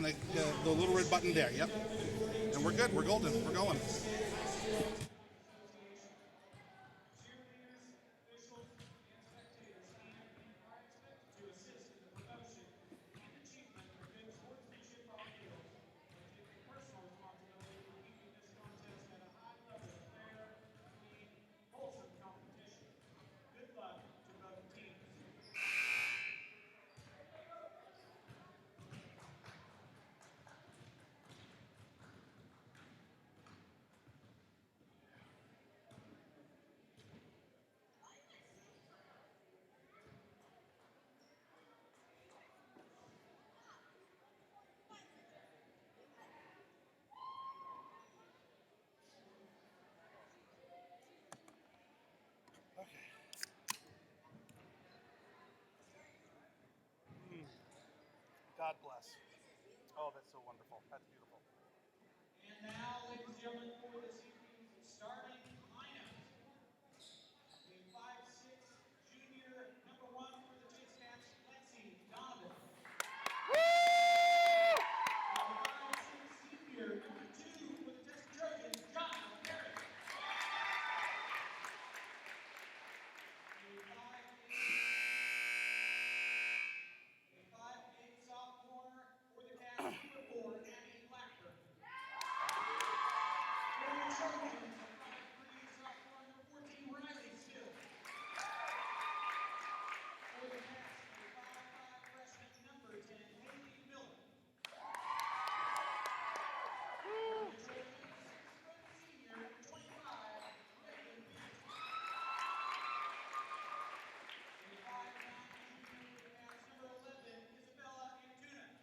on the little red button there. Yep. And we're good. We're golden. We're going. God bless. Oh, that's so wonderful. That's beautiful. And now, ladies and gentlemen, for this evening's starting lineup. The 5'6" junior, number 1 for the Tescott, Lexi Donovan. The 5'6" senior, number 2 for the Tescott Trojans, John Perry. The 5'8" sophomore for the Cavs, number 4, Abby Blackburn. For the Trojans, the 5'3" sophomore, number 14, Riley Still. For the Cats, the 5'5" freshman, number 10, Haley Miller. For the Trojans, 6' senior, number 25, Megan Peterson. The 5'9" junior for the Cats, number 11, Isabella Antuna.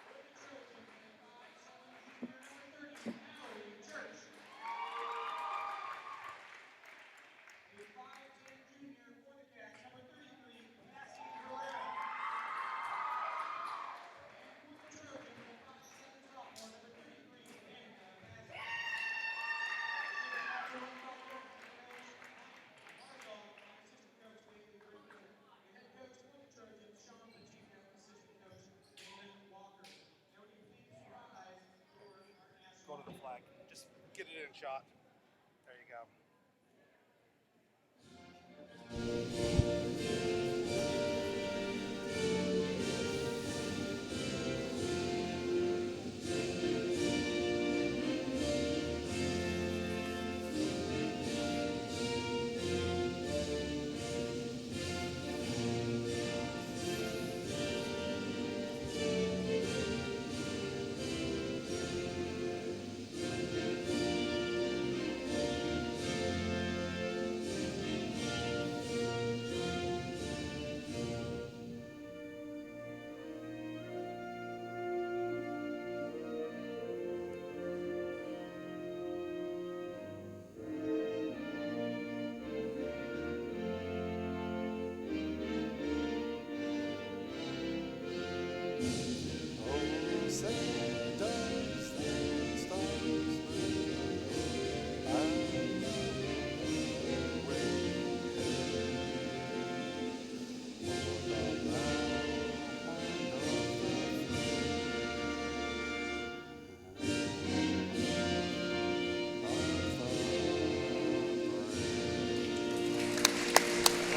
For the Trojans, the 5'7" junior, number 30, Mallory Church. The 5'10" junior for the Cats, number 33, Cassie Herrera. And for the Trojans, the 5'7" sophomore, number 33, Danica Bassett. Assistant coach Haley Griffin, the head coach for the Trojans, Sean Pacheco, assistant coach Damon Walker. Now, would you please rise for our national Go to the flag. Just get it in shot. There you go.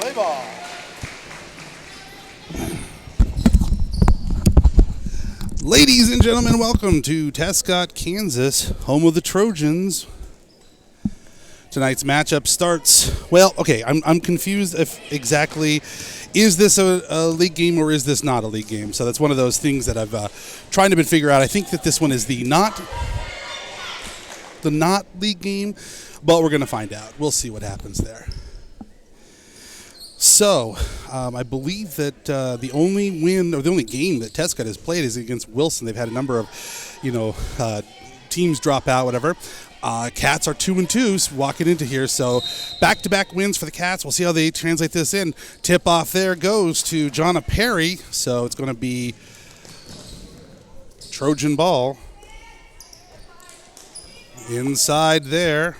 Play ball. Ladies and gentlemen, welcome to Tescott, Kansas, home of the Trojans. Tonight's matchup starts, well, okay, I'm confused if exactly, is this a league game or is this not a league game? So that's one of those things that I've trying to figure out. I think that this one is the not league game, but we're going to find out. We'll see what happens there. So, I believe that the only win or the only game that Tescott has played is against Wilson. They've had a number of, teams drop out, whatever. Cats are 2-2 walking into here, so back-to-back wins for the Cats. We'll see how they translate this in. Tip-off there goes to Jonna Perry, so it's going to be Trojan ball. Inside there.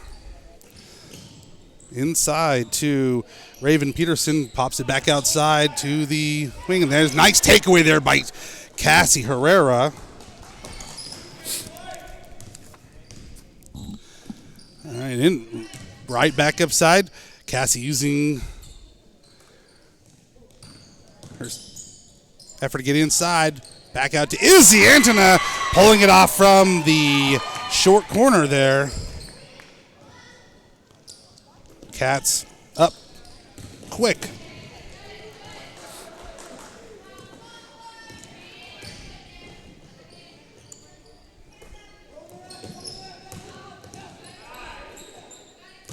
Inside to Raven Peterson pops it back outside to the wing, and there's a nice takeaway there by Cassie Herrera. All right, in right back upside. Cassie using her effort to get inside. Back out to Izzy Antona, pulling it off from the short corner there. Cats up quick.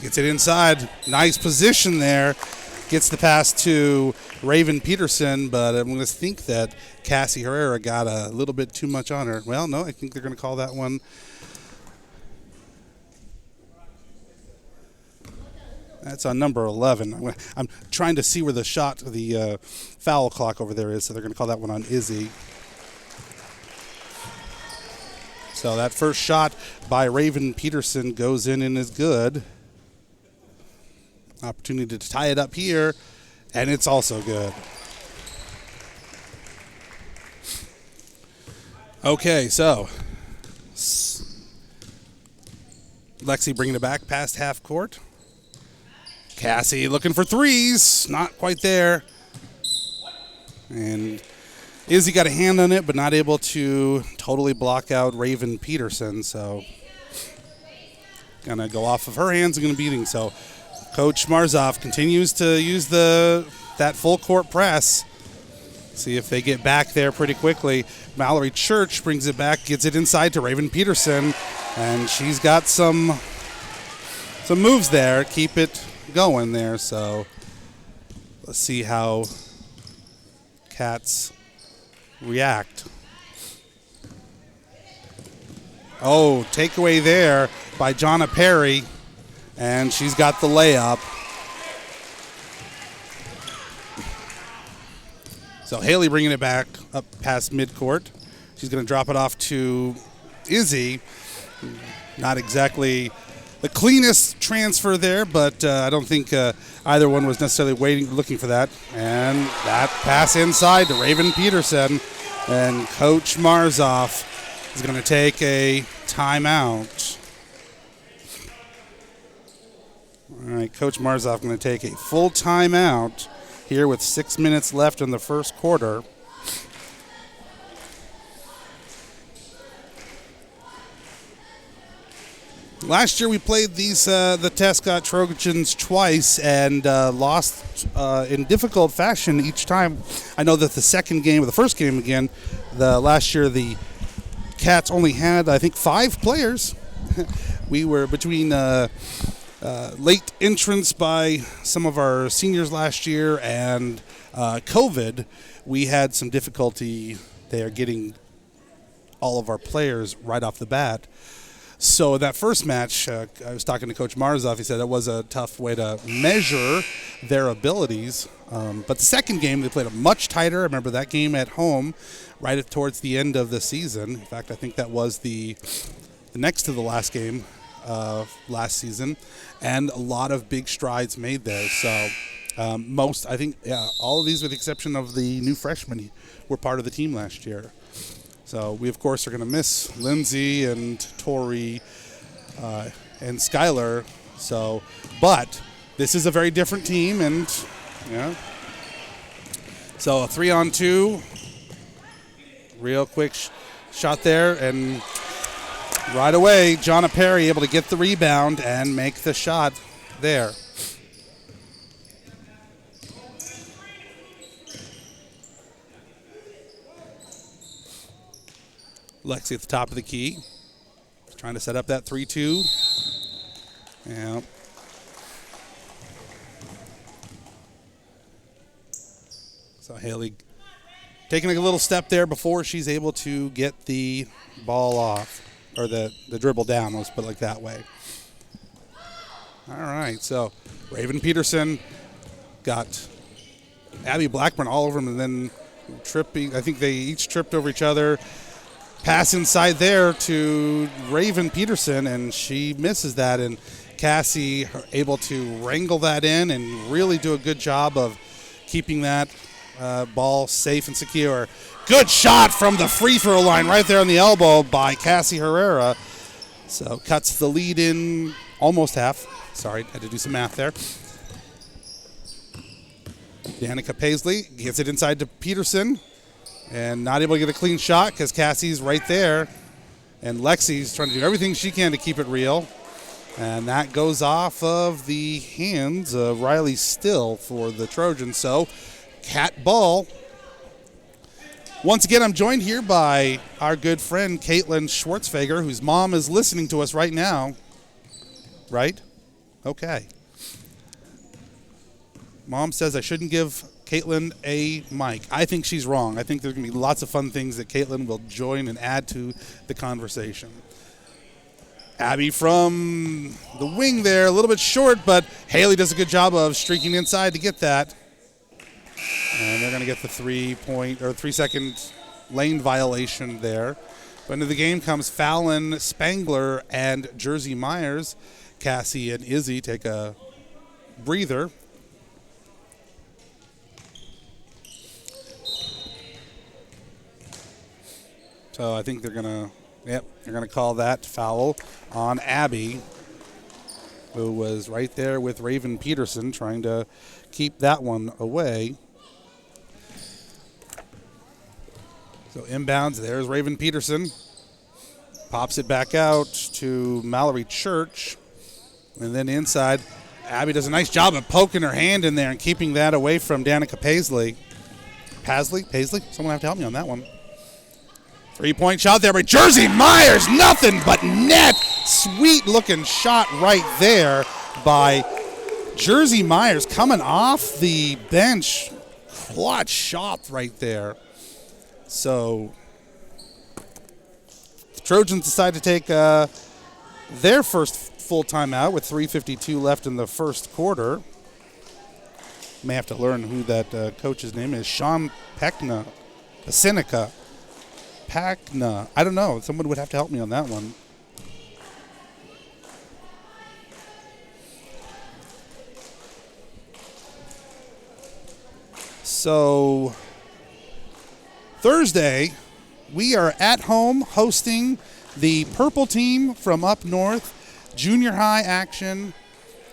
Gets it inside. Nice position there. Gets the pass to Raven Peterson, but I'm going to think that Cassie Herrera got a little bit too much on her. Well, no, I think they're going to call that one. That's on number 11. I'm trying to see where the foul clock over there is, so they're going to call that one on Izzy. So that first shot by Raven Peterson goes in and is good. Opportunity to tie it up here, and it's also good. Okay, so Lexi bringing it back past half court. Cassie looking for threes, not quite there. And Izzy got a hand on it, but not able to totally block out Raven Peterson, so gonna go off of her hands and gonna beating. So Coach Marzoff continues to use that full court press. See if they get back there pretty quickly. Mallory Church brings it back, gets it inside to Raven Peterson, and she's got some moves there. Keep it going there. So let's see how Cats react. Oh, takeaway there by Jonna Perry. And she's got the layup. So Haley bringing it back up past midcourt. She's going to drop it off to Izzy. Not exactly the cleanest transfer there, but I don't think either one was necessarily looking for that. And that pass inside to Raven Peterson. And Coach Marzoff is going to take a timeout. All right, Coach Marzoff going to take a full timeout here with 6 minutes left in the first quarter. Last year we played the Tescott Trojans twice and lost in difficult fashion each time. I know that the first game again, last year the Cats only had, I think, 5 players. We were between late entrance by some of our seniors last year and COVID. We had some difficulty there getting all of our players right off the bat. So that first match, I was talking to Coach Marzoff. He said it was a tough way to measure their abilities. But the second game, they played a much tighter. I remember that game at home right towards the end of the season. In fact, I think that was the next to the last game last season. And a lot of big strides made there. So all of these with the exception of the new freshmen were part of the team last year. So we, of course, are going to miss Lindsay and Tori and Skylar. So, but this is a very different team, and yeah. So a 3-on-2, real quick shot there, and right away, Jonna Perry able to get the rebound and make the shot there. Lexi at the top of the key. Trying to set up that 3-2. Yeah. So Haley taking a little step there before she's able to get the ball off. Or the dribble down, let's put it like that way. All right, so Raven Peterson got Abby Blackburn all over him and then tripping. I think they each tripped over each other. Pass inside there to Raven Peterson, and she misses that. And Cassie able to wrangle that in and really do a good job of keeping that ball safe and secure. Good shot from the free throw line right there on the elbow by Cassie Herrera. So cuts the lead in almost half. Sorry, had to do some math there. Danica Paisley gets it inside to Peterson and not able to get a clean shot because Cassie's right there. And Lexi's trying to do everything she can to keep it real. And that goes off of the hands of Riley Still for the Trojans. So, cat ball. Once again, I'm joined here by our good friend Caitlin Schwartzfeger, whose mom is listening to us right now. Right? Okay. Mom says I shouldn't give Caitlin a mic. I think she's wrong. I think there's going to be lots of fun things that Caitlin will join and add to the conversation. Abby from the wing there, a little bit short, but Haley does a good job of streaking inside to get that. And they're going to get the 3-second lane violation there. But into the game comes Fallon Spangler and Jersey Myers. Cassie and Izzy take a breather. So I think they're going to call that foul on Abby, who was right there with Raven Peterson trying to keep that one away. So inbounds, there's Raven Peterson. Pops it back out to Mallory Church. And then inside, Abby does a nice job of poking her hand in there and keeping that away from Danica Paisley. Paisley? Someone have to help me on that one. 3-point shot there by Jersey Myers. Nothing but net. Sweet looking shot right there by Jersey Myers coming off the bench. Clutch shot right there. So the Trojans decide to take their first full timeout with 3:52 left in the first quarter. May have to learn who that coach's name is. Sean Pekna. Seneca. Pacna. I don't know. Someone would have to help me on that one. So, Thursday, we are at home hosting the purple team from up north, junior high action.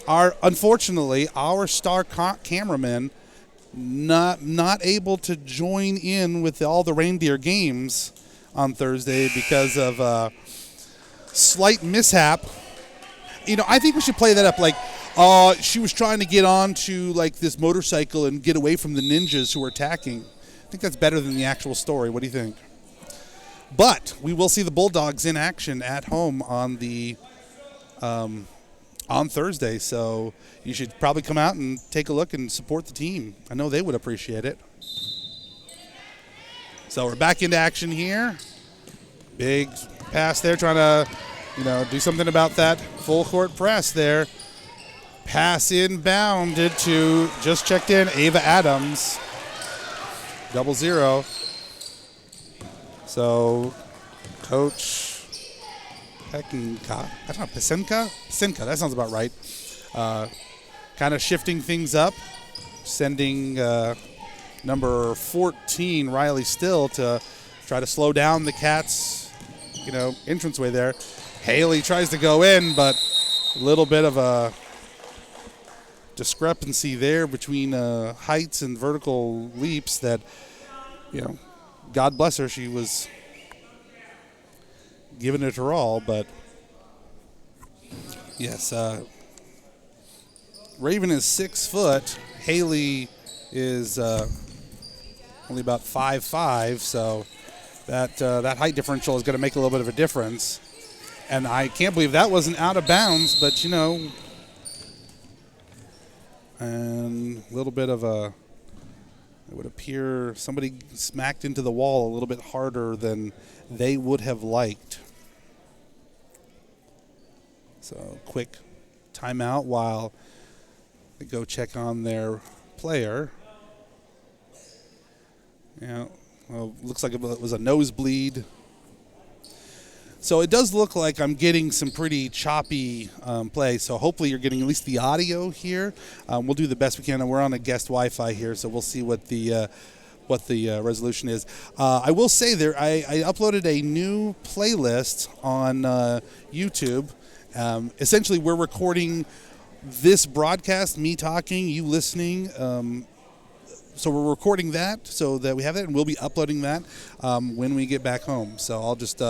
Unfortunately, our star cameraman not able to join in with all the reindeer games on Thursday because of a slight mishap. You know, I think we should play that up like she was trying to get onto like this motorcycle and get away from the ninjas who were attacking. I think that's better than the actual story. What do you think? But we will see the Bulldogs in action at home on the on Thursday, so you should probably come out and take a look and support the team. I know they would appreciate it. So we're back into action here. Big pass there, trying to, do something about that full court press there. Pass inbounded to, just checked in, Ava Adams. 0-0. So, Coach Pekinka, I don't know, Pasenka, that sounds about right. Kind of shifting things up, sending number 14, Riley Still, to try to slow down the Cats, entranceway there. Haley tries to go in, but a little bit of a discrepancy there between heights and vertical leaps that, God bless her, she was giving it her all, but yes, Raven is 6 foot. Haley is only about 5'5", so that height differential is going to make a little bit of a difference. And I can't believe that wasn't out of bounds, but and a little bit of it would appear somebody smacked into the wall a little bit harder than they would have liked. So quick timeout while they go check on their player. Looks like it was a nosebleed. So it does look like I'm getting some pretty choppy play. So hopefully you're getting at least the audio here. We'll do the best we can. And we're on a guest Wi-Fi here, so we'll see what the resolution is. I will say I uploaded a new playlist on YouTube. Essentially, we're recording this broadcast, me talking, you listening. So we're recording that so that we have it, and we'll be uploading that when we get back home. So I'll just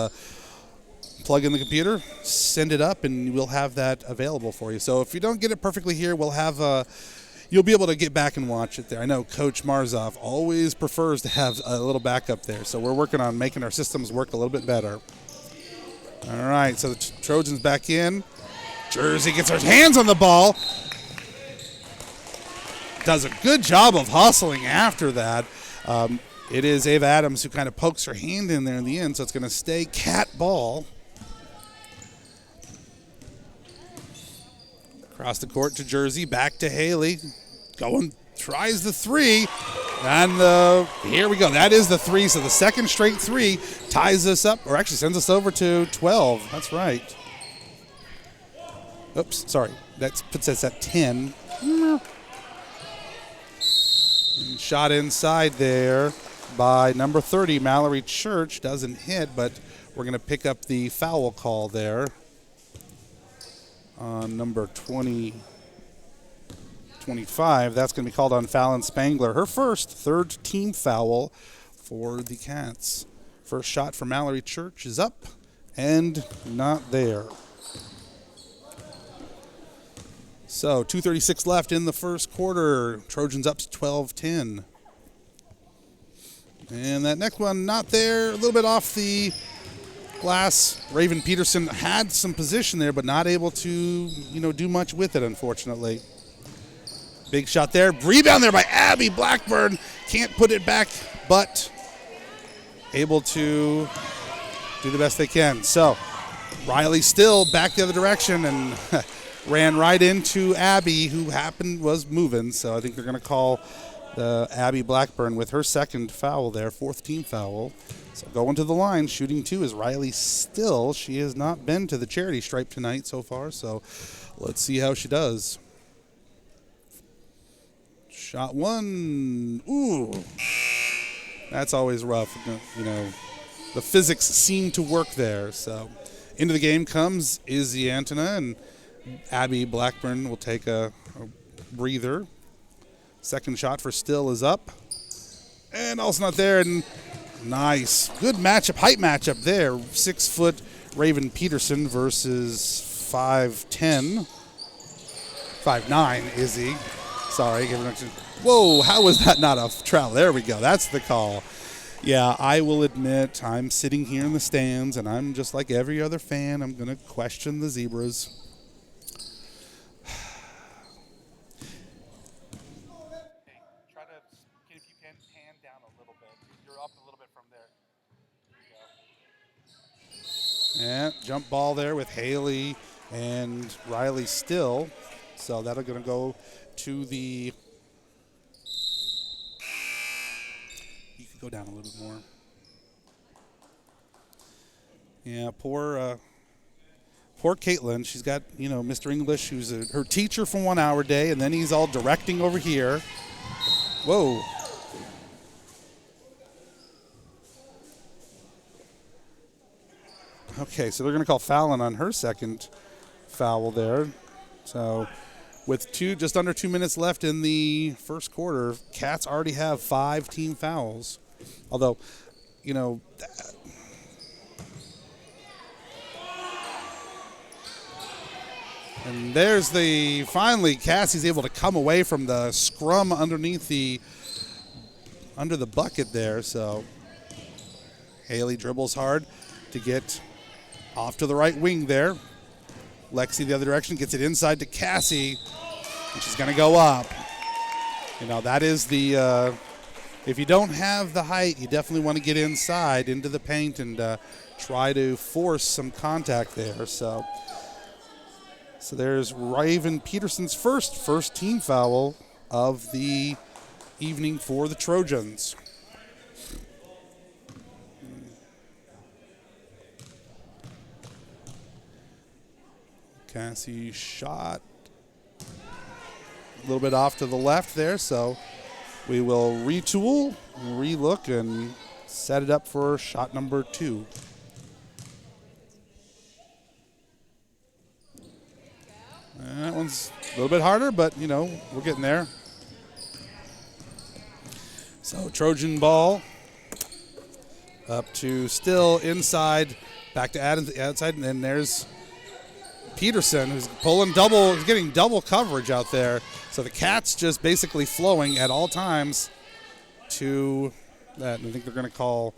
plug in the computer, send it up, and we'll have that available for you. So if you don't get it perfectly here, we'll have you'll be able to get back and watch it there. I know Coach Marzov always prefers to have a little backup there, so we're working on making our systems work a little bit better. All right, so the Trojans back in. Jersey gets her hands on the ball. Does a good job of hustling after that. It is Ava Adams who kind of pokes her hand in there in the end, so it's going to stay cat ball. Across the court to Jersey, back to Haley. Tries the three. And here we go. That is the three. So the second straight three ties us up, or actually sends us over to 12. That's right. Oops, sorry. That puts us at 10. Shot inside there by number 30, Mallory Church. Doesn't hit, but we're going to pick up the foul call there on number 25. That's going to be called on Fallon Spangler. Her third team foul for the Cats. First shot for Mallory Church is up and not there. So 2:36 left in the first quarter. Trojans up 12-10. And that next one not there. A little bit off the glass. Raven Peterson had some position there, but not able to, do much with it, unfortunately. Big shot there. Rebound there by Abby Blackburn. Can't put it back, but able to do the best they can. So Riley still back the other direction and ran right into Abby, who was moving. So I think they're going to call Abby Blackburn with her second foul there, fourth team foul. So going to the line, shooting two is Riley Still. She has not been to the charity stripe tonight so far, so let's see how she does. Shot one. Ooh. That's always rough. The physics seem to work there. So into the game comes Izzy Antona, and Abby Blackburn will take a breather. Second shot for Still is up. And also not there. And nice. Good matchup, height matchup there. 6-foot Raven Peterson versus 5'10". 5'9", Izzy. Sorry. Whoa, how was that not a foul? There we go. That's the call. Yeah, I will admit I'm sitting here in the stands, and I'm just like every other fan. I'm going to question the Zebras. Try to, if you can, pan down a little bit. You're up a little bit from there. And jump ball there with Haley and Riley Still. So that'll going to go to the... You could go down a little bit more. Yeah, poor Caitlin. She's got, Mr. English, who's her teacher for 1 hour a day, and then he's all directing over here. Whoa. Okay, so they're going to call Fallon on her second foul there. So with just under 2 minutes left in the first quarter, Cats already have 5 team fouls. Although, and there's finally Cassie's able to come away from the scrum under the bucket there. So Haley dribbles hard to get off to the right wing there. Lexi the other direction, gets it inside to Cassie, and she's going to go up. That is if you don't have the height, you definitely want to get inside into the paint and try to force some contact there. So there's Raven Peterson's first team foul of the evening for the Trojans. Cassie shot a little bit off to the left there, so we will retool, relook, and set it up for shot number 2. And that one's a little bit harder, but, you know, we're getting there. So Trojan ball up to still inside, back to Adams outside, and then there's Peterson, who's pulling double, he's getting double coverage out there. So the Cats just basically flowing at all times to that. I think they're going to call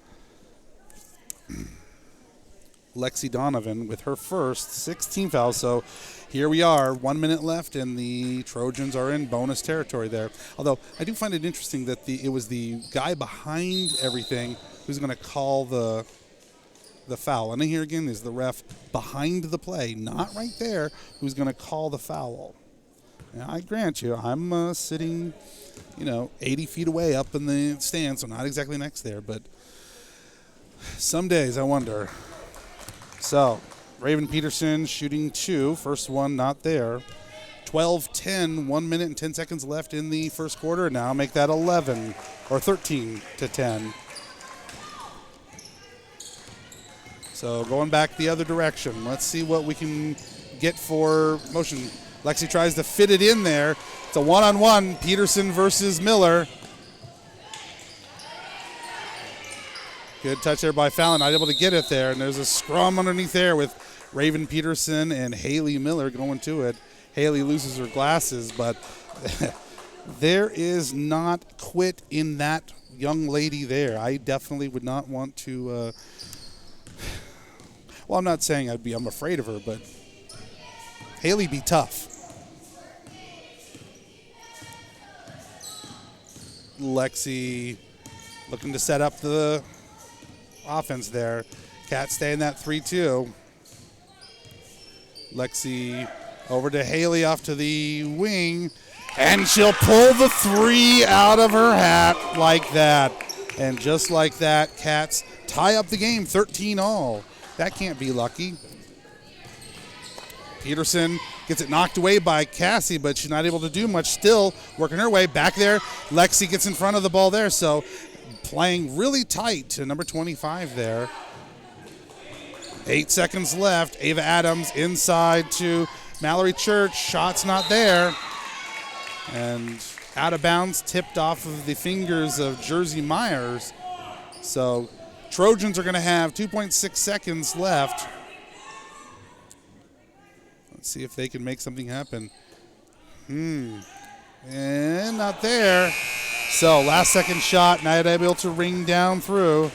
Lexi Donovan with her first 16 foul. So here we are, 1 minute left, and the Trojans are in bonus territory there. Although I do find it interesting that it was the guy behind everything who's going to call the foul. And here again is the ref behind the play, not right there, who's going to call the foul. Now, I grant you, I'm sitting, 80 feet away up in the stand, so not exactly next there, but some days I wonder. So, Raven Peterson shooting 2, first one not there. 12-10, 1 minute and 10 seconds left in the first quarter. Now make that 11 or 13-10. So going back the other direction. Let's see what we can get for motion. Lexi tries to fit it in there. It's a one-on-one, Peterson versus Miller. Good touch there by Fallon, not able to get it there. And there's a scrum underneath there with Raven Peterson and Haley Miller going to it. Haley loses her glasses, but there is not quit in that young lady there. I definitely would not want to... well, I'm not saying I'm afraid of her, but Haley be tough. Lexi looking to set up the offense there. Cats stay in that 3-2. Lexi over to Haley off to the wing, and she'll pull the 3 out of her hat like that. And just like that, Cats tie up the game 13-all. That can't be lucky. Peterson gets it knocked away by Cassie, but she's not able to do much. Still working her way back there. Lexi gets in front of the ball there, so playing really tight to number 25 there. 8 seconds left. Ava Adams inside to Mallory Church. Shot's not there. And out of bounds, tipped off of the fingers of Jersey Myers. So Trojans are going to have 2.6 seconds left. Let's see if they can make something happen. And not there. So last second shot, not able to ring down through.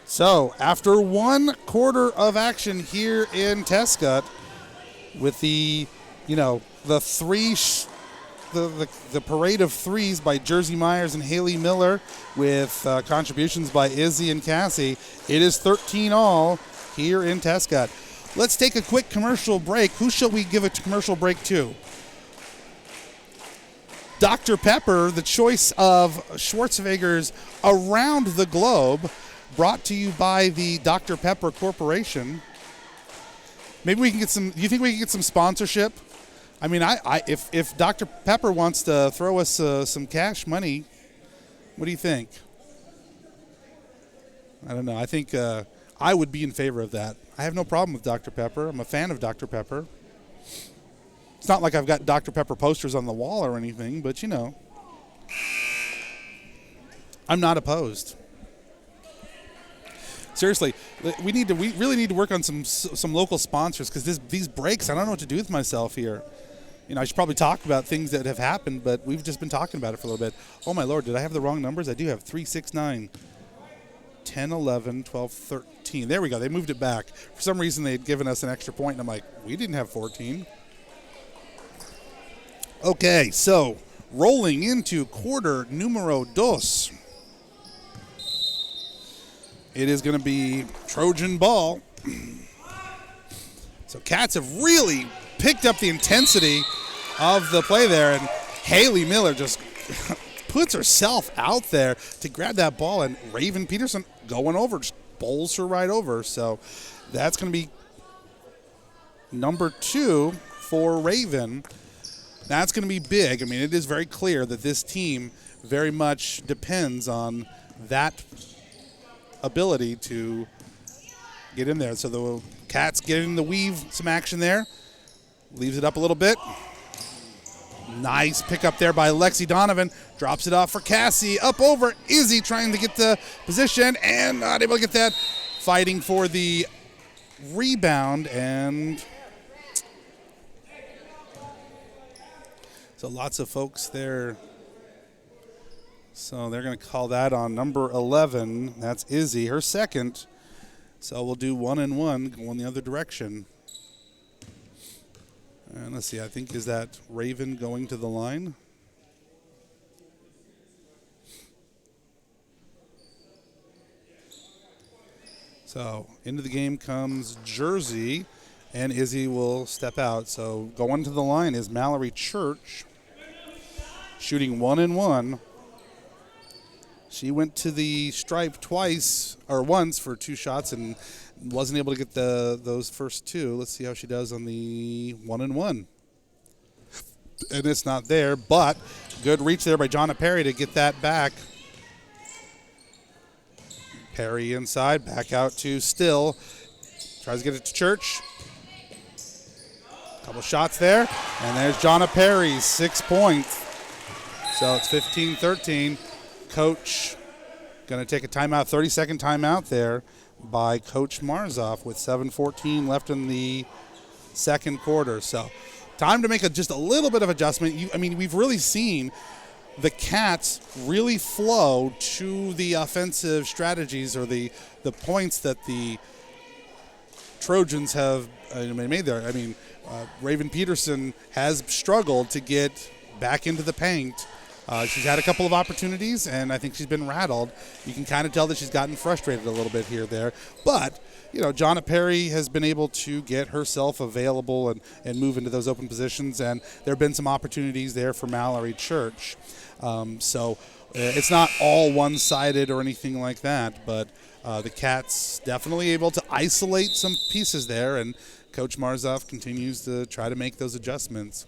So after 1 quarter of action here in Tescott, with the parade of threes by Jersey Myers and Haley Miller, with contributions by Izzy and Cassie, it is 13-all here in Tescott. Let's take a quick commercial break. Who shall we give a commercial break to? Dr. Pepper, the choice of Schwarzeneggers around the globe, brought to you by the Dr. Pepper Corporation. Maybe we can get some. Do you think we can get some sponsorship? I mean, if Dr. Pepper wants to throw us some cash money, what do you think? I don't know. I think I would be in favor of that. I have no problem with Dr. Pepper. I'm a fan of Dr. Pepper. It's not like I've got Dr. Pepper posters on the wall or anything, but I'm not opposed. Seriously, we really need to work on some local sponsors, because these breaks, I don't know what to do with myself here. I should probably talk about things that have happened, but we've just been talking about it for a little bit. Oh my Lord, did I have the wrong numbers? I do have 3, 6, 9, 10, 11, 12, 13. There we go. They moved it back. For some reason, they had given us an extra point, and I'm like, we didn't have 14. Okay, so rolling into quarter numero dos. It is going to be Trojan ball. So Cats have really picked up the intensity of the play there, and Haley Miller just puts herself out there to grab that ball, and Raven Peterson going over, just bowls her right over. So that's going to be number 2 for Raven. That's going to be big. I mean, it is very clear that this team very much depends on that ability to get in there. So the Cats getting the weave, some action there. Leaves it up a little bit. Nice pickup there by Lexi Donovan. Drops it off for Cassie. Up over Izzy trying to get the position and not able to get that. Fighting for the rebound, and so lots of folks there. So they're going to call that on number 11. That's Izzy, her second. So we'll do 1 and 1 going the other direction. And let's see, I think, is that Raven going to the line? So into the game comes Jersey, and Izzy will step out. So going to the line is Mallory Church, shooting 1 and 1. She went to the stripe once for 2 shots and wasn't able to get those first 2. Let's see how she does on the 1 and 1. And it's not there, but good reach there by Jonna Perry to get that back. Perry inside, back out to Still. Tries to get it to Church. Couple shots there, and there's Jonna Perry, 6 points. So it's 15-13. Coach going to take a timeout, 30-second timeout there by Coach Marzoff with 7:14 left in the second quarter. So time to make just a little bit of adjustment. We've really seen the Cats really flow to the offensive strategies or the points that the Trojans have made there. Raven Peterson has struggled to get back into the paint. She's had a couple of opportunities, and I think she's been rattled. You can kind of tell that she's gotten frustrated a little bit here there. But, Jonna Perry has been able to get herself available and move into those open positions, and there have been some opportunities there for Mallory Church. So it's not all one-sided or anything like that, but the Cats definitely able to isolate some pieces there, and Coach Marzoff continues to try to make those adjustments.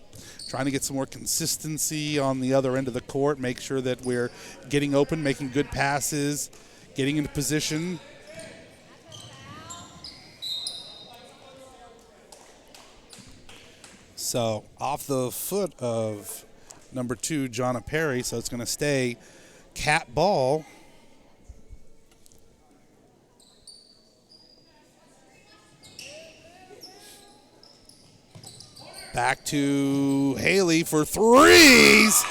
Trying to get some more consistency on the other end of the court, make sure that we're getting open, making good passes, getting into position. So off the foot of number 2, Jonna Perry, so it's going to stay Cat ball. Back to Haley for threes.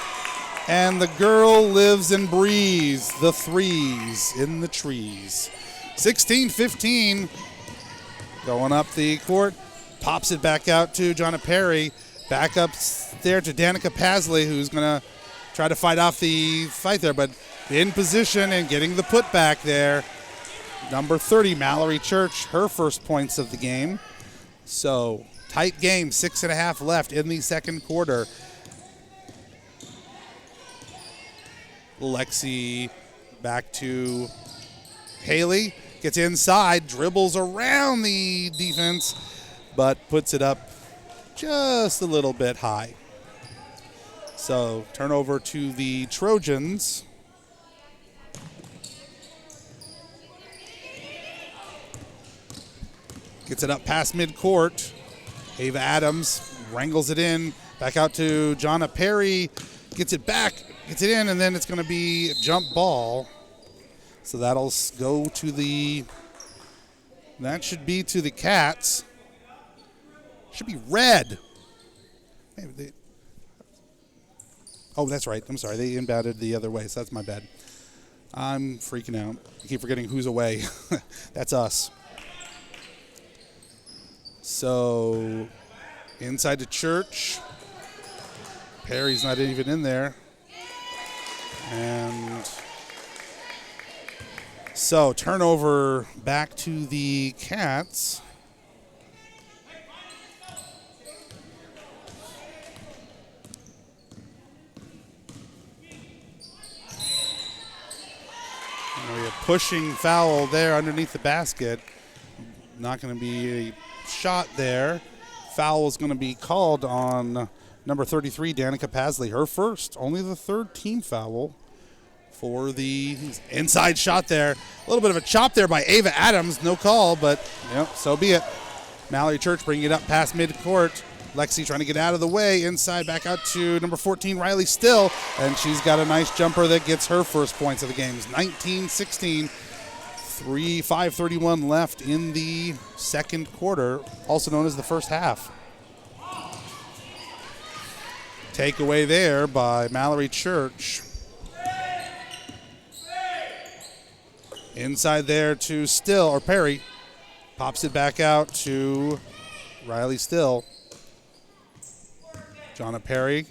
And the girl lives and breathes the threes in the trees. 16-15. Going up the court. Pops it back out to Jonna Perry. Back up there to Danica Pasley, who's going to try to fight off the fight there. But in position and getting the putback there. Number 30, Mallory Church, her first points of the game. So tight game, 6.5 left in the second quarter. Lexi back to Haley, gets inside, dribbles around the defense, but puts it up just a little bit high. So turnover to the Trojans. Gets it up past midcourt. Ava Adams wrangles it in. Back out to Jonna Perry. Gets it back. Gets it in, and then it's going to be jump ball. So that'll go to the... That should be to the Cats. Should be red. Oh, that's right. I'm sorry. They inbounded the other way, so that's my bad. I'm freaking out. I keep forgetting who's away. That's us. So inside to Church. Perry's not even in there. And so turnover back to the Cats. A pushing foul there underneath the basket. Not going to be a shot there. foul is going to be called on number 33, Danica Pasley. Her first, only the third team foul for the inside shot there. A little bit of a chop there by Ava Adams. No call, but yep, so be it. Mallory Church bringing it up past midcourt. Lexi trying to get out of the way. Inside, back out to number 14, Riley Still. And she's got a nice jumper that gets her first points of the game. 19-16. 5:31 left in the second quarter, also known as the first half. Takeaway there by Mallory Church. Inside there to Still, or Perry. Pops it back out to Riley Still. Jonna Perry.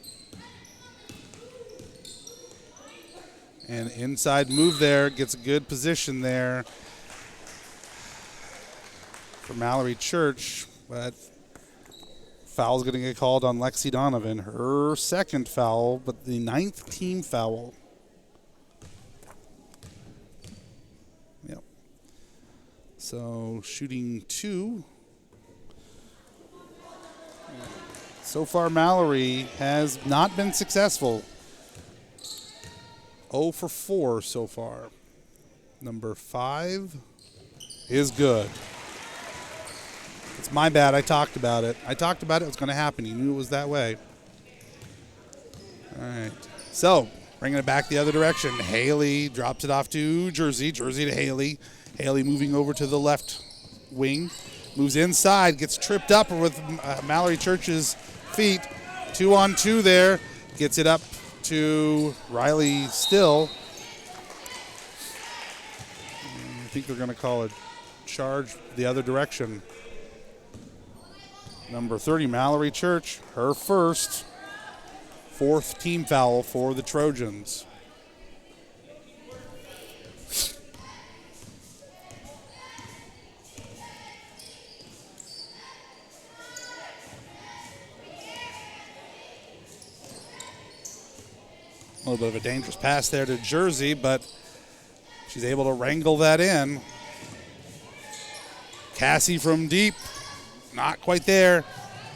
And inside move there, gets a good position there for Mallory Church, but foul's going to get called on Lexi Donovan. Her second foul, but the 9th team foul. Yep. So shooting 2. So far, Mallory has not been successful. 0 for 4 so far. Number 5 is good. It's my bad. I talked about it. It was going to happen. You knew it was that way. All right. So, bringing it back the other direction. Haley drops it off to Jersey. Jersey to Haley. Haley moving over to the left wing. Moves inside. Gets tripped up with Mallory Church's feet. 2-on-2 there. Gets it up to Riley Still. I think they're going to call a charge the other direction. Number 30, Mallory Church, her first, 4th team foul for the Trojans. A little bit of a dangerous pass there to Jersey, but she's able to wrangle that in. Cassie from deep, not quite there.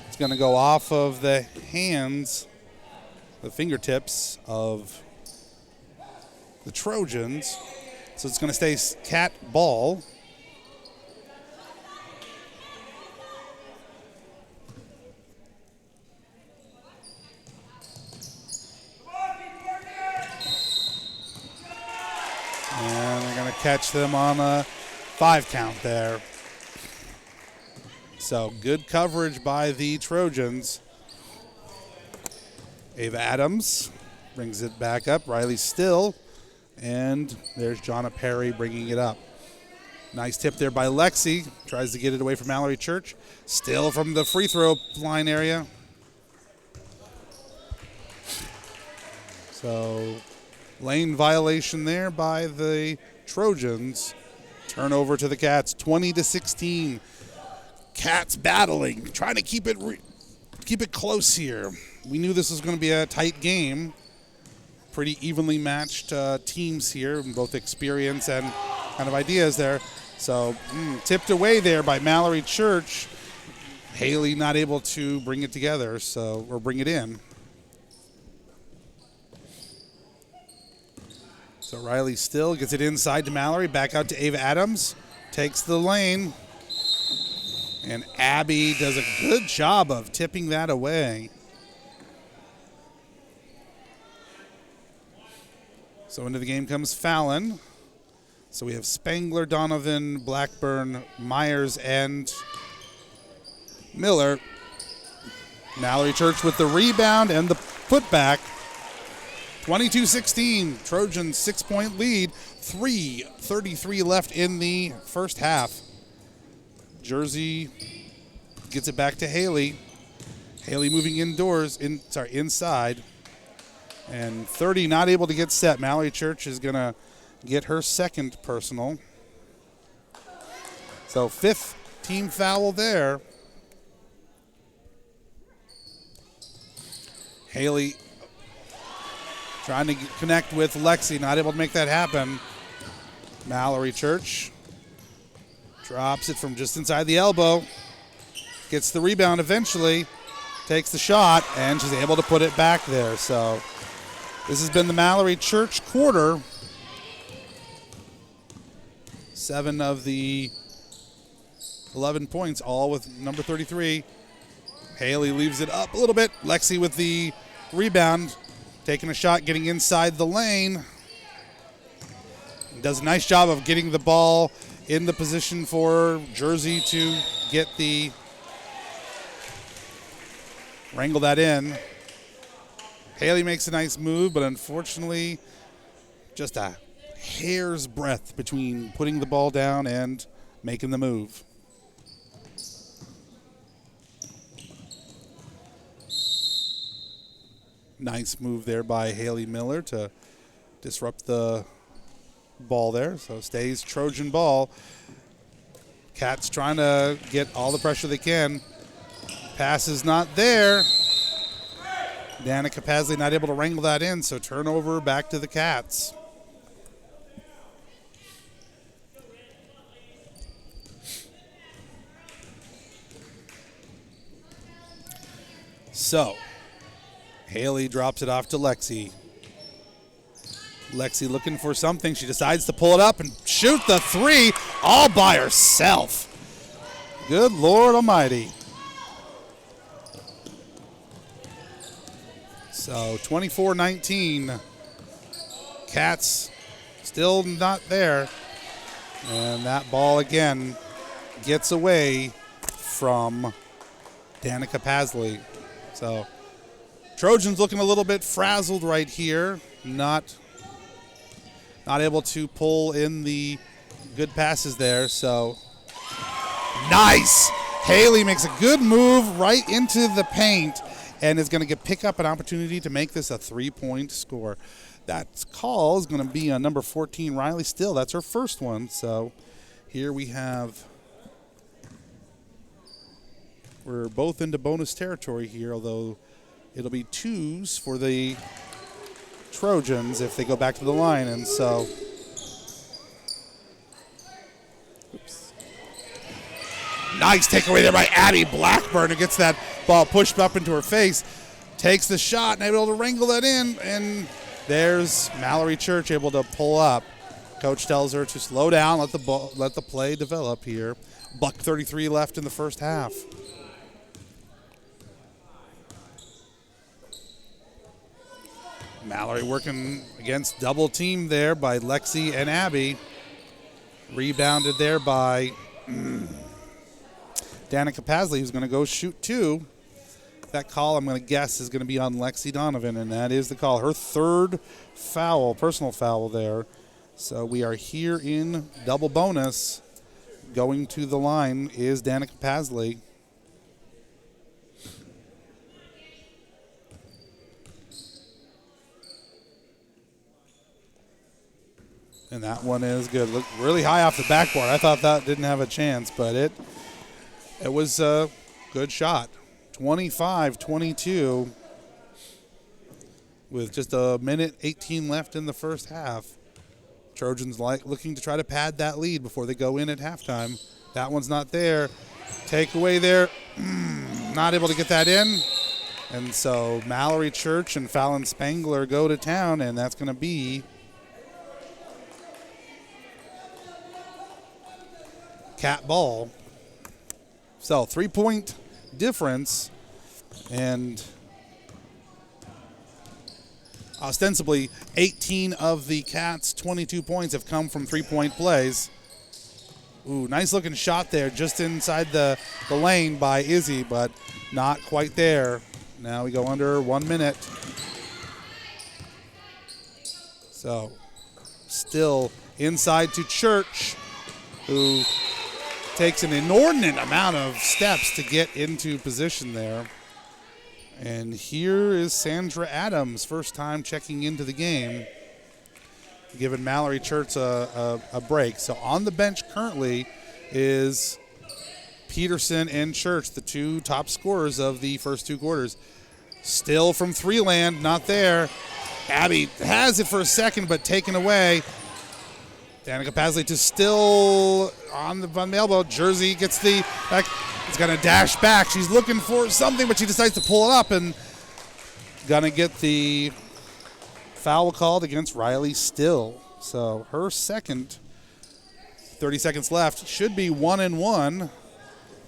It's going to go off of the hands, the fingertips of the Trojans. So it's going to stay Cat ball. And they're going to catch them on a 5 count there. So good coverage by the Trojans. Ava Adams brings it back up. Riley Still. And there's Jonna Perry bringing it up. Nice tip there by Lexi. Tries to get it away from Mallory Church. Still from the free throw line area. So lane violation there by the Trojans. Turnover to the Cats, 20-16. Cats battling, trying to keep it close here. We knew this was going to be a tight game. Pretty evenly matched teams here, both experience and kind of ideas there. So tipped away there by Mallory Church. Haley not able to bring it together, or bring it in. So Riley Still gets it inside to Mallory, back out to Ava Adams, takes the lane, and Abby does a good job of tipping that away. So into the game comes Fallon. So we have Spangler, Donovan, Blackburn, Myers, and Miller. Mallory Church with the rebound and the putback. 22-16, Trojans 6-point lead, 3:33 left in the first half. Jersey gets it back to Haley. Haley moving inside. And 30 not able to get set. Mallory Church is going to get her second personal. So 5th team foul there. Haley trying to connect with Lexi, not able to make that happen. Mallory Church drops it from just inside the elbow. gets the rebound eventually, takes the shot, and she's able to put it back there. So this has been the Mallory Church quarter. 7 of the 11 points, all with number 33. Haley leaves it up a little bit. Lexi with the rebound, taking a shot, getting inside the lane. Does a nice job of getting the ball in the position for Jersey to get the wrangle that in. Haley makes a nice move, but unfortunately, just a hair's breadth between putting the ball down and making the move. Nice move there by Haley Miller to disrupt the ball there. So stays Trojan ball. Cats trying to get all the pressure they can. Pass is not there. Danica Pasley not able to wrangle that in, so turnover back to the Cats. So Haley drops it off to Lexi. Lexi looking for something. She decides to pull it up and shoot the 3 all by herself. Good Lord Almighty. So 24-19. Cats still not there. And that ball again gets away from Danica Pasley. So Trojans looking a little bit frazzled right here. Not able to pull in the good passes there. So nice. Haley makes a good move right into the paint and is going to pick up an opportunity to make this a 3-point score. That call is going to be on number 14, Riley Still. That's her first one. So here we have, we're both into bonus territory here, although it'll be 2s for the Trojans if they go back to the line. And so, oops. Nice takeaway there by Abby Blackburn, who gets that ball pushed up into her face, takes the shot and able to wrangle that in, and there's Mallory Church able to pull up. Coach tells her to slow down, let the play develop here. $1:33 left in the first half. Mallory working against double team there by Lexi and Abby. Rebounded there by Danica Pasley, who's going to go shoot 2. That call, I'm going to guess, is going to be on Lexi Donovan, and that is the call. Her third foul, personal foul there. So we are here in double bonus. Going to the line is Danica Pasley. And that one is good. Look really high off the backboard. I thought that didn't have a chance, but it was a good shot. 25-22 with just a minute 18 left in the first half. Trojans looking to try to pad that lead before they go in at halftime. That one's not there. Takeaway there. Not able to get that in. And so Mallory Church and Fallon Spangler go to town, and that's going to be Cat ball. So 3-point difference, and ostensibly 18 of the Cats' 22 points have come from 3-point plays. Ooh, nice looking shot there just inside the lane by Izzy, but not quite there. Now we go under 1 minute. So still inside to Church, who takes an inordinate amount of steps to get into position there. And here is Sandra Adams, first time checking into the game, giving Mallory Church a break. So on the bench currently is Peterson and Church, the 2 top scorers of the first 2 quarters. Still from 3 land, not there. Abby has it for a second, but taken away. Danica Pasley to still on the elbow. Jersey gets the back. It's going to dash back. She's looking for something, but she decides to pull it up and going to get the foul called against Riley Still. So her second, 30 seconds left, should be 1-1.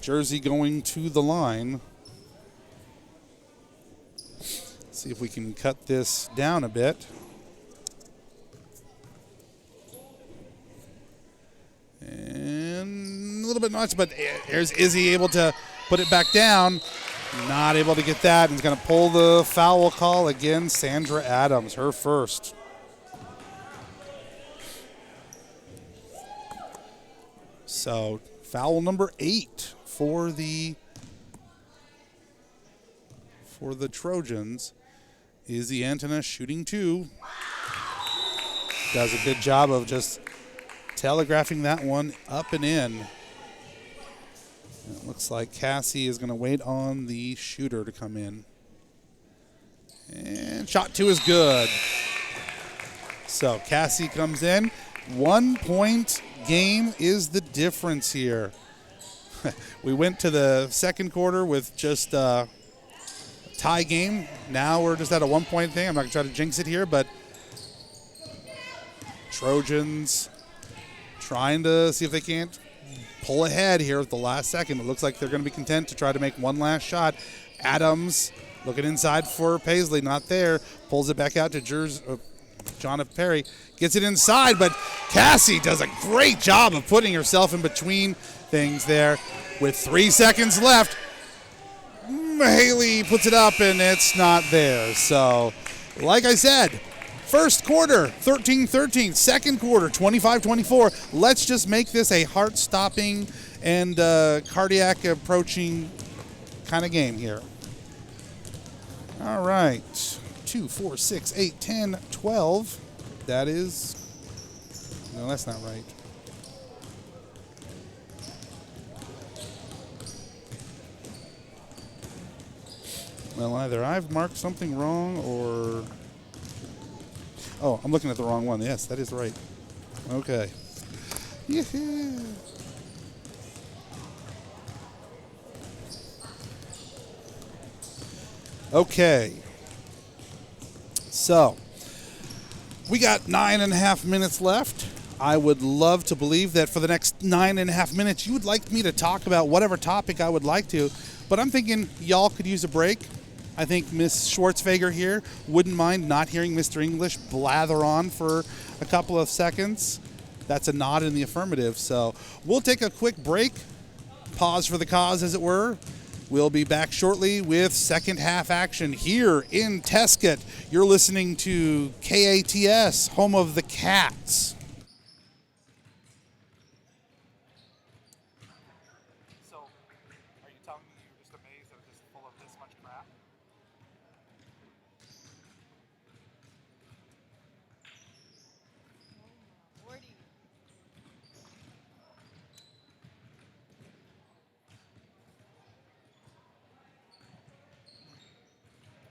Jersey going to the line. See if we can cut this down a bit. And a little bit much, but there's Izzy able to put it back down. Not able to get that, and he's going to pull the foul call again. Sandra Adams, her first. So foul number 8 for the Trojans. Izzy Antona shooting 2. Does a good job of just telegraphing that one up and in. And it looks like Cassie is going to wait on the shooter to come in. And shot 2 is good. So Cassie comes in. 1 point game is the difference here. We went to the second quarter with just a tie game. Now we're just at a 1 point thing. I'm not going to try to jinx it here, but Trojans trying to see if they can't pull ahead here at the last second. It looks like they're going to be content to try to make one last shot. Adams looking inside for Paisley, not there. Pulls it back out to Jonna Perry. Gets it inside, but Cassie does a great job of putting herself in between things there. With 3 seconds left, Haley puts it up, and it's not there. So, like I said, first quarter, 13-13. Second quarter, 25-24. Let's just make this a heart-stopping and cardiac-approaching kind of game here. All right. 2, 4, 6, 8, 10, 12. That is... No, that's not right. Well, either I've marked something wrong or... Oh, I'm looking at the wrong one. Yes, that is right. Okay. Yeah. Okay. So, we got 9.5 minutes left. I would love to believe that for the next 9.5 minutes, you would like me to talk about whatever topic I would like to, but I'm thinking y'all could use a break. I think Miss Schwartzfager here wouldn't mind not hearing Mr. English blather on for a couple of seconds. That's a nod in the affirmative. So we'll take a quick break, pause for the cause, as it were. We'll be back shortly with second half action here in Tescott. You're listening to KATS, home of the Cats. So, are you telling me you're just amazed that it's just full of this much crap? Lordy.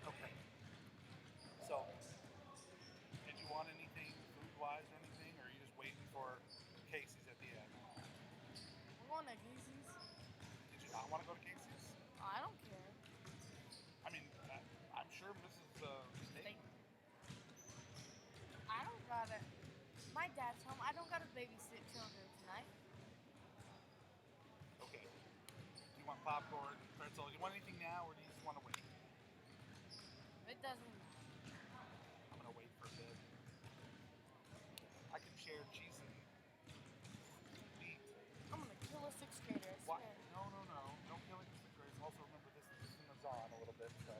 Okay. So, did you want anything food-wise or anything, or are you just waiting for Casey's at the end? We're going to Casey's. Did you not want to go to Casey's? I don't care. I mean, I'm sure Mrs. Steak. I don't gotta. My dad's home. I don't gotta babysit children tonight. Okay. Do you want popcorn, pretzel? Do you want anything now, or do you just want to wait? It doesn't matter. I'm gonna wait for a bit. I can share cheese and meat. I'm gonna kill a sixth grader. I What? swear. No. Don't kill it. Also, remember this is on a little bit, so.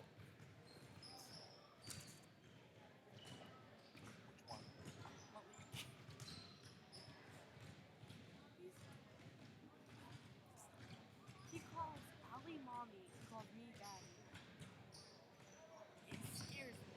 Which one? He calls Ali mommy. He calls me daddy. It scares me.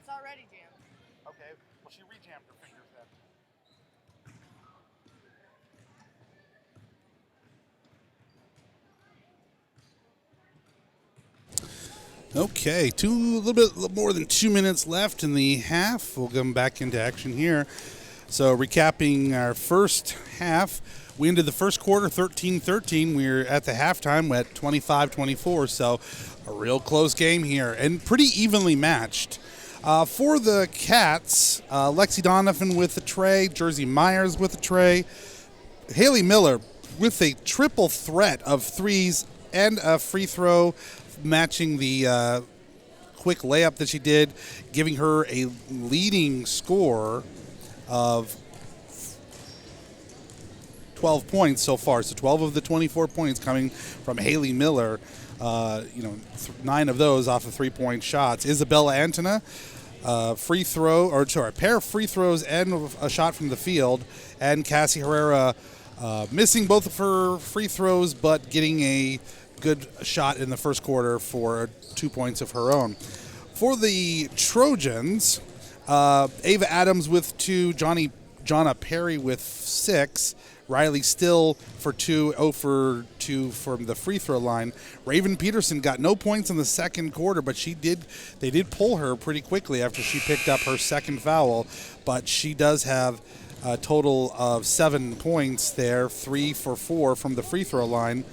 It's already jammed. Okay, well, she rejammed her fingers then. Okay, a little bit more than 2 minutes left in the half. We'll come back into action here. So recapping our first half, we ended the first quarter 13-13. We're at the halftime at 25-24, so a real close game here and pretty evenly matched. For the Cats, Lexi Donovan with the tray, Jersey Myers with the tray, Haley Miller with a triple threat of threes and a free throw, matching the quick layup that she did, giving her a leading score of 12 points so far. So 12 of the 24 points coming from Haley Miller. 9 of those off of 3-point shots. Isabella Antona, a pair of free throws and a shot from the field. And Cassie Herrera missing both of her free throws, but getting a good shot in the first quarter for 2 points of her own. For the Trojans, Ava Adams with 2, Jonna Perry with 6, Riley Still for 2, 0 for 2 from the free throw line. Raven Peterson got no points in the second quarter, but they did pull her pretty quickly after she picked up her second foul, but she does have a total of 7 points there, 3 for 4 from the free throw line.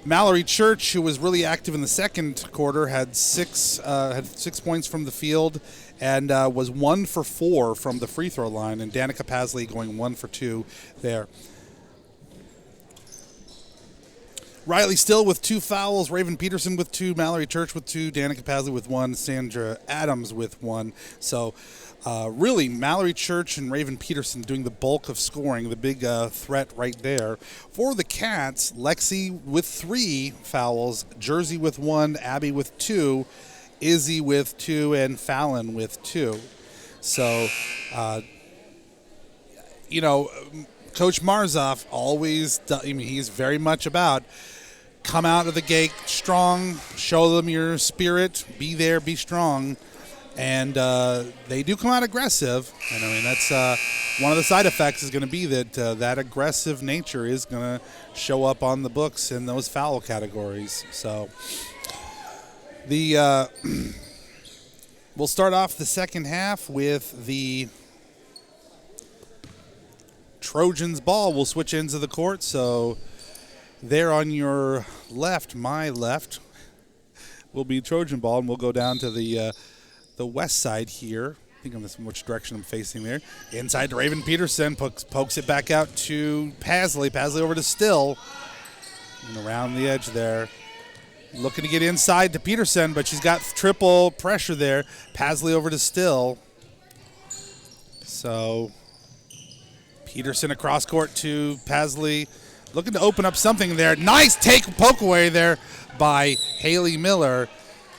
Mallory Church, who was really active in the second quarter, had 6 points from the field and was 1 for 4 from the free throw line. And Danica Pasley going 1 for 2 there. Riley Still with 2 fouls, Raven Peterson with 2, Mallory Church with 2, Danica Pasley with 1, Sandra Adams with 1. So really, Mallory Church and Raven Peterson doing the bulk of scoring, the big threat right there. For the Cats, Lexi with 3 fouls, Jersey with 1, Abby with 2, Izzy with 2, and Fallon with 2. So, Coach Marzoff always, he's very much about come out of the gate strong, show them your spirit, be there, be strong. And they do come out aggressive. And that's one of the side effects is going to be that that aggressive nature is going to show up on the books in those foul categories. So we'll start off the second half with the Trojans ball. We'll switch ends of the court. So there on your left, my left, will be Trojan ball, and we'll go down to the west side here. I think on this which direction I'm facing there. Inside to Raven Peterson, pokes it back out to Pasley. Pasley over to Still. And around the edge there. Looking to get inside to Peterson, but she's got triple pressure there. Pasley over to Still. So Peterson across court to Pasley. Looking to open up something there. Nice poke away there by Haley Miller.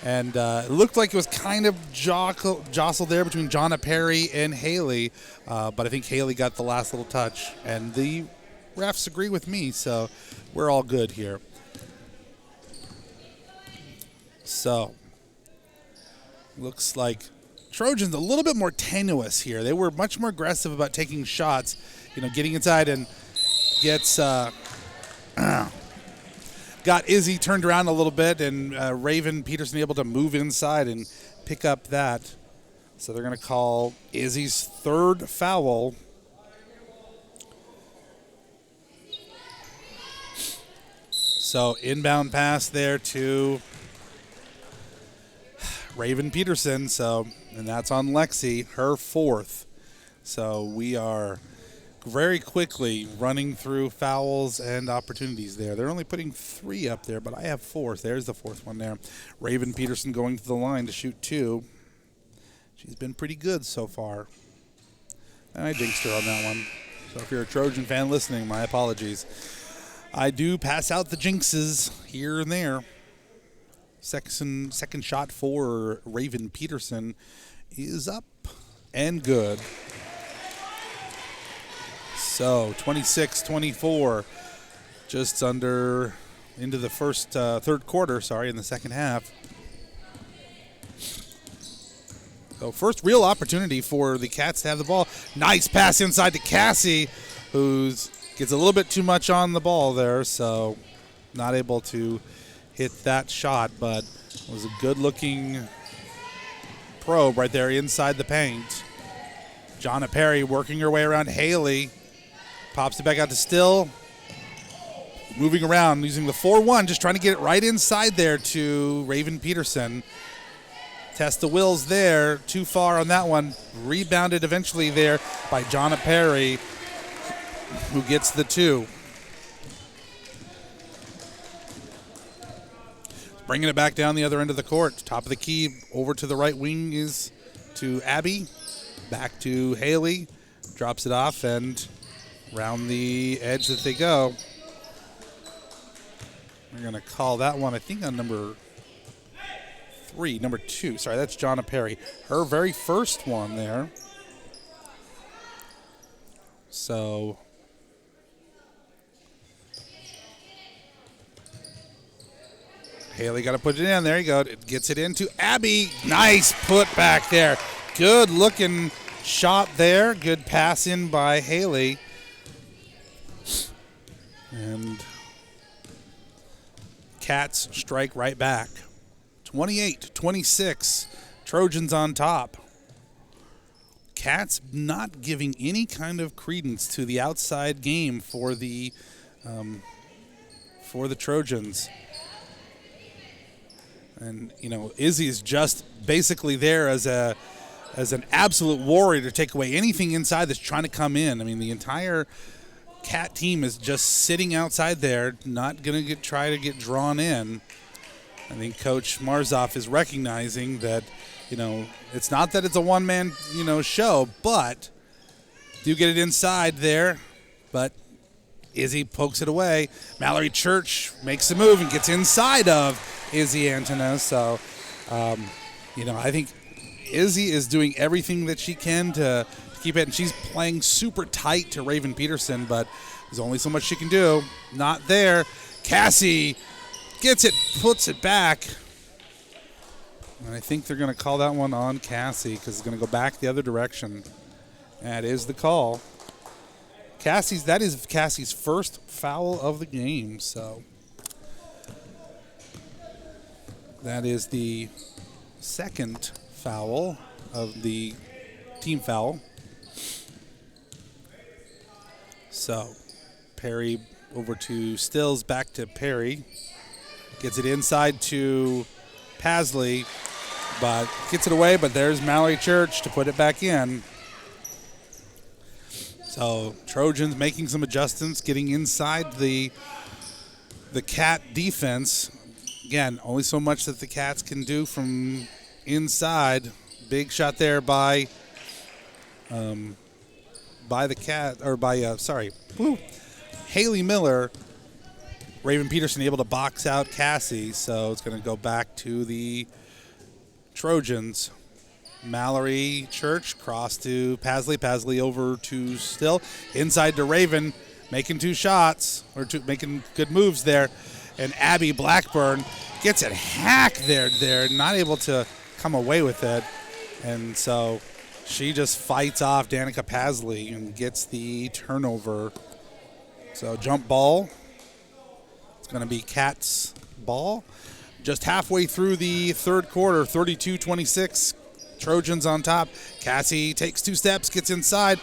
And it looked like it was kind of jostled there between Jonna Perry and Haley. But I think Haley got the last little touch. And the refs agree with me, so we're all good here. So, looks like Trojans a little bit more tenuous here. They were much more aggressive about taking shots, getting inside, and gets got Izzy turned around a little bit, and Raven Peterson able to move inside and pick up that. So they're going to call Izzy's third foul. So inbound pass there to Raven Peterson. And that's on Lexi, her fourth. So we are very quickly running through fouls and opportunities there. They're only putting 3 up there, but I have 4. There's the 4th one there. Raven Peterson going to the line to shoot 2. She's been pretty good so far. And I jinxed her on that one. So if you're a Trojan fan listening, my apologies. I do pass out the jinxes here and there. Second shot for Raven Peterson is up and good. So 26-24, just under into the third quarter, in the second half. So first real opportunity for the Cats to have the ball. Nice pass inside to Cassie, who gets a little bit too much on the ball there, so not able to hit that shot, but it was a good-looking probe right there inside the paint. Jonna Perry working her way around Haley. Pops it back out to Still. Moving around, using the 4-1, just trying to get it right inside there to Raven Peterson. Test the wills there, too far on that one. Rebounded eventually there by Jonna Perry, who gets the 2. Bringing it back down the other end of the court. Top of the key, over to the right wing is to Abby. Back to Haley. Drops it off, and round the edge that they go. We're going to call that one, I think, on number 2. Sorry, that's Jonna Perry. Her very first one there. So Haley got to put it in. There you go. It gets it into Abby. Nice put back there. Good looking shot there. Good pass in by Haley. And Cats strike right back. 28-26. Trojans on top. Cats not giving any kind of credence to the outside game for the Trojans. And, you know, Izzy is just basically there as an absolute warrior to take away anything inside that's trying to come in. I mean, the entire Cat team is just sitting outside there, not going to try to get drawn in. I think Coach Marzoff is recognizing that, you know, it's not that it's a one-man, you know, show, but do get it inside there. But Izzy pokes it away. Mallory Church makes the move and gets inside of Izzy Antonis. So, you know, I think Izzy is doing everything that she can to keep it, and she's playing super tight to Raven Peterson, but there's only so much she can do. Not there. Cassie gets it, puts it back. And I think they're going to call that one on Cassie because it's going to go back the other direction. That is the call. That is Cassie's first foul of the game, so that is the second foul of the team foul. So Perry over to Stills, back to Perry. Gets it inside to Pasley, but gets it away, but there's Mallory Church to put it back in. So Trojans making some adjustments, getting inside the Cat defense. Again, only so much that the Cats can do from inside. Big shot there by the Cat, or by Haley Miller. Raven Peterson able to box out Cassie, so it's going to go back to the Trojans. Mallory Church cross to Pasley. Pasley over to Still. Inside to Raven, making 2 shots, or making good moves there. And Abby Blackburn gets it hacked there, not able to come away with it. And so she just fights off Danica Pasley and gets the turnover. So jump ball. It's going to be Cats ball. Just halfway through the third quarter, 32-26. Trojans on top. Cassie takes 2 steps, gets inside,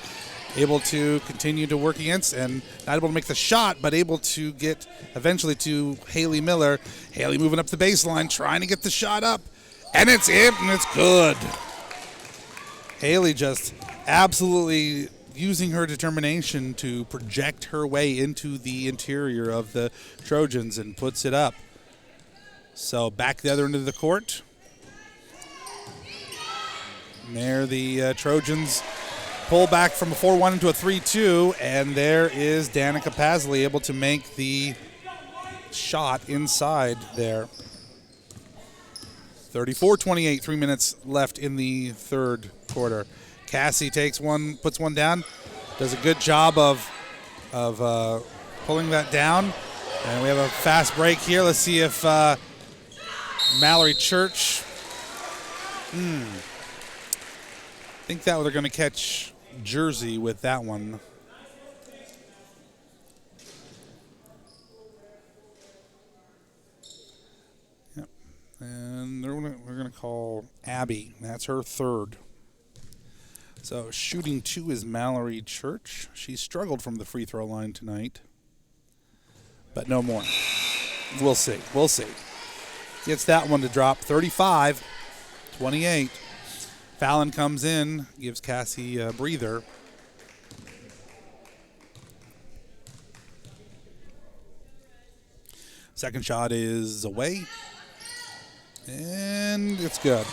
able to continue to work against, and not able to make the shot, but able to get eventually to Haley Miller. Haley moving up the baseline, trying to get the shot up, and it's in, and it's good. Haley just absolutely using her determination to project her way into the interior of the Trojans and puts it up. So back the other end of the court. And there the Trojans pull back from a 4-1 into a 3-2, and there is Danica Pasley able to make the shot inside there. 34-28, 3 minutes left in the third quarter. Cassie takes one, puts one down, does a good job of pulling that down. And we have a fast break here. Let's see if think that they're going to catch Jersey with that one. Yep. And we're going to call Abby. That's her third. So shooting 2 is Mallory Church. She struggled from the free throw line tonight, but no more. We'll see. We'll see. Gets that one to drop. 35-28. Fallon comes in, gives Cassie a breather. Second shot is away, and it's good.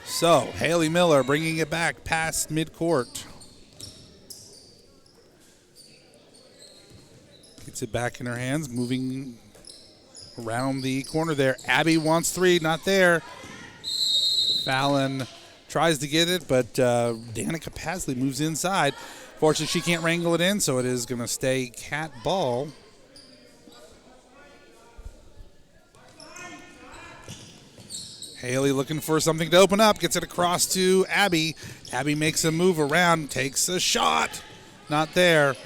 So, Haley Miller bringing it back past midcourt. Gets it back in her hands, moving around the corner there. Abby wants 3, not there. Fallon tries to get it, but Danica Pasley moves inside. Fortunately, she can't wrangle it in, so it is going to stay Cat ball. Haley looking for something to open up, gets it across to Abby. Abby makes a move around, takes a shot. Not there.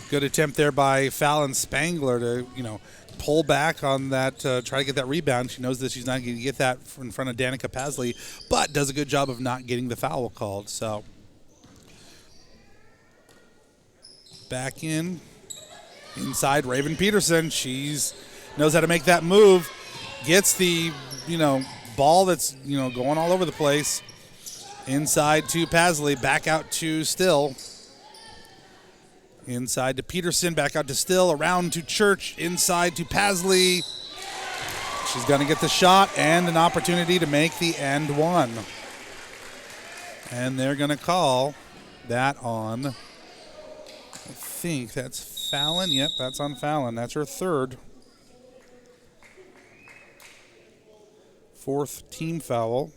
Good attempt there by Fallon Spangler to, pull back on that, try to get that rebound. She knows that she's not going to get that in front of Danica Pasley, but does a good job of not getting the foul called. So back inside Raven Peterson. She's knows how to make that move. Gets the, ball that's, going all over the place. Inside to Pasley, back out to Still. Inside to Peterson, back out to Still, around to Church, inside to Pasley. She's going to get the shot and an opportunity to make the end one. And they're going to call that on, I think that's Fallon. Yep, that's on Fallon. That's her third. Fourth team foul.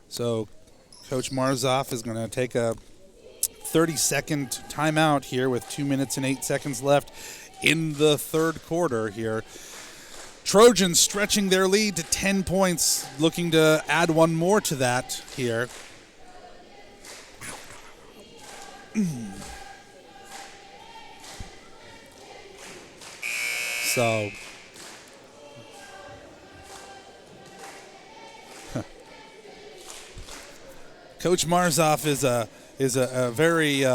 So Coach Marzoff is going to take a 30-second timeout here with 2 minutes and 8 seconds left in the third quarter here. Trojans stretching their lead to 10 points, looking to add one more to that here. So Coach Marzoff is a very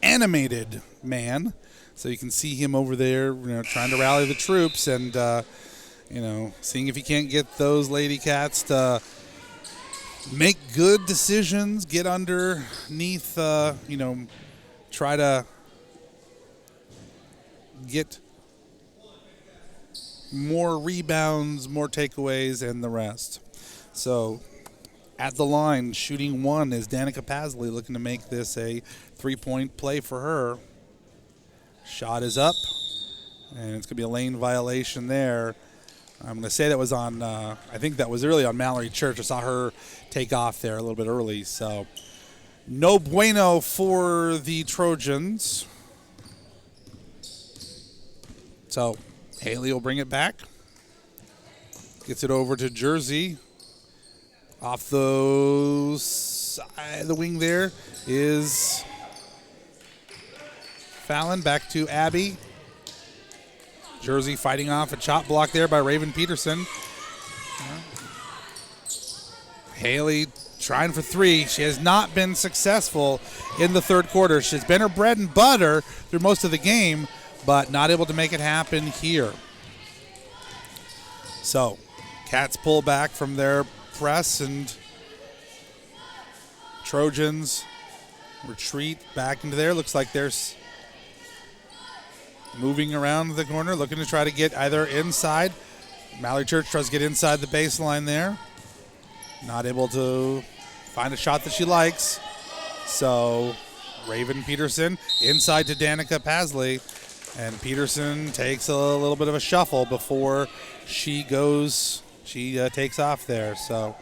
animated man. So you can see him over there, trying to rally the troops and, seeing if he can't get those Lady Cats to make good decisions, get underneath, try to get more rebounds, more takeaways, and the rest. So at the line, shooting 1 is Danica Pasley, looking to make this a 3-point play for her. Shot is up, and it's going to be a lane violation there. I'm going to say that was on, I think that was early on Mallory Church. I saw her take off there a little bit early. So no bueno for the Trojans. So Haley will bring it back. Gets it over to Jersey. Off the side of the wing there is Fallon, back to Abby. Jersey fighting off a chop block there by Raven Peterson. Haley trying for 3. She has not been successful in the third quarter. She's been her bread and butter through most of the game, but not able to make it happen here. So, Cats pull back from their press, and Trojans retreat back into there. Looks like there's moving around the corner, looking to try to get either inside. Mallory Church tries to get inside the baseline there. Not able to find a shot that she likes. So Raven Peterson inside to Danica Pasley. And Peterson takes a little bit of a shuffle before she goes. She takes off there. So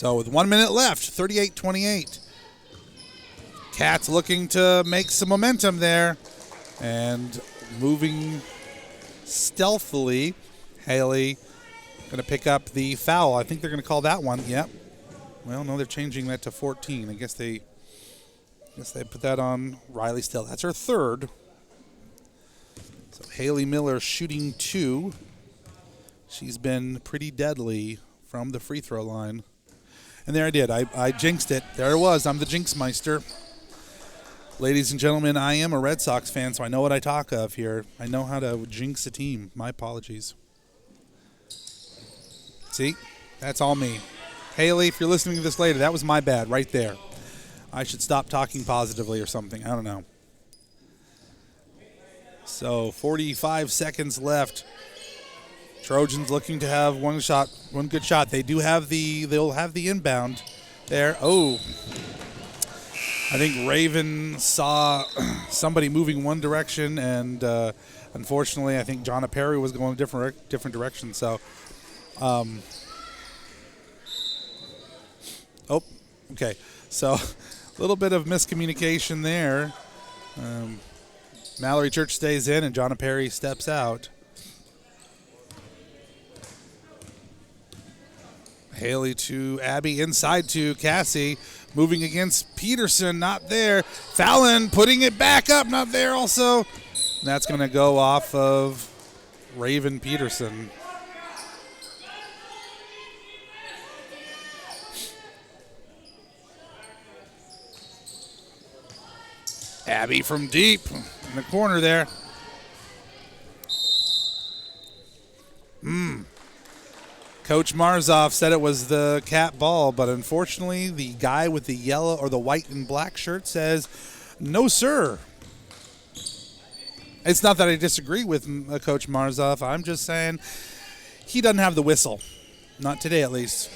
with 1 minute left, 38-28. Cats looking to make some momentum there and moving stealthily. Haley going to pick up the foul. I think they're going to call that one. Yep. Well, no, they're changing that to 14. I guess they put that on Riley Still. That's her third. So Haley Miller shooting 2. She's been pretty deadly from the free throw line. And there I did. I jinxed it. There it was. I'm the Jinxmeister. Ladies and gentlemen, I am a Red Sox fan, so I know what I talk of here. I know how to jinx a team. My apologies. See? That's all me. Haley, if you're listening to this later, that was my bad right there. I should stop talking positively or something. I don't know. So 45 seconds left. Trojans looking to have one good shot. They'll have the inbound there. Oh, I think Raven saw somebody moving one direction, and unfortunately, I think Jonna Perry was going a different direction. So, okay. So, a little bit of miscommunication there. Mallory Church stays in, and Jonna Perry steps out. Haley to Abby, inside to Cassie, moving against Peterson, not there. Fallon putting it back up, not there also. And that's going to go off of Raven Peterson. Abby from deep in the corner there. Coach Marzoff said it was the cat ball, but unfortunately the guy with the yellow or the white and black shirt says, no, sir. It's not that I disagree with Coach Marzoff. I'm just saying he doesn't have the whistle. Not today, at least.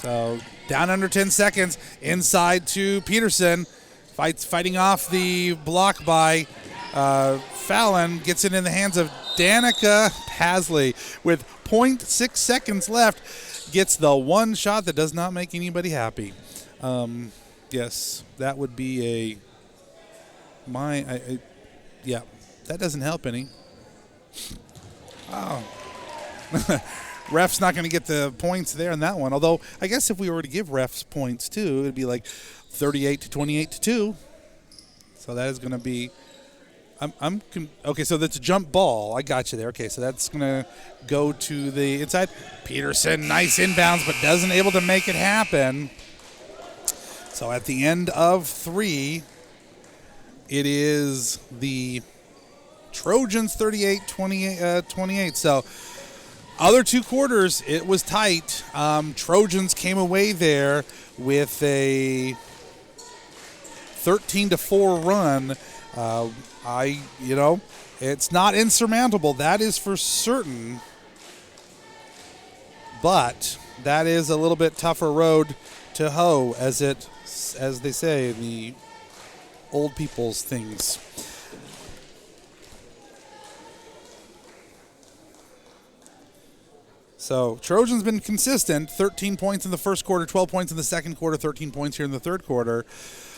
So down under 10 seconds, inside to Peterson. Fighting off the block by Fallon. Gets it in the hands of Danica Pasley with 0.6 seconds left. Gets the one shot that does not make anybody happy. Yes, that would be yeah, that doesn't help any. Oh. Ref's not going to get the points there on that one. Although, I guess if we were to give refs points too, it would be like 38 to 28 to 2. So that is going to be. Okay, so that's a jump ball. I got you there. Okay, so that's going to go to the inside. Peterson, nice inbounds, but doesn't able to make it happen. So at the end of 3, it is the Trojans 38-28. So other 2 quarters, it was tight. Trojans came away there with a 13-4 run. It's not insurmountable. That is for certain. But that is a little bit tougher road to hoe, as they say in the old people's things. So Trojans been consistent. 13 points in the first quarter, 12 points in the second quarter, 13 points here in the third quarter.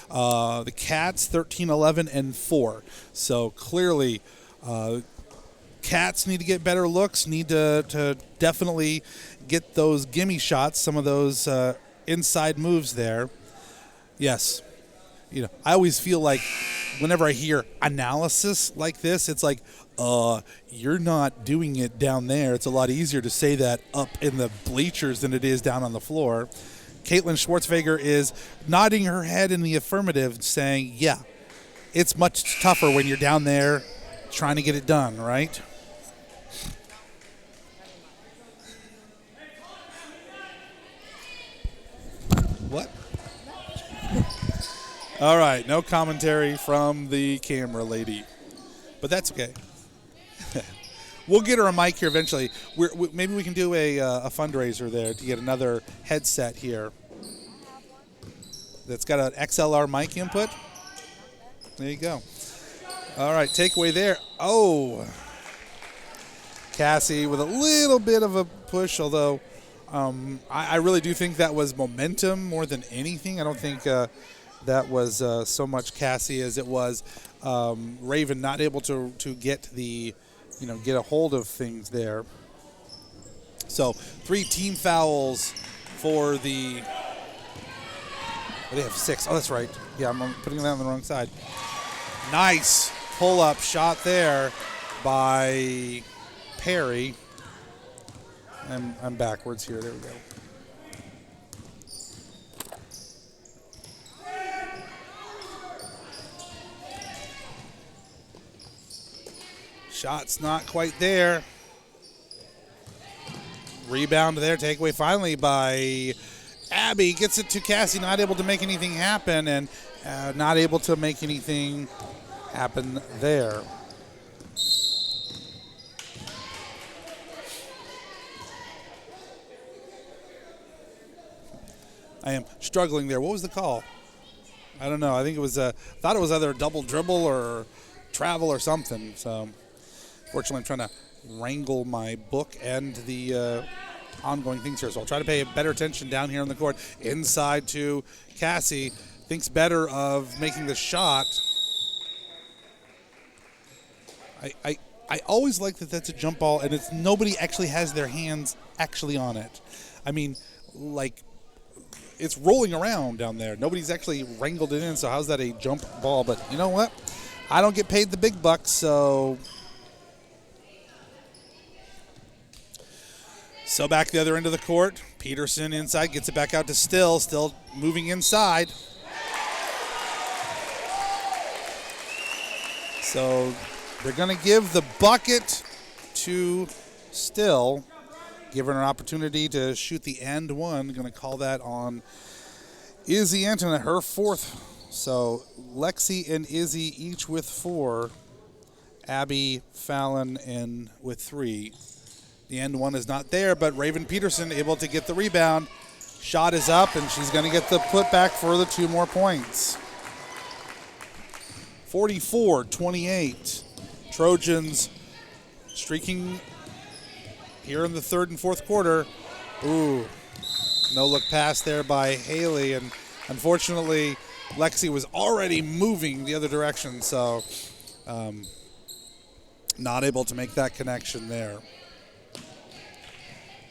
The Cats 13, 11, and 4. So clearly, Cats need to get better looks, need to definitely get those gimme shots, some of those inside moves there. Yes. I always feel like whenever I hear analysis like this, it's like, you're not doing it down there. It's a lot easier to say that up in the bleachers than it is down on the floor. Caitlin Schwartzweger is nodding her head in the affirmative, saying, yeah, it's much tougher when you're down there trying to get it done, right? What? All right, no commentary from the camera lady, but that's okay. We'll get her a mic here eventually. Maybe we can do a fundraiser there to get another headset here that's got an XLR mic input. There you go. All right, takeaway there. Oh, Cassie with a little bit of a push, although I really do think that was momentum more than anything. I don't think that was so much Cassie as it was Raven not able to get the, get a hold of things there. So 3 team fouls for the. They have 6. Oh, that's right. Yeah, I'm putting that on the wrong side. Nice pull-up shot there by Perry. I'm backwards here. There we go. Shot's not quite there. Rebound there. Takeaway finally by Abby. Gets it to Cassie. Not able to make anything happen, and not able to make anything happen there. I am struggling there. What was the call? I don't know. I think it was thought it was either a double dribble or travel or something. So, fortunately, I'm trying to wrangle my book and the ongoing things here. So I'll try to pay better attention down here on the court. Inside to Cassie. Thinks better of making the shot. I always like that that's a jump ball, and it's nobody actually has their hands actually on it. I mean, like, it's rolling around down there. Nobody's actually wrangled it in, so how's that a jump ball? But you know what? I don't get paid the big bucks, so back the other end of the court. Peterson inside, gets it back out to Still moving inside. So they're going to give the bucket to Still, giving her an opportunity to shoot the end one. Going to call that on Izzy Antoinette, her 4th. So Lexi and Izzy each with 4. Abby, Fallon, and with 3. The end one is not there, but Raven Peterson able to get the rebound. Shot is up, and she's going to get the putback for the 2 more points. 44-28. Trojans streaking here in the 3rd and 4th quarter. Ooh, no look pass there by Haley, and unfortunately, Lexi was already moving the other direction, so not able to make that connection there.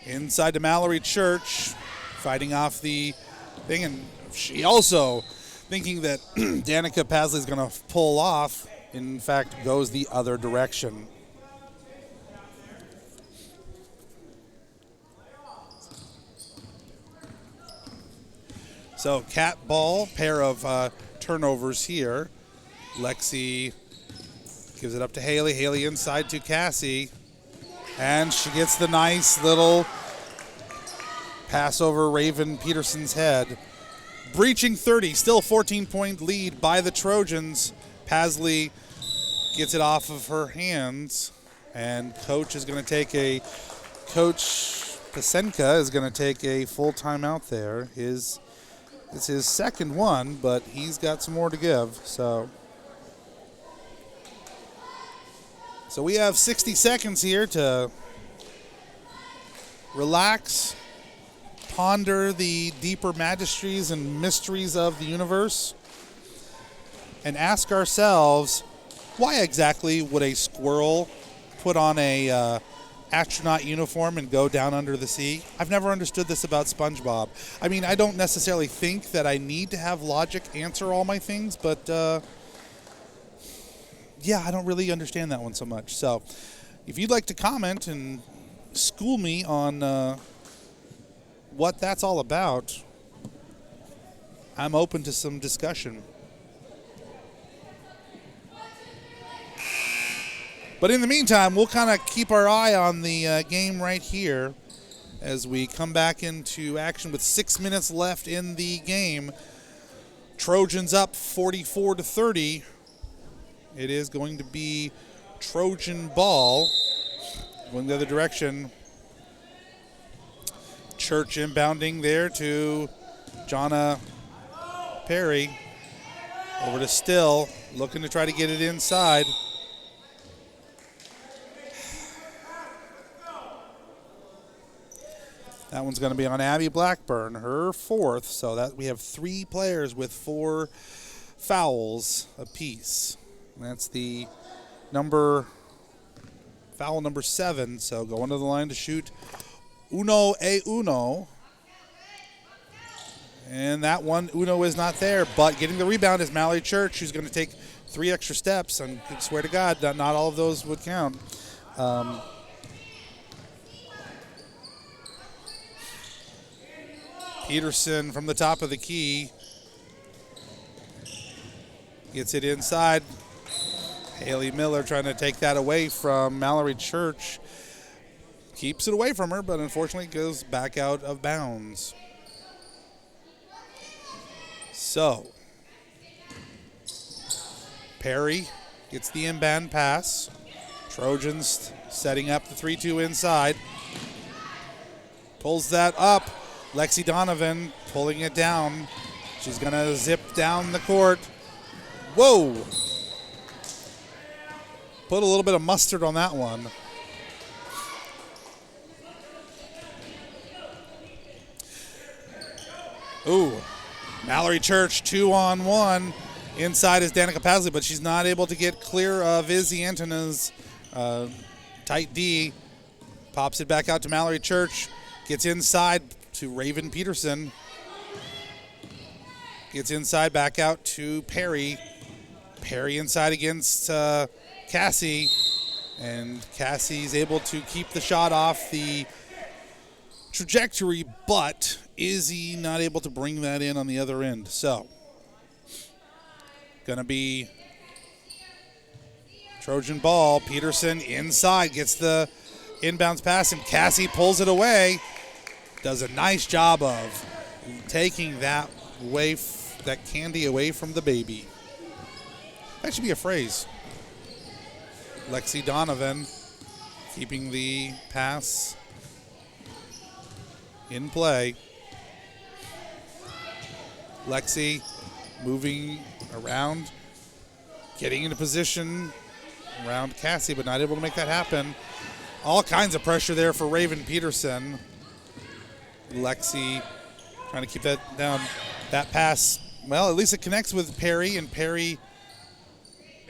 Inside to Mallory Church, fighting off the thing, and she also thinking that Danica Pasley is going to pull off, in fact, goes the other direction. So cat ball, pair of turnovers here. Lexi gives it up to Haley. Haley inside to Cassie. And she gets the nice little pass over Raven Peterson's head. Breaching 30, still 14-point lead by the Trojans. Pasley gets it off of her hands. And Coach is going to take Coach Pasenka is going to take a full timeout there. It's his 2nd one, but he's got some more to give. So we have 60 seconds here to relax, ponder the deeper majesties and mysteries of the universe, and ask ourselves, why exactly would a squirrel put on a astronaut uniform and go down under the sea? I've never understood this about SpongeBob. I mean, I don't necessarily think that I need to have logic answer all my things, but yeah, I don't really understand that one so much. So if you'd like to comment and school me on what that's all about, I'm open to some discussion. But in the meantime, we'll kind of keep our eye on the game right here as we come back into action with 6 minutes left in the game. Trojans up 44-30. It is going to be Trojan ball going the other direction. Church inbounding there to Jonna Perry. Over to Still, looking to try to get it inside. That one's going to be on Abby Blackburn, her fourth. So that we have 3 players with 4 fouls apiece. That's the foul number 7. So going to the line to shoot uno e uno. And that one, Uno is not there, but getting the rebound is Mallory Church, who's going to take 3 extra steps, and I swear to God, that not all of those would count. Peterson from the top of the key gets it inside. Haley Miller trying to take that away from Mallory Church. Keeps it away from her, but unfortunately goes back out of bounds. So, Perry gets the inbound pass. Trojans setting up the 3-2 inside. Pulls that up. Lexi Donovan pulling it down. She's going to zip down the court. Whoa! Put a little bit of mustard on that one. Ooh. Mallory Church 2-on-1. Inside is Danica Pasley, but she's not able to get clear of Izzy Antona's tight D. Pops it back out to Mallory Church. Gets inside to Raven Peterson. Gets inside back out to Perry. Perry inside against Cassie. And Cassie's able to keep the shot off the trajectory, but Izzy not able to bring that in on the other end. So, gonna be Trojan ball. Peterson inside gets the inbounds pass, and Cassie pulls it away. Does a nice job of taking that that candy away from the baby. That should be a phrase. Lexi Donovan keeping the pass in play. Lexi moving around, getting into position around Cassie, but not able to make that happen. All kinds of pressure there for Raven Peterson. Lexi trying to keep that down. That pass, well, at least it connects with Perry, and Perry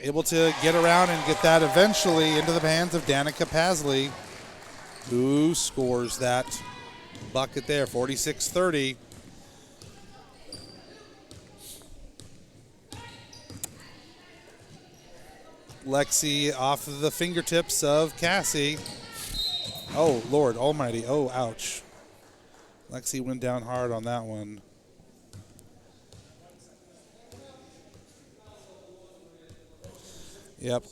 able to get around and get that eventually into the hands of Danica Pasley, who scores that bucket there, 46-30. Lexi off of the fingertips of Cassie. Oh, Lord almighty. Oh, ouch. Lexi went down hard on that one. Yep,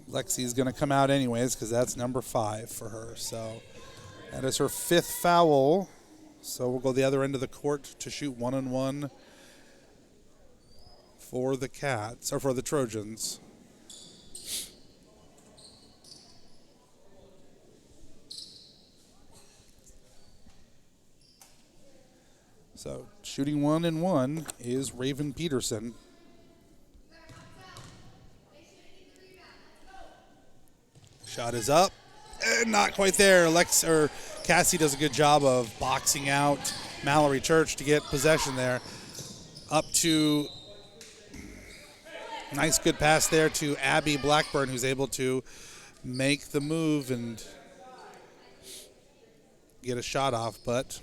Lexi's going to come out anyways because that's number 5 for her. So that is her 5th foul. So we'll go the other end of the court to shoot 1-on-1 for the Cats, or for the Trojans. So shooting 1-on-1 is Raven Peterson. Shot is up, and not quite there. Cassie does a good job of boxing out Mallory Church to get possession there. Up to, nice good pass there to Abby Blackburn, who's able to make the move and get a shot off, but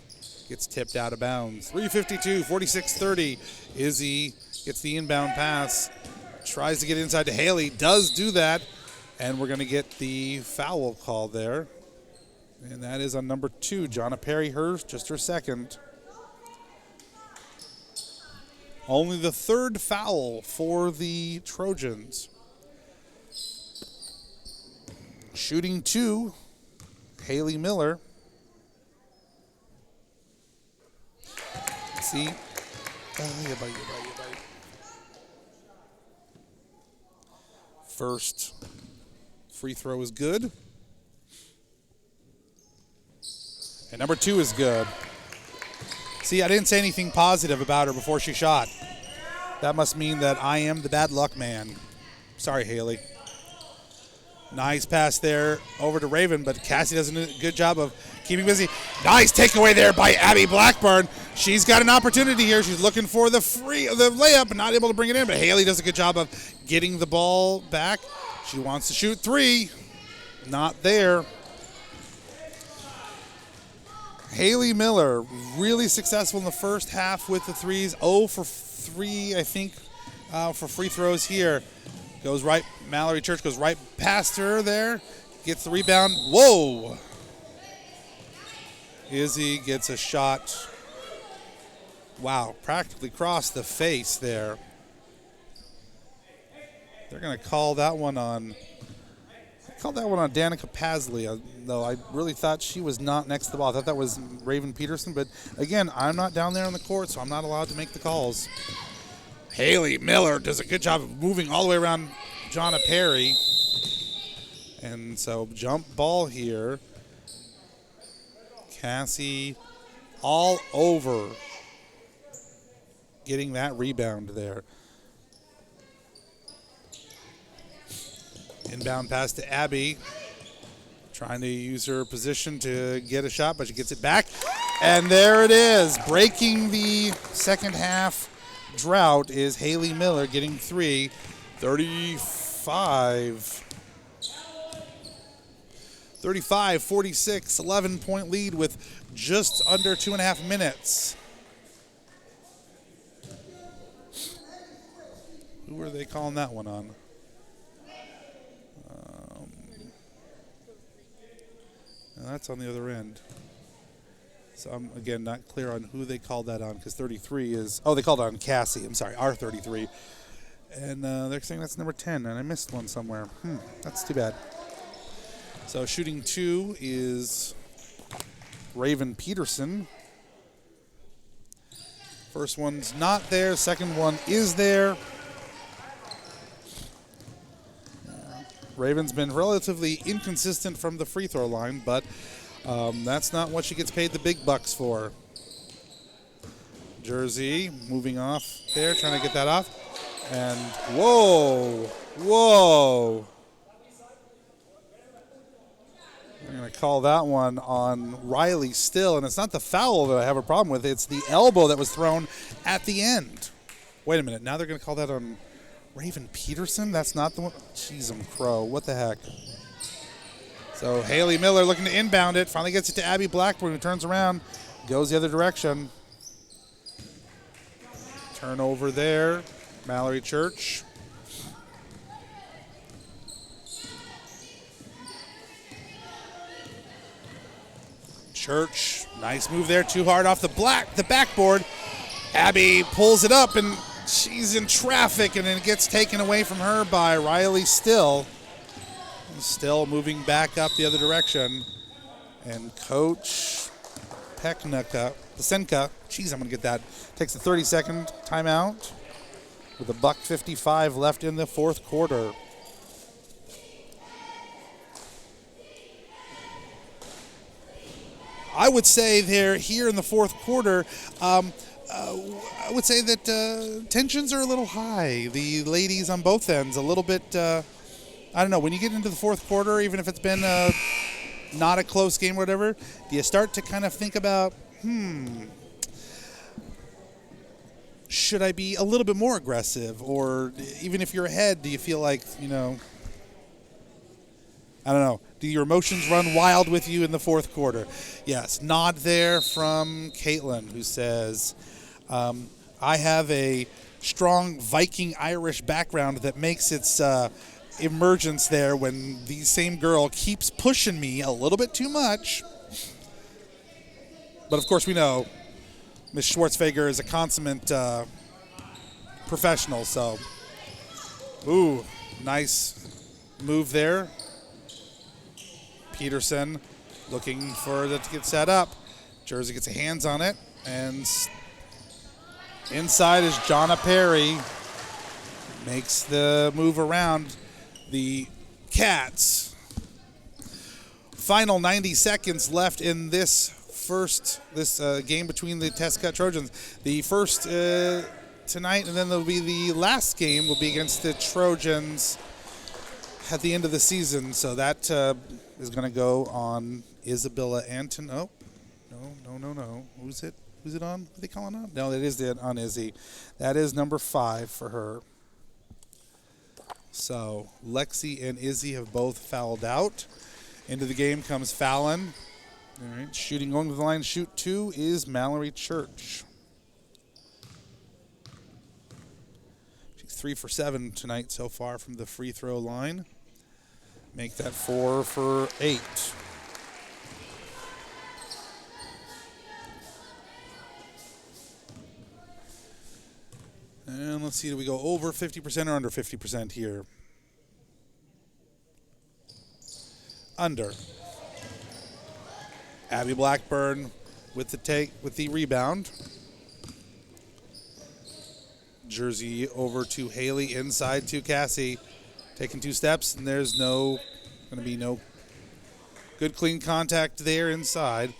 gets tipped out of bounds. 3:52, 46-30. Izzy gets the inbound pass, tries to get inside to Haley, does do that. And we're going to get the foul call there. And that is on number 2, Jonna Perry, just her second. Only the 3rd foul for the Trojans. Shooting 2, Haley Miller. See? First free throw is good. And number 2 is good. See, I didn't say anything positive about her before she shot. That must mean that I am the bad luck man. Sorry, Haley. Nice pass there over to Raven, but Cassie does a good job of keeping busy. Nice takeaway there by Abby Blackburn. She's got an opportunity here. She's looking for the layup and not able to bring it in, but Haley does a good job of getting the ball back. She wants to shoot three. Not there. Haley Miller, really successful in the first half with the threes. 0 for 3, I think, for free throws here. Goes right, Mallory Church goes right past her there. Gets the rebound. Whoa! Izzy gets a shot. Wow, practically crossed the face there. They're going to call that one on. I called that one on Danica Pasley, though I really thought she was not next to the ball. I thought that was Raven Peterson, but again, I'm not down there on the court, so I'm not allowed to make the calls. Haley Miller does a good job of moving all the way around Jonna Perry. And so jump ball here. Cassie all over getting that rebound there. Inbound pass to Abby. Trying to use her position to get a shot, but she gets it back. And there it is. Breaking the second half drought is Haley Miller getting three. 35-46, 11-point lead with just under 2.5 minutes. Who are they calling that one on? That's on the other end. So I'm, again, not clear on who they called that on because 33 is... Oh, they called it on Cassie. I'm sorry, R33. And they're saying that's number 10, and I missed one somewhere. That's too bad. So shooting two is Raven Peterson. First one's not there. Second one is there. Raven's been relatively inconsistent from the free throw line, but that's not what she gets paid the big bucks for. Jersey moving off there, trying to get that off. And whoa. I'm going to call that one on Riley Still, and it's not the foul that I have a problem with. It's the elbow that was thrown at the end. Wait a minute. Now they're going to call that on Raven Peterson? That's not the one. Jeez, I'm crow. What the heck? So Haley Miller looking to inbound it. Finally gets it to Abby Blackburn, who turns around, goes the other direction. Turnover there. Mallory Church. Church, nice move there. Too hard off the backboard. Abby pulls it up, and she's in traffic, and it gets taken away from her by Riley Still. Still moving back up the other direction. And Coach Pesenka, jeez, I'm going to get that, takes a 30-second timeout with $1:55 left in the fourth quarter. I would say they're here in the fourth quarter. I would say that tensions are a little high. The ladies on both ends, a little bit, I don't know, when you get into the fourth quarter, even if it's been not a close game or whatever, do you start to kind of think about, should I be a little bit more aggressive? Or even if you're ahead, do you feel like, I don't know. Do your emotions run wild with you in the fourth quarter? Yes. Nod there from Caitlin, who says, I have a strong Viking Irish background that makes its emergence there when the same girl keeps pushing me a little bit too much. But, of course, we know Ms. Schwartzfeger is a consummate professional. So, ooh, nice move there. Peterson looking for it to get set up. Jersey gets a hands on it, and inside is Jonna Perry. Makes the move around the Cats. Final 90 seconds left in this game between the Tescott Trojans. The first tonight, and then there'll be the last game will be against the Trojans. at the end of the season. So that is going to go on Isabella Anton. Oh, no. Who's it on? What are they calling on? No, it is on Izzy. That is number 5 for her. So Lexi and Izzy have both fouled out. Into the game comes Fallon. All right, shooting going to the line, shoot 2 is Mallory Church. She's 3 for 7 tonight so far from the free throw line. Make that 4 for 8. And let's see, do we go over 50% or under 50% here? Under. Abby Blackburn with the rebound. Jersey over to Haley, inside to Cassie. Taking 2 steps, and there's going to be no good clean contact there inside.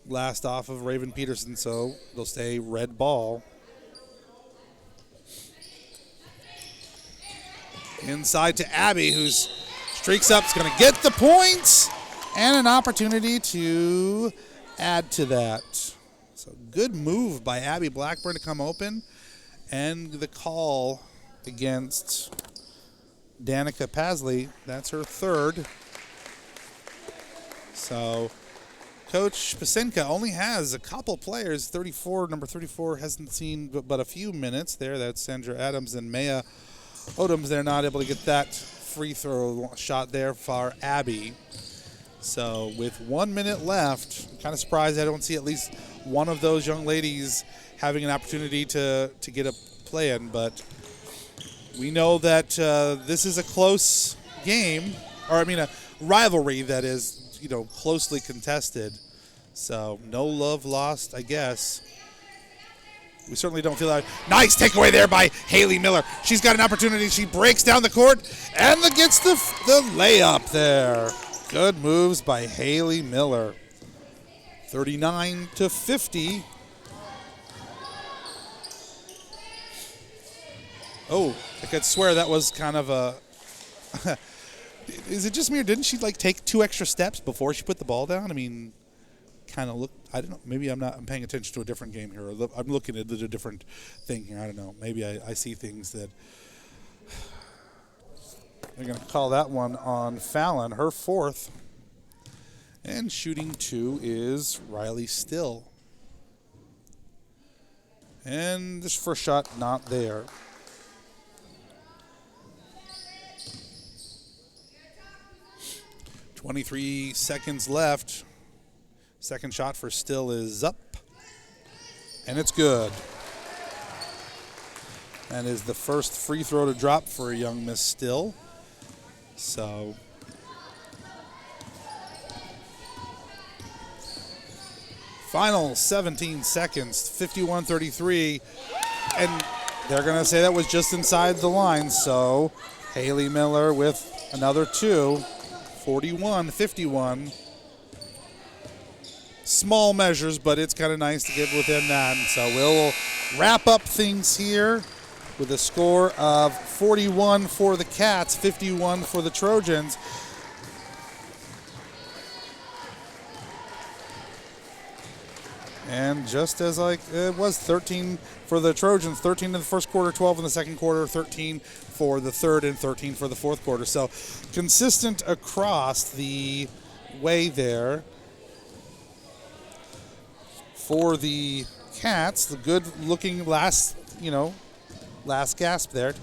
Last off of Raven Peterson, so they'll stay red ball. Inside to Abby, who's streaks up, is going to get the points and an opportunity to add to that. So good move by Abby Blackburn to come open, and the call against Danica Pasley. That's her 3rd. So Coach Pasenka only has a couple players. Number 34 hasn't seen but a few minutes there. That's Sandra Adams and Maya Odoms. They're not able to get that free throw shot there for Abby. So with 1 minute left, I'm kind of surprised I don't see at least one of those young ladies having an opportunity to get a play in. But we know that this is a close game, a rivalry that is, closely contested. So no love lost, I guess. We certainly don't feel that. Nice takeaway there by Haley Miller. She's got an opportunity. She breaks down the court and gets the layup there. Good moves by Haley Miller. 39-50. Oh, I could swear that was kind of a... Is it just me, or didn't she take 2 extra steps before she put the ball down? Kind of look. I don't know. Maybe I'm paying attention to a different game here. Or I'm looking at a different thing here. I don't know. Maybe I see things that they're going to call that one on Fallon, her 4th. And shooting 2 is Riley Still. And this first shot not there. 23 seconds left. Second shot for Still is up, and it's good. That is the first free throw to drop for young Miss Still. So final 17 seconds, 51-33, and they're going to say that was just inside the line. So Haley Miller with another 2, 41-51. Small measures, but it's kind of nice to get within that. And so we'll wrap up things here with a score of 41 for the Cats, 51 for the Trojans. And just as it was 13 for the Trojans, 13 in the first quarter, 12 in the second quarter, 13 for the third, and 13 for the fourth quarter. So consistent across the way there. For the Cats, the good-looking last gasp there.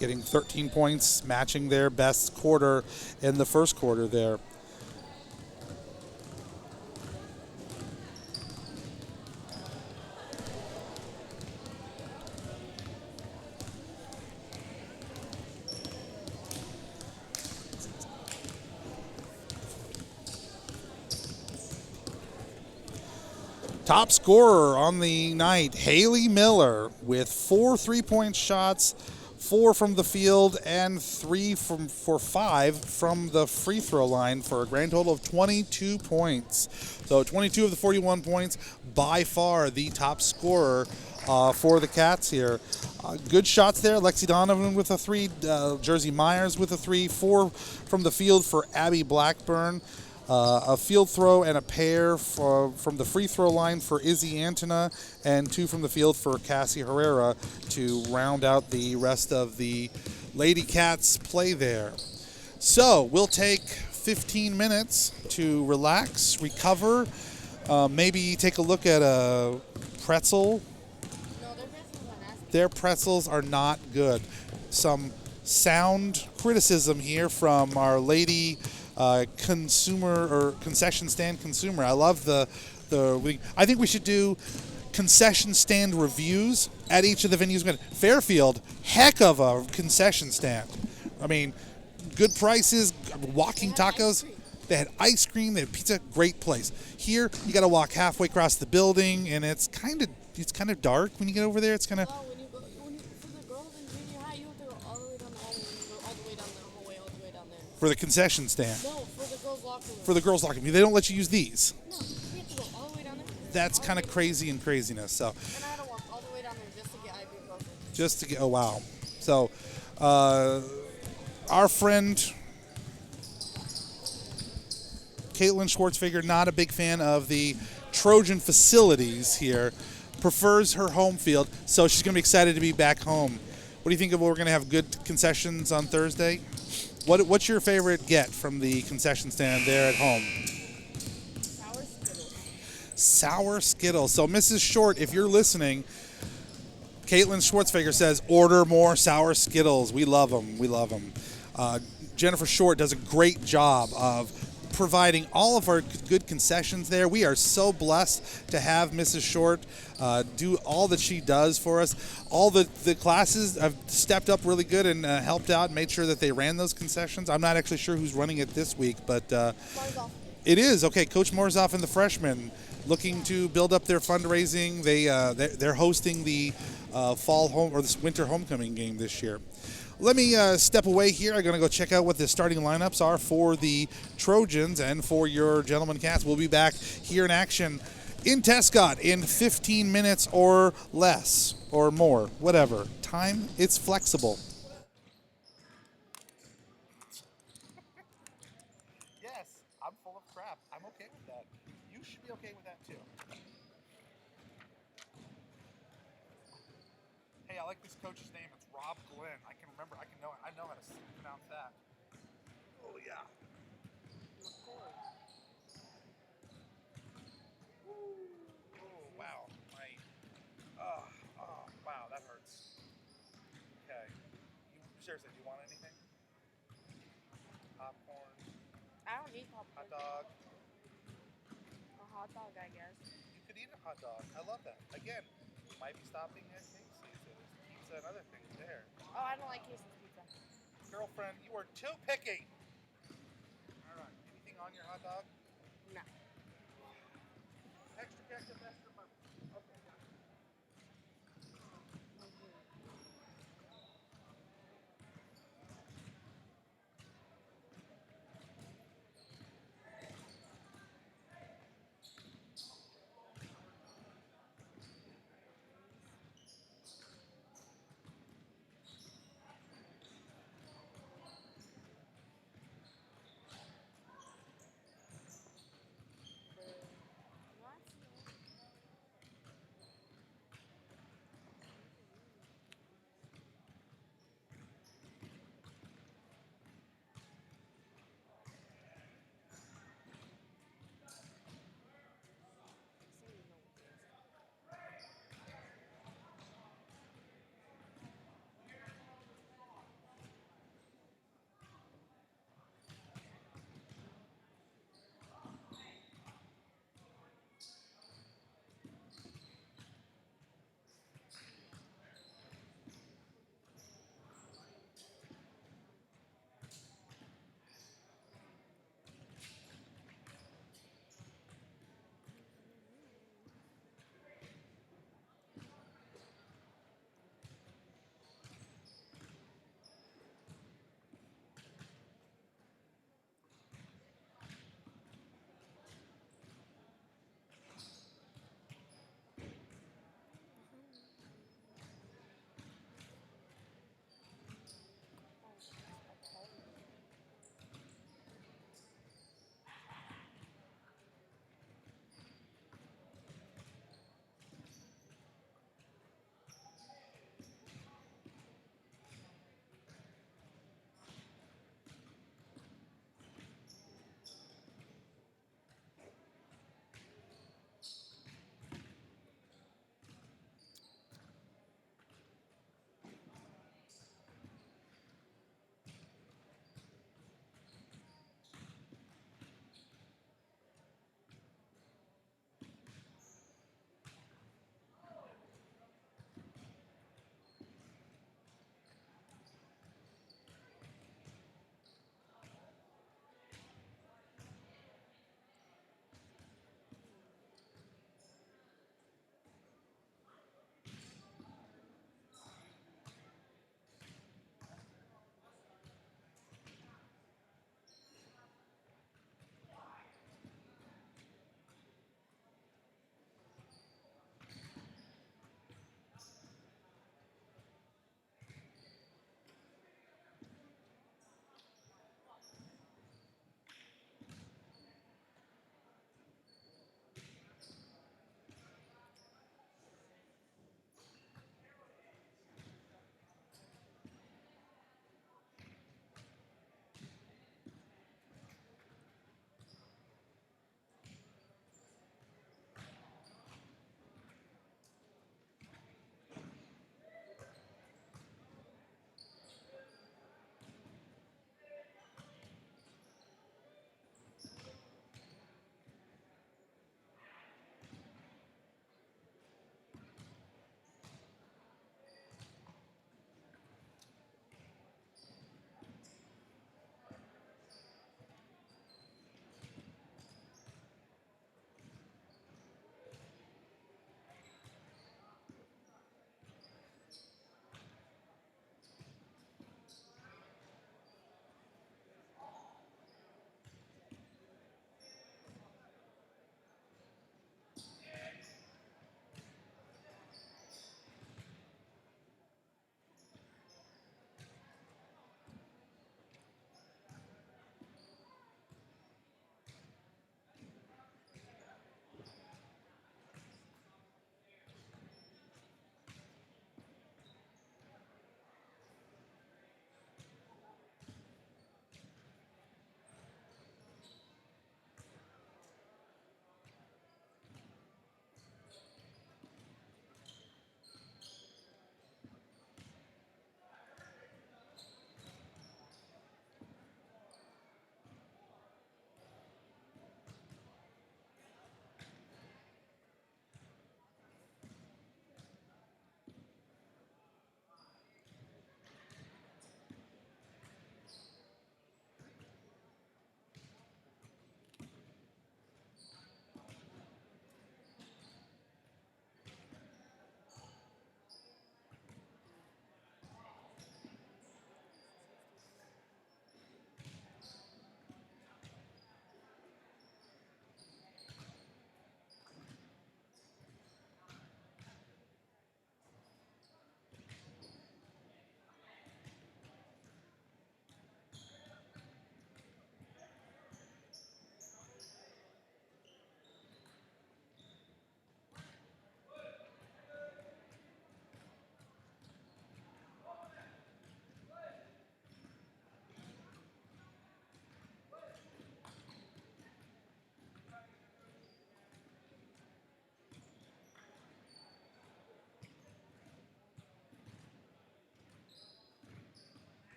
Getting 13 points, matching their best quarter in the first quarter there. Top scorer on the night, Haley Miller, with 4 3-point shots, 4 from the field, and 3 for 5 from the free throw line for a grand total of 22 points. So 22 of the 41 points, by far the top scorer for the Cats here. Good shots there. Lexi Donovan with a 3, Jersey Myers with a 3, 4 from the field for Abby Blackburn. A field throw and a pair from the free throw line for Izzy Antona, and 2 from the field for Cassie Herrera to round out the rest of the Lady Cats play there. So we'll take 15 minutes to relax, recover, maybe take a look at a pretzel. No, their pretzels are nasty. Their pretzels are not good. Some sound criticism here from our lady consumer or concession stand consumer. I love I think we should do concession stand reviews at each of the venues. Fairfield, heck of a concession stand. I mean, good prices, walking tacos. They had ice cream, they had pizza, great place. Here, you got to walk halfway across the building, and it's kind of dark when you get over there. It's kind of Oh, for the girls in junior high, you have to go all the way down the hallway, all the way down the hallway, all the way down there. for the concession stand. No, for the girls' locker room. For the girls' locker room, they don't let you use these. No, we have to go all the way down there. That's kind of crazy and craziness. So, And I had to walk all the way down there just to get ibuprofen. just to get, oh wow. So, our friend Caitlin Schwartzfigger, not a big fan of the Trojan facilities here, prefers her home field, so she's going to be excited to be back home. What do you think of? We're going to have good concessions on Thursday. What's your favorite get from the concession stand there at home? Sour Skittles. Sour Skittles. So, Mrs. Short, if you're listening, Caitlin Schwartzfigger says, order more Sour Skittles. We love them. We love them. Jennifer Short does a great job of providing all of our good concessions there. We are so blessed to have Mrs. Short do all that she does for us. All the classes have stepped up really good and helped out and made sure that they ran those concessions. I'm not actually sure who's running it this week, but Marzoff. it is. Okay, Coach Morzoff and the freshmen looking to build up their fundraising. They're hosting the fall home or this winter homecoming game this year. Let me step away here. I'm going to go check out what the starting lineups are for the Trojans and for your gentlemen Cats. We'll be back here in action in Tescott in 15 minutes or less or more, whatever. Time, it's flexible. Yes, I'm full of crap. I'm okay with that. You should be okay with that too. Hey, I like this coach's name. It's Rob Glenn. I can remember. I know how to pronounce that. Oh yeah. Oh wow. Wow, that hurts. Okay. Seriously, do you want anything? Popcorn, I don't need popcorn. hot dog. A hot dog, I guess. You could eat a hot dog. I love that. Again, you might be stopping at Casey's. There's pizza and other things there. Oh, I don't like Casey's pizza. Girlfriend, you are too picky. All right. Anything on your hot dog? No. Extra ketchup, extra mustard. Okay, got it.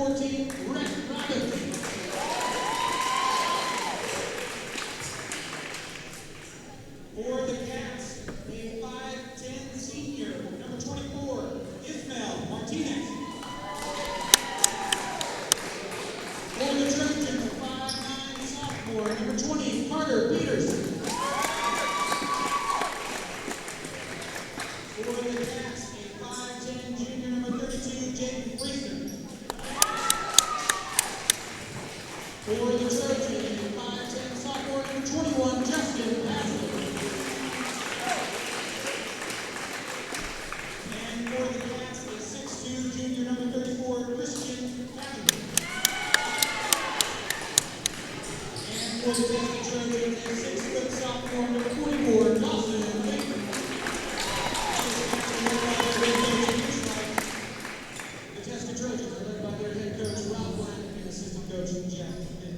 14, Brett Robbins. For the Cats, a 5'10" senior, number 24, Ismael Martinez. For the Trojans, a 5'9" sophomore, number 20, Carter Peterson. For the Cats, a 5'10" junior, number 32, Jaden Friesen. For the Trojans, a 5'10" sophomore, number 21, Justin Pasley. And for the Cats, a 6'2" junior, number 34, Christian Cavender. And for the Tescott Trojans, a 6' sophomore, number 44, Dawson Baker. The Tescott Trojans are led by their head coach, Ralph Black, and assistant coach, Jack Finn.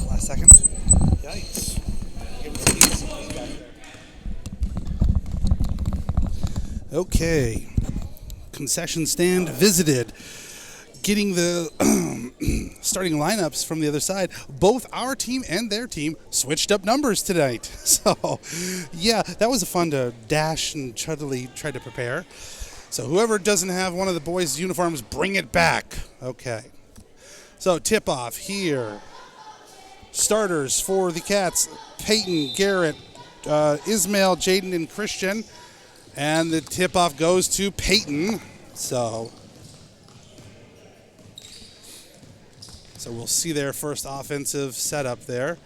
Last second. Yikes. Okay. Concession stand visited. Getting the starting lineups from the other side. Both our team and their team switched up numbers tonight. So, yeah, that was fun to dash and try to prepare. So whoever doesn't have one of the boys' uniforms, bring it back. Okay. So tip-off here. Starters for the Cats, Peyton, Garrett, Ismail, Jaden, and Christian. And the tip-off goes to Peyton. So we'll see their first offensive setup there.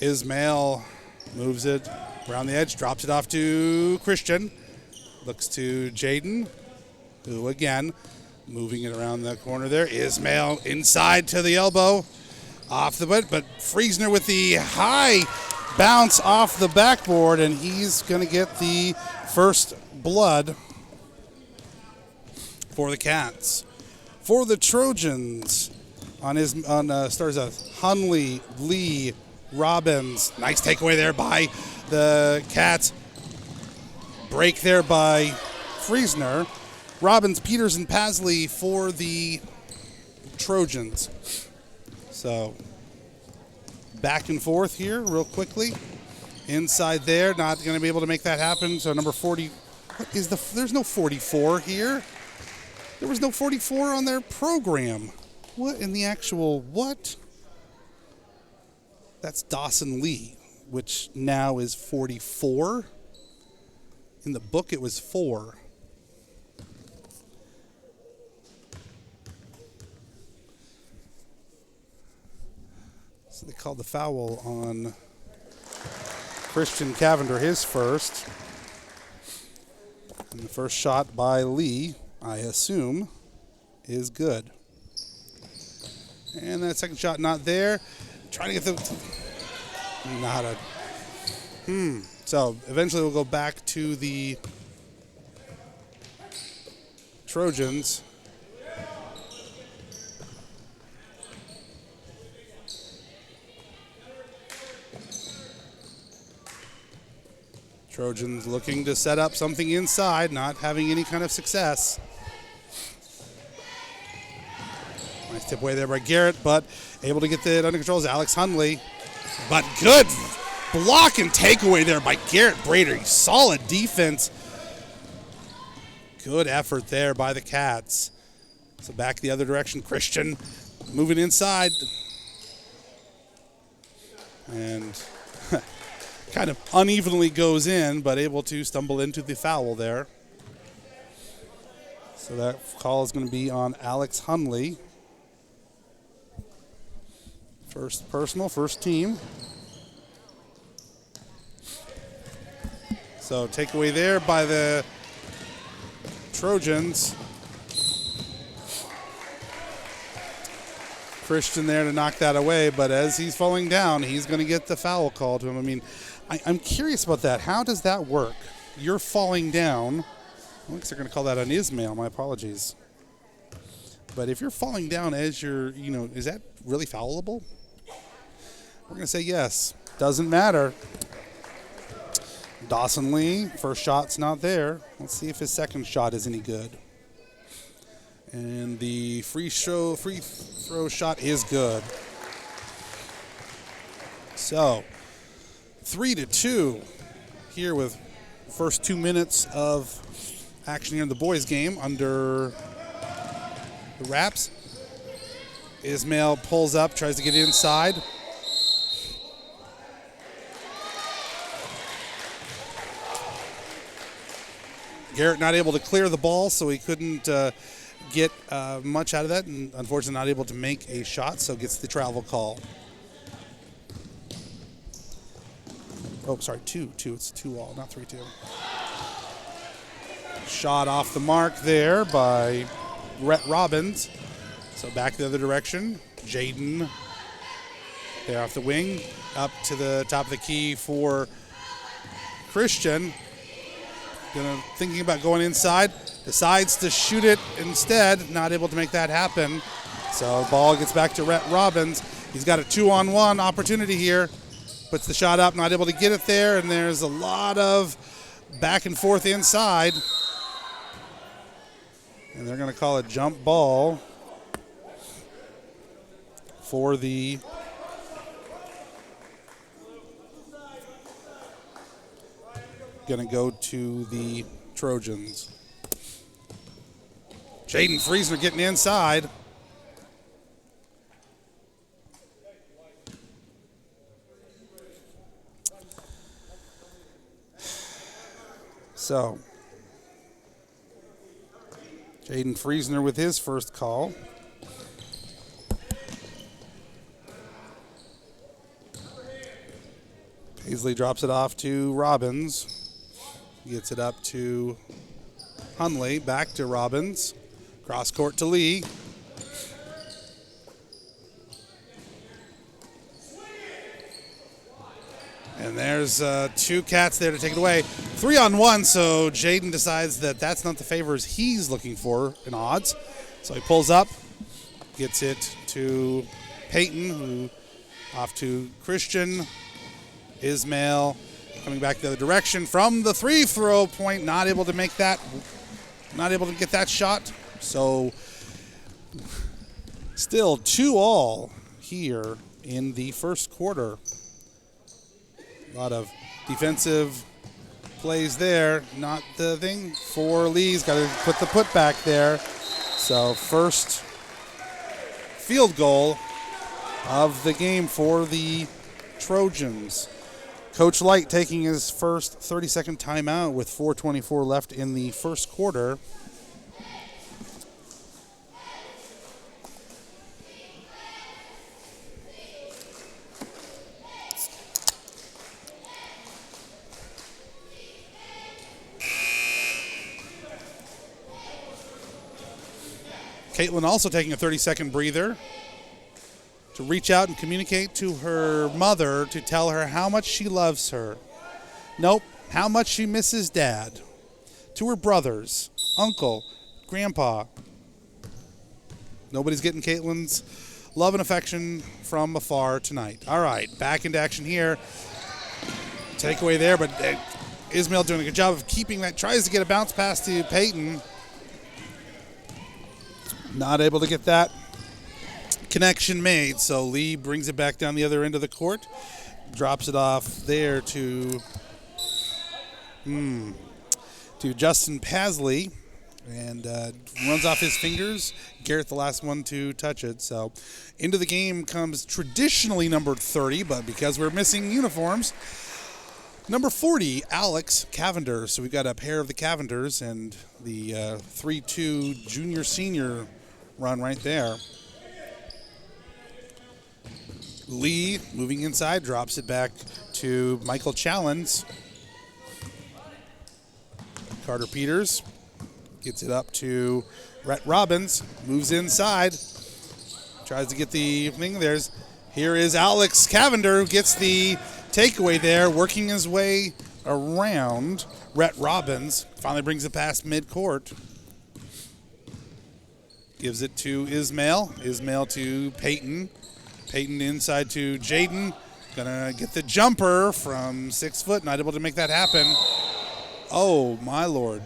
Ismail moves it around the edge, drops it off to Christian. Looks to Jaden, who again, moving it around the corner there. Ismail inside to the elbow. Off the butt, but Friesner with the high bounce off the backboard, and he's going to get the first blood for the Cats. For the Trojans, stars of Hunley, Lee, Robbins. Nice takeaway there by the Cats. Break there by Friesner. Robbins, Peters, and Pasley for the Trojans. So, back and forth here real quickly. Inside there, not going to be able to make that happen. So, number 40, there's no 44 here. There was no 44 on their program. What in the actual, what? That's Dawson Lee, which now is 44. In the book, it was 4. So they called the foul on Christian Cavender, his first. And the first shot by Lee, I assume, is good. And that second shot not there. Trying to get the... Not a... So eventually we'll go back to the Trojans. Trojans looking to set up something inside, not having any kind of success. Nice tip away there by Garrett, but able to get it under control is Alex Hunley. But good block and takeaway there by Garrett Brader. Solid defense. Good effort there by the Cats. So back the other direction. Christian moving inside. And kind of unevenly goes in, but able to stumble into the foul there. So that call is going to be on Alex Hunley. First personal, first team. So takeaway there by the Trojans. Christian there to knock that away, but as he's falling down, he's going to get the foul call to him. I mean, I'm curious about that. How does that work? You're falling down. I guess they're going to call that an Ismail. My apologies. But if you're falling down as you're, is that really foulable? We're going to say yes. Doesn't matter. Dawson Lee, first shot's not there. Let's see if his second shot is any good. And the free throw shot is good. So, 3-2 here with first 2 minutes of action here in the boys' game under the wraps. Ismail pulls up, tries to get inside. Garrett not able to clear the ball, so he couldn't get much out of that, and unfortunately not able to make a shot, so gets the travel call. Oh, sorry, two. It's 2-all, not 3-2. Shot off the mark there by Rhett Robbins. So back the other direction. Jaden there off the wing. Up to the top of the key for Christian. Thinking about going inside. Decides to shoot it instead. Not able to make that happen. So the ball gets back to Rhett Robbins. He's got a 2-on-1 opportunity here. Puts the shot up, not able to get it there, and there's a lot of back and forth inside. And they're going to call a jump ball for the going to go to the Trojans. Jaden Friesner getting inside. So, Jaden Friesner with his first call. Paisley drops it off to Robbins. Gets it up to Hunley. Back to Robbins. Cross court to Lee. And there's two Cats there to take it away. 3-on-1, so Jaden decides that that's not the favors he's looking for in odds. So he pulls up, gets it to Peyton, who off to Christian. Ismail coming back the other direction from the free-throw point, not able to make that, not able to get that shot. So still 2-all here in the first quarter. A lot of defensive plays there. Not the thing for Lee's. Got to put the putback there. So first field goal of the game for the Trojans. Coach Light taking his first 30-second timeout with 4:24 left in the first quarter. Caitlin also taking a 30-second breather to reach out and communicate to her mother to tell her how much she loves her. Nope, how much she misses Dad. To her brothers, uncle, grandpa. Nobody's getting Caitlin's love and affection from afar tonight. All right, back into action here. Takeaway there, but Ismail doing a good job of keeping that. Tries to get a bounce pass to Peyton. Not able to get that connection made, so Lee brings it back down the other end of the court. Drops it off there to Justin Pasley, and runs off his fingers. Garrett the last one to touch it. So into the game comes traditionally numbered 30, but because we're missing uniforms, number 40, Alex Cavender. So we've got a pair of the Cavenders and the 3-2 junior-senior run right there. Lee moving inside, drops it back to Michael Challens. Carter Peters gets it up to Rhett Robbins, moves inside, tries to get the thing. Here is Alex Cavender, who gets the takeaway there, working his way around Rhett Robbins. Finally brings it past midcourt. Gives it to Ismail. Ismail to Peyton. Peyton inside to Jaden. Gonna get the jumper from 6 foot, not able to make that happen. Oh, my Lord.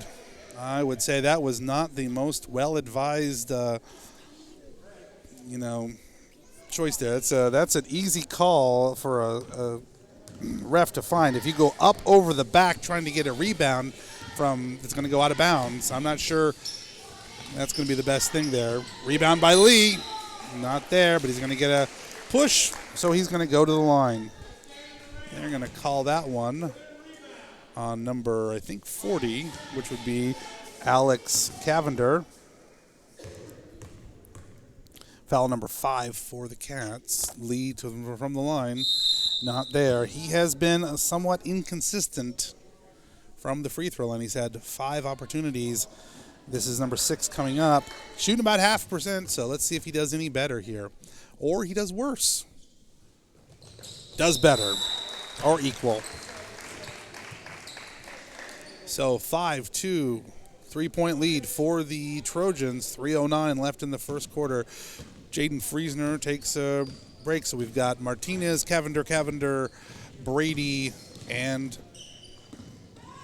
I would say that was not the most well-advised, choice there. That's an easy call for a ref to find. If you go up over the back trying to get a rebound it's going to go out of bounds. I'm not sure that's going to be the best thing there. Rebound by Lee. Not there, but he's going to get a push, so he's going to go to the line. They're going to call that one on number, I think, 40, which would be Alex Cavender. Foul number 5 for the Cats. Lee from the line. Not there. He has been somewhat inconsistent from the free throw line. He's had 5 opportunities. This is number 6 coming up. Shooting about 0.5%, so let's see if he does any better here. Or he does worse. Does better. Or equal. So 5-2, 3-point lead for the Trojans. 3:09 left in the first quarter. Jaden Friesner takes a break. So we've got Martinez, Cavender, Brady, and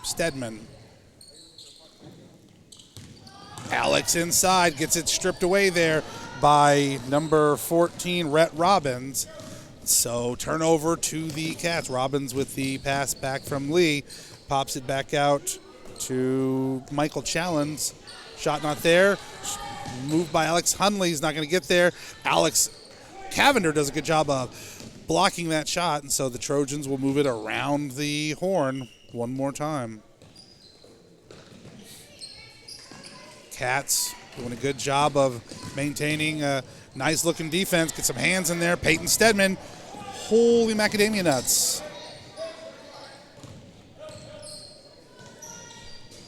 Stedman. Alex inside, gets it stripped away there by number 14, Rhett Robbins. So turnover to the Cats. Robbins with the pass back from Lee. Pops it back out to Michael Challens. Shot not there. Moved by Alex Hunley. He's not going to get there. Alex Cavender does a good job of blocking that shot, and so the Trojans will move it around the horn one more time. Cats doing a good job of maintaining a nice-looking defense. Get some hands in there. Peyton Stedman. Holy macadamia nuts.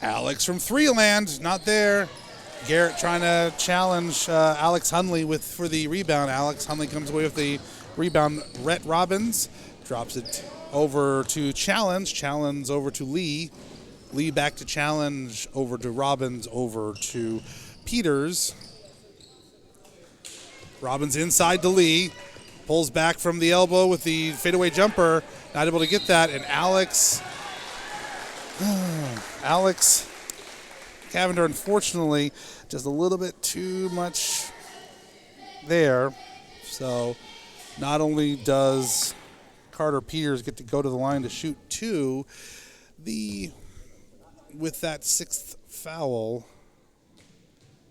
Alex from Threeland, not there. Garrett trying to challenge Alex Hunley for the rebound. Alex Hunley comes away with the rebound. Rhett Robbins drops it over to Challenge. Challenge over to Lee. Lee back to Challenge, over to Robbins, over to Peters. Robbins inside to Lee. Pulls back from the elbow with the fadeaway jumper. Not able to get that. And Alex Cavender, unfortunately, just a little bit too much there. So not only does Carter Peters get to go to the line to shoot 2, with that 6th foul,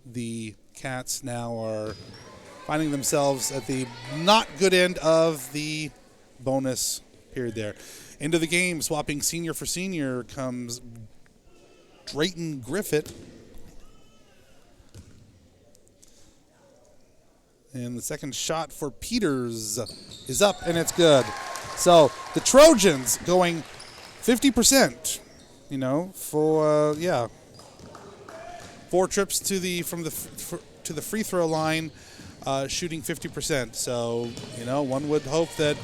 the Cats now are finding themselves at the not good end of the bonus period there. Into the game, swapping senior for senior, comes Drayton Griffith. And the second shot for Peters is up, and it's good. So the Trojans going 50%, for 4 trips to the free throw line, shooting 50%. So, one would hope that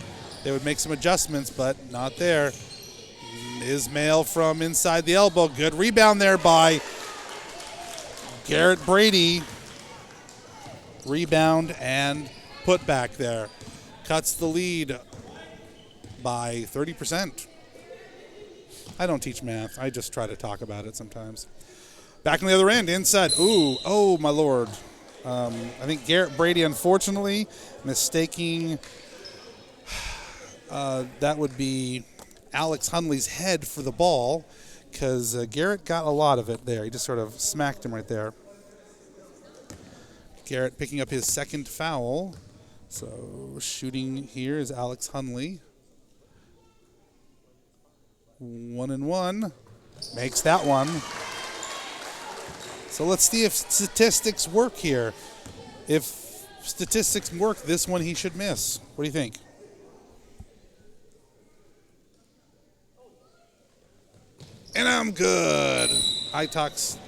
they would make some adjustments, but not there. Ismail from inside the elbow. Good rebound there by Garrett Brady. Rebound and put back there. Cuts the lead by 30%. I don't teach math. I just try to talk about it sometimes. Back on the other end, inside. Ooh, oh my Lord. I think Garrett Brady, unfortunately, mistaking that would be Alex Hunley's head for the ball, because Garrett got a lot of it there. He just sort of smacked him right there. Garrett picking up his 2nd foul. So shooting here is Alex Hunley. 1-1. Makes that one. So let's see if statistics work here. If statistics work, this one he should miss. What do you think? And I'm good. High talks.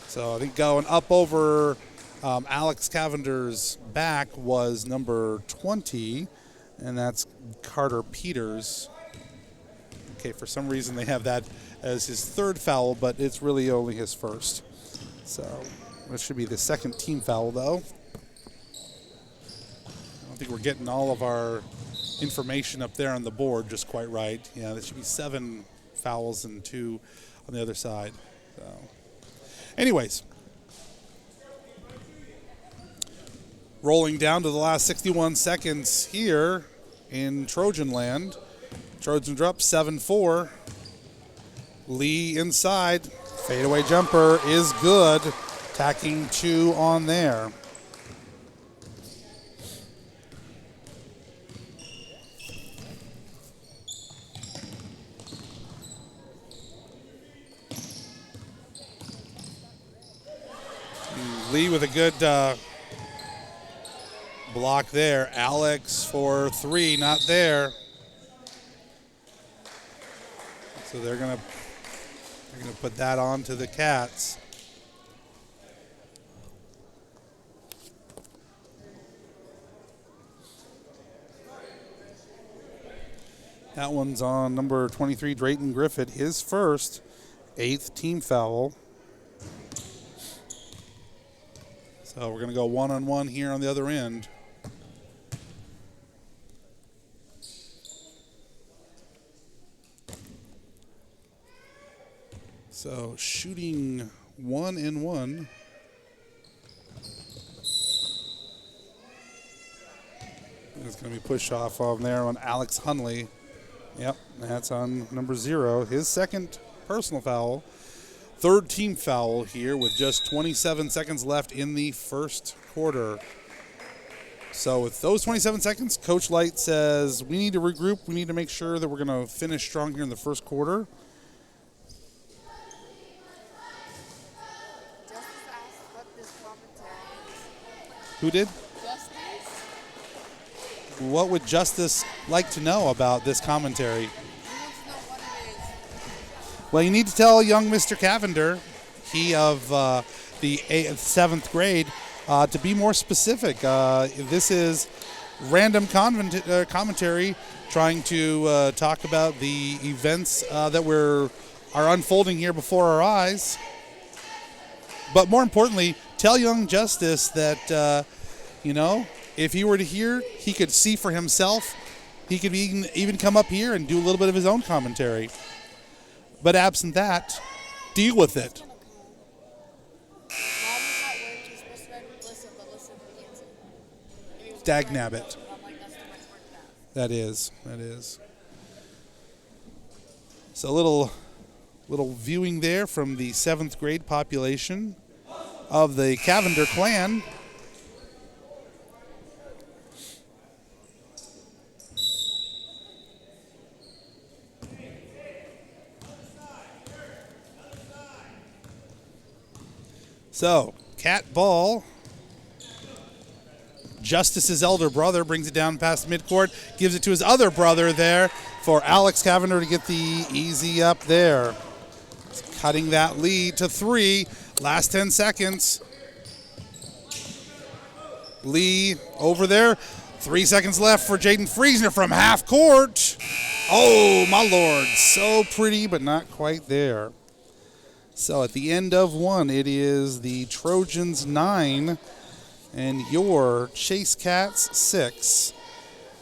So I think going up over Alex Cavender's back was number 20, and that's Carter Peters. Okay, for some reason they have that as his 3rd foul, but it's really only his 1st. So that should be the 2nd team foul, though. I don't think we're getting all of our information up there on the board just quite right. Yeah, there should be 7 fouls and 2 on the other side. So, anyways, rolling down to the last 61 seconds here in Trojan land. Trojans are up 7-4. Lee inside. Fadeaway jumper is good. Tacking 2 on there. Lee with a good block there. Alex for 3, not there. So they're gonna put that on to the Cats. That one's on number 23, Drayton Griffith, his first, 8th team foul. So we're going to go one-on-one here on the other end. So shooting 1-and-1. It's going to be pushed off on there on Alex Hunley. Yep, that's on number 0. His second personal foul. 3rd team foul here with just 27 seconds left in the first quarter. So with those 27 seconds, Coach Light says we need to regroup. We need to make sure that we're going to finish strong here in the first quarter. Justice asked what this commentary is. Who did? Justice? What would Justice like to know about this commentary? He wants to know what it is. Well, you need to tell young Mr. Cavender, he of the 7th grade, to be more specific. This is random commentary trying to talk about the events that are unfolding here before our eyes. But more importantly, tell young Justice that, if he were to hear, he could see for himself. He could even come up here and do a little bit of his own commentary. But absent that, deal with it. Dagnabbit. That is. So a little viewing there from the 7th grade population of the Cavender clan. So, Cat ball. Justice's elder brother brings it down past midcourt, gives it to his other brother there for Alex Cavender to get the easy up there. Cutting that lead to 3. Last 10 seconds. Lee over there. 3 seconds left for Jaden Friesner from half court. Oh, my lord. So pretty, but not quite there. So at the end of 1, it is the Trojans 9 and your Chase Cats 6.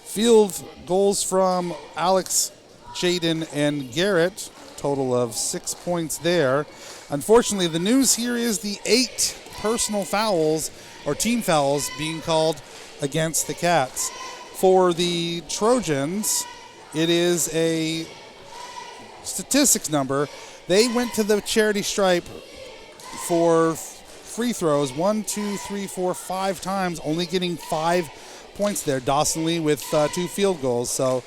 Field goals from Alex, Jaden, and Garrett. Total of 6 points there. Unfortunately, the news here is the 8 personal fouls or team fouls being called against the Cats. For the Trojans, it is a statistics number. They went to the charity stripe for free throws 1, 2, 3, 4, 5 times, only getting 5 points there. Dawson Lee with 2 field goals, so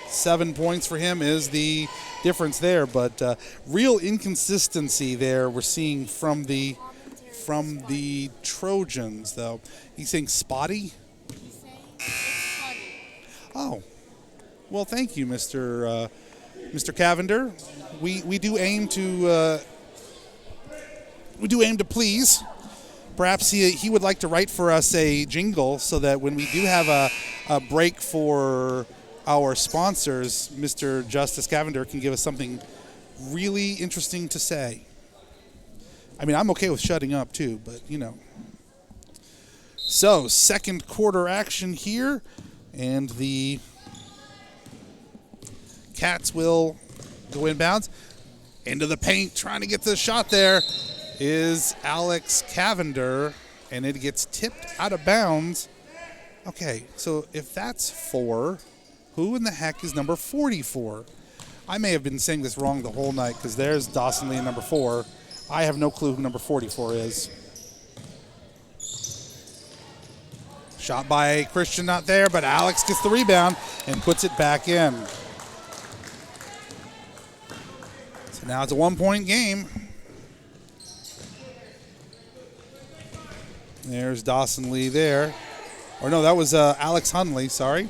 7 points for him is the difference there. But real inconsistency there we're seeing from the Trojans, though. He's saying spotty? He's saying it's funny. Oh, well, thank you, Mr. Cavender. We do aim to please. Perhaps he would like to write for us a jingle so that when we do have a break for our sponsors, Mr. Justice Cavender can give us something really interesting to say. I mean, I'm okay with shutting up too, but So, second quarter action here. And the Cats will go inbounds. Into the paint, trying to get the shot there is Alex Cavender, and it gets tipped out of bounds. Okay, so if that's 4, who in the heck is number 44? I may have been saying this wrong the whole night because there's Dawson Lee, number 4. I have no clue who number 44 is. Shot by Christian, not there, but Alex gets the rebound and puts it back in. So now it's a 1-point game. There's Dawson Lee there. Or no, that was Alex Hunley, sorry.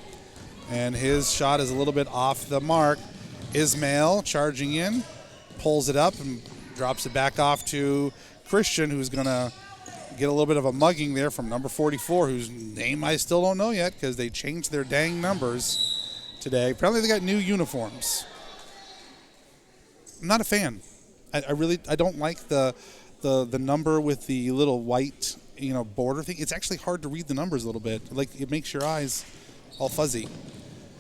And his shot is a little bit off the mark. Ismail charging in, pulls it up and drops it back off to Christian, who's going to get a little bit of a mugging there from number 44, whose name I still don't know yet because they changed their dang numbers today. Apparently they got new uniforms. I'm not a fan. I don't like the number with the little white border thing. It's actually hard to read the numbers a little bit. Like, it makes your eyes all fuzzy.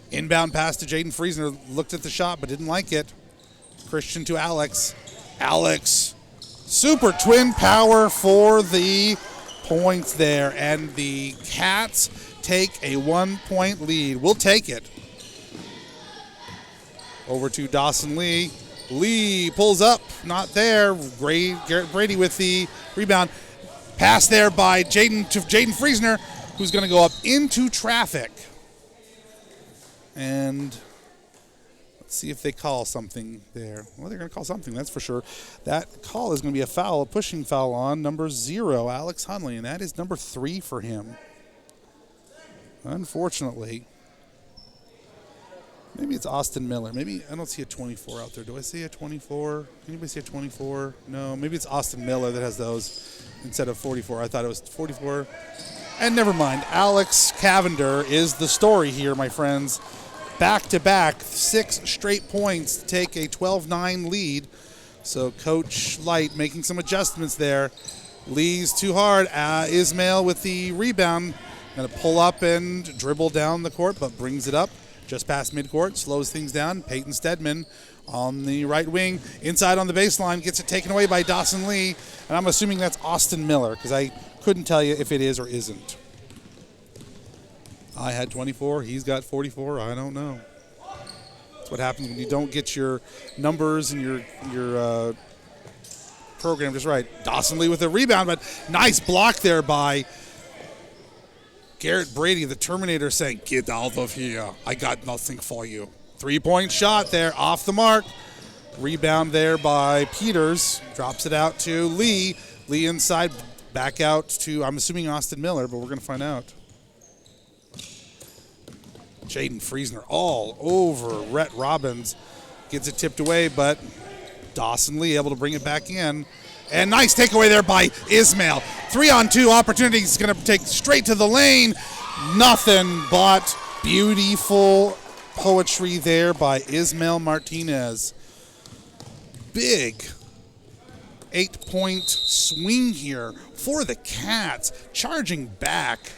Inbound pass to Jaden Friesner. Looked at the shot but didn't like it. Christian to Alex. Alex, super twin power for the points there. And the Cats take a 1-point lead. We'll take it. Over to Dawson Lee. Lee pulls up. Not there. Garrett Brady with the rebound. Pass there by Jaden Friesner, who's going to go up into traffic. And let's see if they call something there. Well, they're going to call something, that's for sure. That call is going to be a foul, a pushing foul on number 0, Alex Hunley, and that is number 3 for him. Unfortunately. Maybe it's Austin Miller. Maybe I don't see a 24 out there. Do I see a 24? Anybody see a 24? No, maybe it's Austin Miller that has those instead of 44. I thought it was 44. And never mind. Alex Cavender is the story here, my friends. Back-to-back, 6 straight points to take a 12-9 lead. So Coach Light making some adjustments there. Lee's too hard. Ismail with the rebound. Going to pull up and dribble down the court, but brings it up just past midcourt, slows things down. Peyton Stedman on the right wing. Inside on the baseline, gets it taken away by Dawson Lee. And I'm assuming that's Austin Miller because I couldn't tell you if it is or isn't. I had 24. He's got 44. I don't know. That's what happens when you don't get your numbers and your program just right. Dawson Lee with a rebound, but nice block there by Garrett Brady, the Terminator, saying, "Get out of here. I got nothing for you." 3-point shot there, off the mark. Rebound there by Peters. Drops it out to Lee. Lee inside, back out to, I'm assuming, Austin Miller, but we're going to find out. Jaden Friesner all over Rhett Robbins. Gets it tipped away, but Dawson Lee able to bring it back in. And nice takeaway there by Ismail. 3-on-2 opportunity. He's going to take straight to the lane. Nothing but beautiful poetry there by Ismail Martinez. Big 8-point swing here for the Cats. Charging back.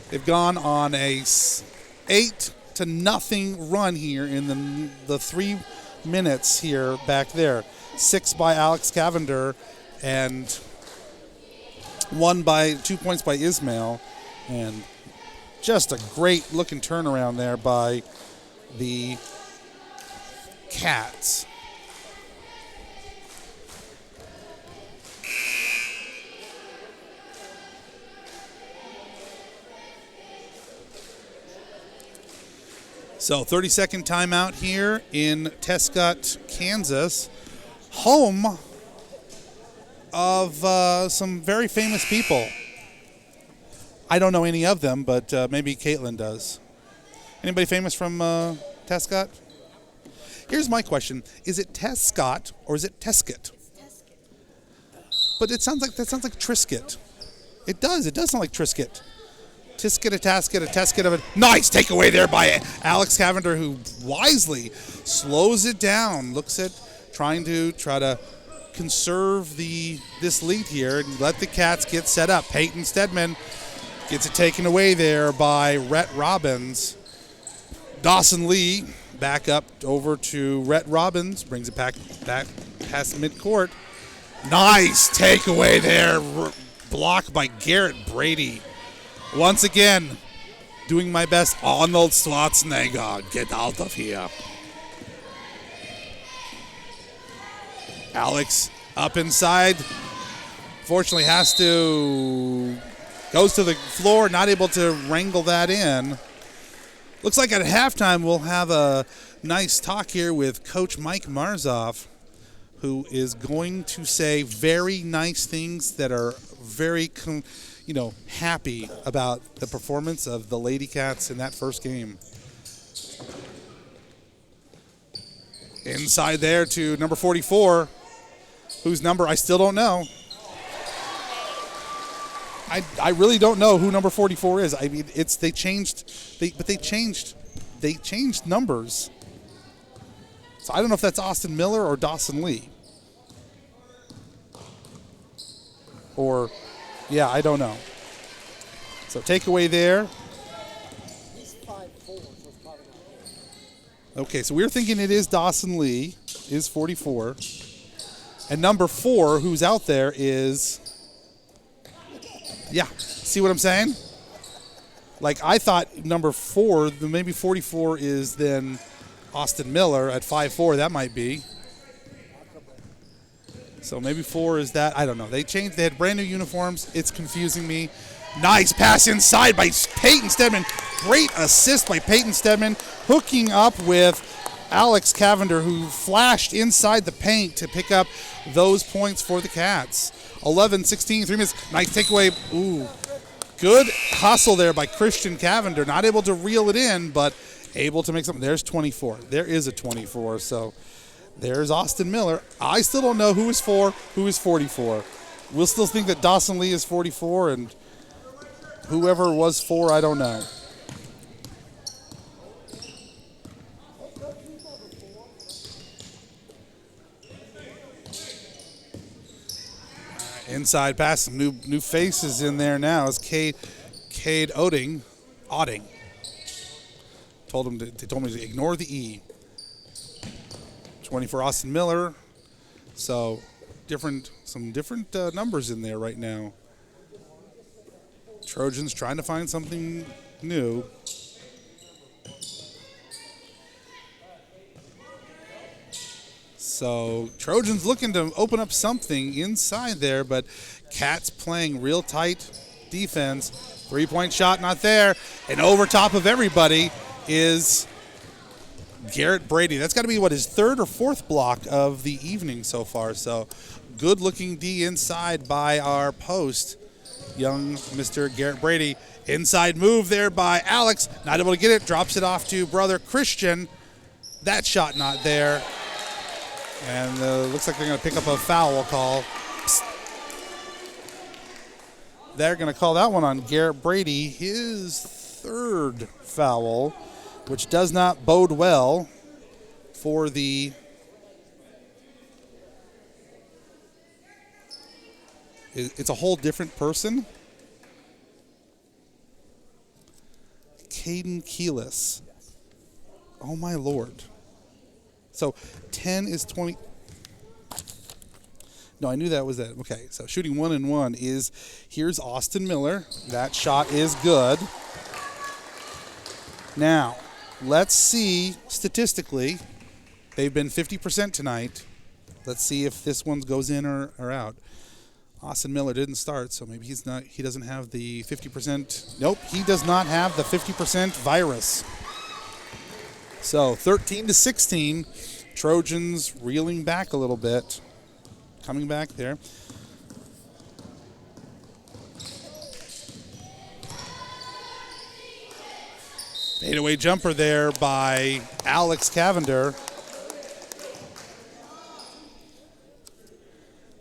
They've gone on a 8-0 run here in the 3 minutes here back there. 6 by Alex Cavender and 2 points by Ismail. And just a great looking turnaround there by the Cats. So 30-second timeout here in Tescott, Kansas, home of some very famous people. I don't know any of them, but maybe Caitlin does. Anybody famous from Tescott? Here's my question. Is it Tescott or is it Tescott? But that sounds like Triscuit. It does sound like Triscuit. Tisket, a Tasket, a Tesket of it. Nice takeaway there by Alex Cavender, who wisely slows it down. Looks at trying to conserve this lead here and let the Cats get set up. Peyton Stedman Gets it taken away there by Rhett Robbins. Dawson Lee back up over to Rhett Robbins. Brings it back past midcourt. Nice takeaway there. Blocked by Garrett Brady. Once again, doing my best. Arnold Schwarzenegger, get out of here. Alex up inside. Fortunately goes to the floor, not able to wrangle that in. Looks like at halftime we'll have a nice talk here with Coach Mike Marzoff, who is going to say very nice things that are very, happy about the performance of the Lady Cats in that first game. Inside there to number 44, whose number I still don't know. I really don't know who number 44 is. I mean, they changed numbers. So I don't know if that's Austin Miller or Dawson Lee. Or, yeah, I don't know. So takeaway there. He's 5'4", so it's probably not him. Okay, so we're thinking it is Dawson Lee, is 44. And number 4, who's out there, is... Yeah, see what I'm saying? Like, I thought number 4, maybe 44 is then Austin Miller at 5'4", that might be. So maybe 4 is that. I don't know. They had brand new uniforms. It's confusing me. Nice pass inside by Peyton Stedman. Great assist by Peyton Stedman, hooking up with Alex Cavender, who flashed inside the paint to pick up those points for the Cats. 11-16, 3 minutes. Nice takeaway. Ooh. Good hustle there by Christian Cavender. Not able to reel it in, but able to make something. There's 24. There is a 24. So there's Austin Miller. I still don't know who is 4, who is 44. We'll still think that Dawson Lee is 44, and whoever was 4, I don't know. Inside pass, some new faces in there now is Cade Odding. They told me to ignore the E. 20 for Austin Miller. So some different numbers in there right now. Trojans trying to find something new. So Trojans looking to open up something inside there, but Cats playing real tight defense. 3-point shot not there. And over top of everybody is Garrett Brady. That's got to be, his 3rd or 4th block of the evening so far. So good-looking D inside by our post, young Mr. Garrett Brady. Inside move there by Alex. Not able to get it. Drops it off to brother Christian. That shot not there. And looks like they're going to pick up a foul call. They're going to call that one on Garrett Brady, his 3rd foul, which does not bode well for the it's a whole different person. Caden Keelis. Oh, my Lord. So 10 is 20. No, I knew that was that. Okay, so shooting 1-1 is, here's Austin Miller. That shot is good. Now, let's see statistically. They've been 50% tonight. Let's see if this one goes in or out. Austin Miller didn't start, so maybe he doesn't have the 50%. Nope, he does not have the 50% virus. So 13-16, Trojans reeling back a little bit. Coming back there. Fadeaway jumper there by Alex Cavender.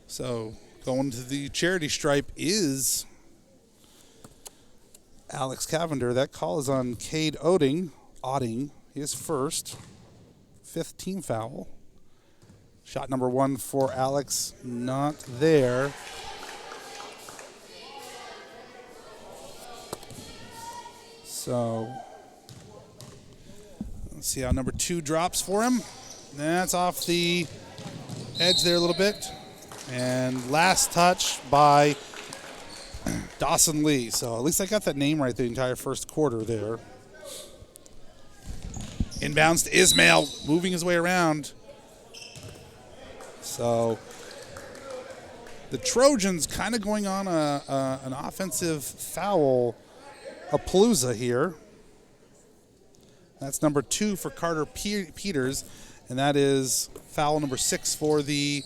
So going to the charity stripe is Alex Cavender. That call is on Cade Odding, his 1st, 5th team foul. Shot number 1 for Alex, not there. So let's see how number 2 drops for him. That's off the edge there a little bit. And last touch by Dawson Lee. So at least I got that name right the entire first quarter there. Inbounds to Ismail, moving his way around. So the Trojans kind of going on an offensive foul palooza here. That's number 2 for Carter Peters, and that is foul number 6 for the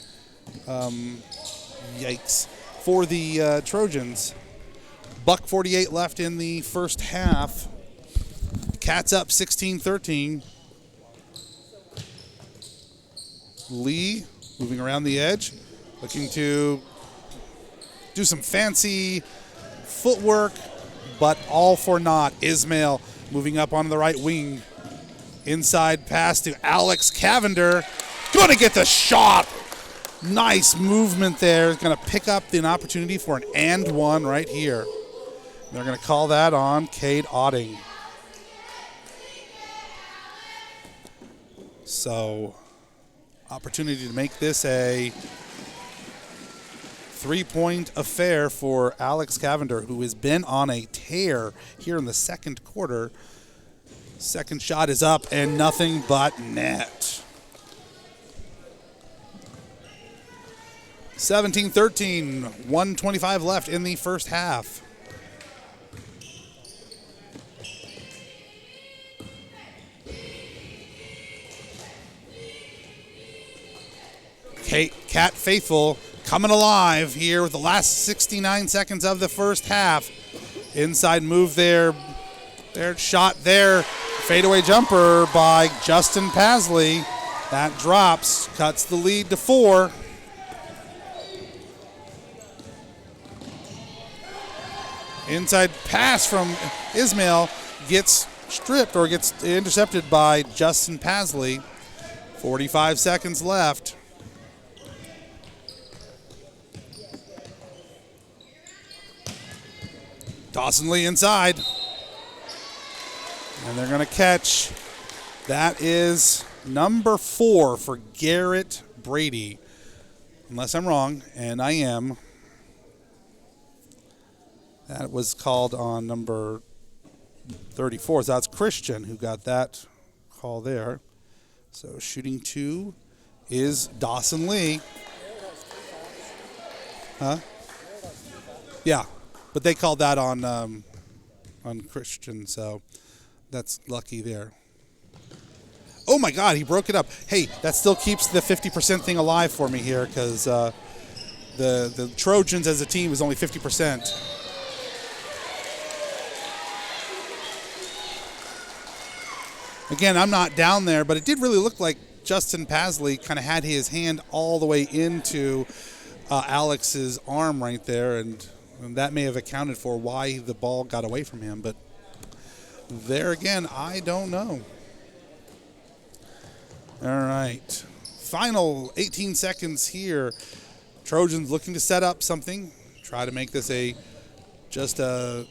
for the Trojans. $1:48 left in the first half. Cats up 16-13. Lee moving around the edge, looking to do some fancy footwork, but all for naught. Ismail moving up on the right wing. Inside pass to Alex Cavender. Going to get the shot. Nice movement there. Going to pick up an opportunity for an and one right here. They're going to call that on Cade Otting. So, opportunity to make this a 3-point affair for Alex Cavender, who has been on a tear here in the second quarter. Second shot is up and nothing but net. 17-13, 1:25 left in the first half. Cat Faithful coming alive here with the last 69 seconds of the first half. Inside move there. Their shot there. Fadeaway jumper by Justin Pasley. That drops, cuts the lead to 4. Inside pass from Ismail gets stripped or gets intercepted by Justin Pasley. 45 seconds left. Dawson Lee inside. And they're going to catch. That is number 4 for Garrett Brady. Unless I'm wrong, and I am. That was called on number 34. So that's Christian who got that call there. So shooting 2 is Dawson Lee. Huh? Yeah. But they called that on Christian, so that's lucky there. Oh, my God, he broke it up. Hey, that still keeps the 50% thing alive for me here because the Trojans as a team is only 50%. Again, I'm not down there, but it did really look like Justin Pasley kind of had his hand all the way into Alex's arm right there, and that may have accounted for why the ball got away from him. But there again, I don't know. All right. Final 18 seconds here. Trojans looking to set up something. Try to make this just a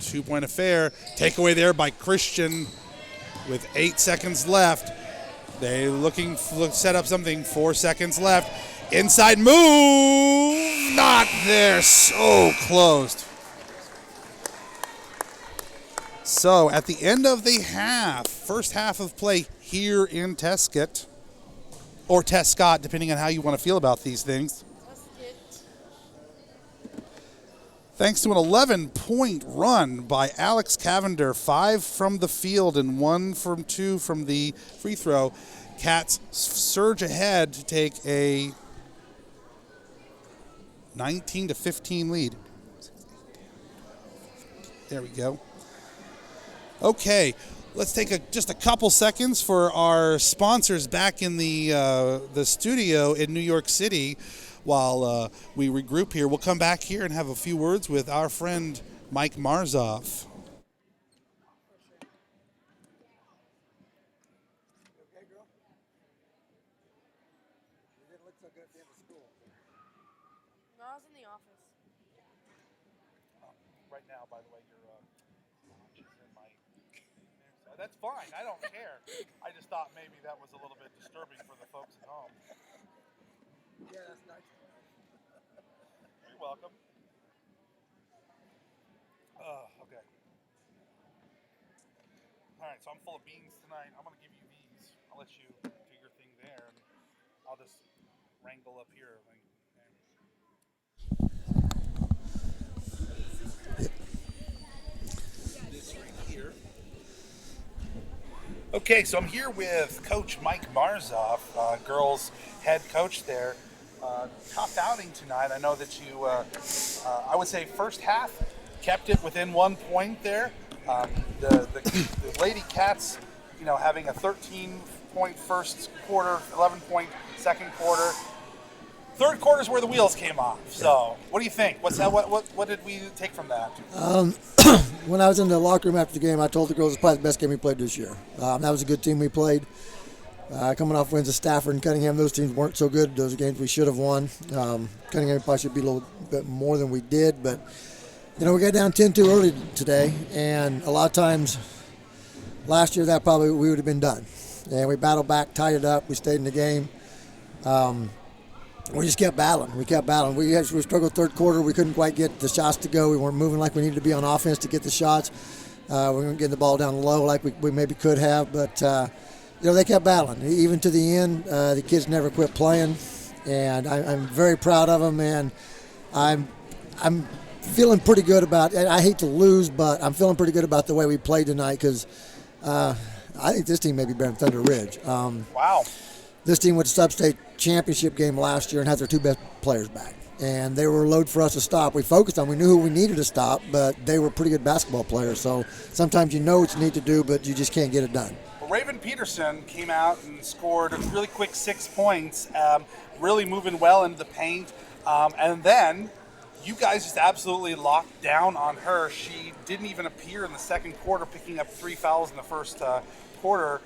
2-point affair. Takeaway there by Christian with 8 seconds left. They looking to set up something. 4 seconds left. Inside move. Not there. So close. So at the end of the half, first half of play here in Tescott, or Tescott, depending on how you want to feel about these things. Thanks to an 11-point run by Alex Cavender, 5 from the field and 1 from 2 from the free throw, Cats surge ahead to take a 19-15 lead. There we go. Okay, let's take just a couple seconds for our sponsors back in the studio in New York City while we regroup here. We'll come back here and have a few words with our friend Mike Marzoff. No, I was in the office. Right now, by the way, you're in my That's fine. I don't care. I just thought maybe that was a little bit disturbing for the folks at home. Yeah, that's nice. You're welcome. Okay. All right, so I'm full of beans tonight. I'm going to give you these. I'll let you do your thing there, and I'll just wrangle up here. This right here. Okay, so I'm here with Coach Mike Marzoff, girls head coach there. Tough outing tonight. I know that you, I would say first half, kept it within 1 point there. The Lady Cats, having a 13-point first quarter, 11-point second quarter. Third quarter is where the wheels came off. So, what do you think? What's that? What did we take from that? When I was in the locker room after the game, I told the girls it's probably the best game we played this year. That was a good team we played. Coming off wins of Stafford and Cunningham, those teams weren't so good. Those are games we should have won. Cunningham probably should be a little bit more than we did, but we got down 10-2 early today, and a lot of times last year that probably we would have been done. And we battled back, tied it up, we stayed in the game. We just kept battling. We struggled third quarter. We couldn't quite get the shots to go. We weren't moving like we needed to be on offense to get the shots. We weren't getting the ball down low like we maybe could have, but they kept battling. Even to the end, the kids never quit playing, and I'm very proud of them, and I'm feeling pretty good about it. I hate to lose, but I'm feeling pretty good about the way we played tonight because I think this team may be better than Thunder Ridge. Wow. This team went to sub-state championship game last year and had their two best players back. And they were a load for us to stop. We focused on, we knew who we needed to stop, but they were pretty good basketball players. So sometimes you know what you need to do, but you just can't get it done. Well, Raven Peterson came out and scored a really quick 6 points, really moving well into the paint. And then you guys just absolutely locked down on her. She didn't even appear in the second quarter, picking up 3 fouls in the first quarter.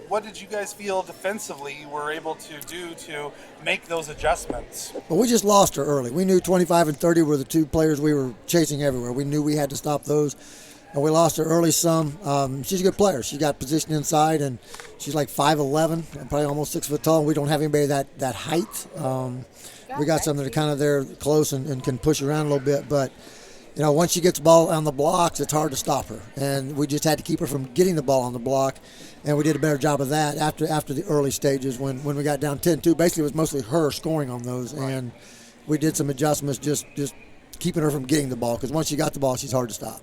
What did you guys feel defensively you were able to do to make those adjustments? Well, we just lost her early. We knew 25 and 30 were the two players we were chasing everywhere. We knew we had to stop those, and we lost her early some. She's a good player. She got positioned inside, and she's like 5'11", probably almost 6 foot tall. We don't have anybody that height. We got some that are kind of there close and can push around a little bit, but once she gets the ball on the blocks, it's hard to stop her. And we just had to keep her from getting the ball on the block. And we did a better job of that after the early stages when we got down 10-2. Basically, it was mostly her scoring on those. Right. And we did some adjustments just keeping her from getting the ball. Because once she got the ball, she's hard to stop.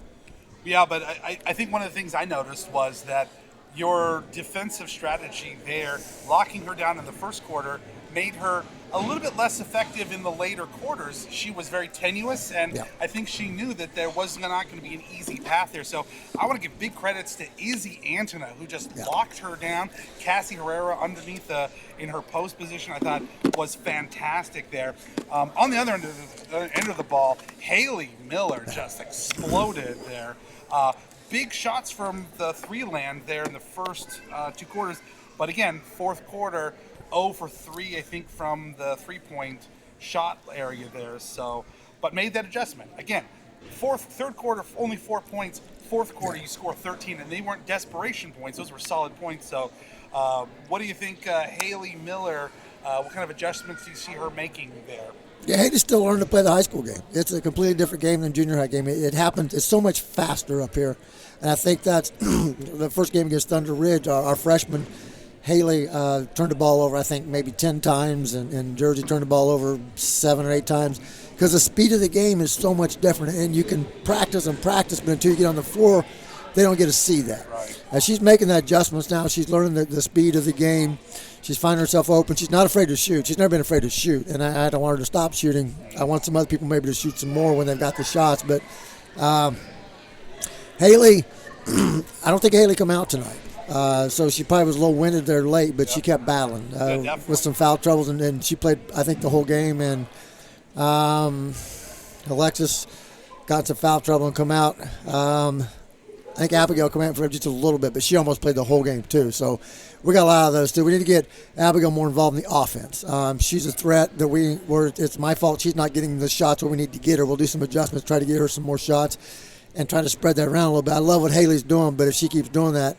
Yeah, but I think one of the things I noticed was that your defensive strategy there, locking her down in the first quarter, made her a little bit less effective in the later quarters. She was very tenuous, and yeah. I think she knew that there was not going to be an easy path there. So I want to give big credits to Izzy Antona, who just locked her down. Cassie Herrera underneath in her post position, I thought was fantastic there. On the other end of the ball, Haley Miller just exploded there. Big shots from the three land there in the first 2 quarters. But again, fourth quarter, 0 for 3, I think, from the three-point shot area there. So, but made that adjustment. Again, third quarter, only 4 points. Fourth quarter, you score 13, and they weren't desperation points. Those were solid points. So, what do you think, Haley Miller, what kind of adjustments do you see her making there? Yeah, Haley's still learning to play the high school game. It's a completely different game than junior high game. It happens. It's so much faster up here. And I think that's the first game against Thunder Ridge, our freshman, Haley turned the ball over, I think, maybe 10 times, and Jersey turned the ball over 7 or 8 times because the speed of the game is so much different, and you can practice, but until you get on the floor, they don't get to see that. Right. She's making the adjustments now. She's learning the speed of the game. She's finding herself open. She's not afraid to shoot. She's never been afraid to shoot, and I don't want her to stop shooting. I want some other people maybe to shoot some more when they've got the shots, but Haley, I don't think Haley come out tonight. So she probably was a little winded there late, but she kept battling with some foul troubles, and she played, I think, the whole game. And Alexis got some foul trouble and come out. I think Abigail came out for just a little bit, but she almost played the whole game too. So we got a lot of those too. We need to get Abigail more involved in the offense. She's a threat that it's my fault she's not getting the shots where we need to get her. We'll do some adjustments, try to get her some more shots. and trying to spread that around a little bit. I love what Haley's doing, but if she keeps doing that,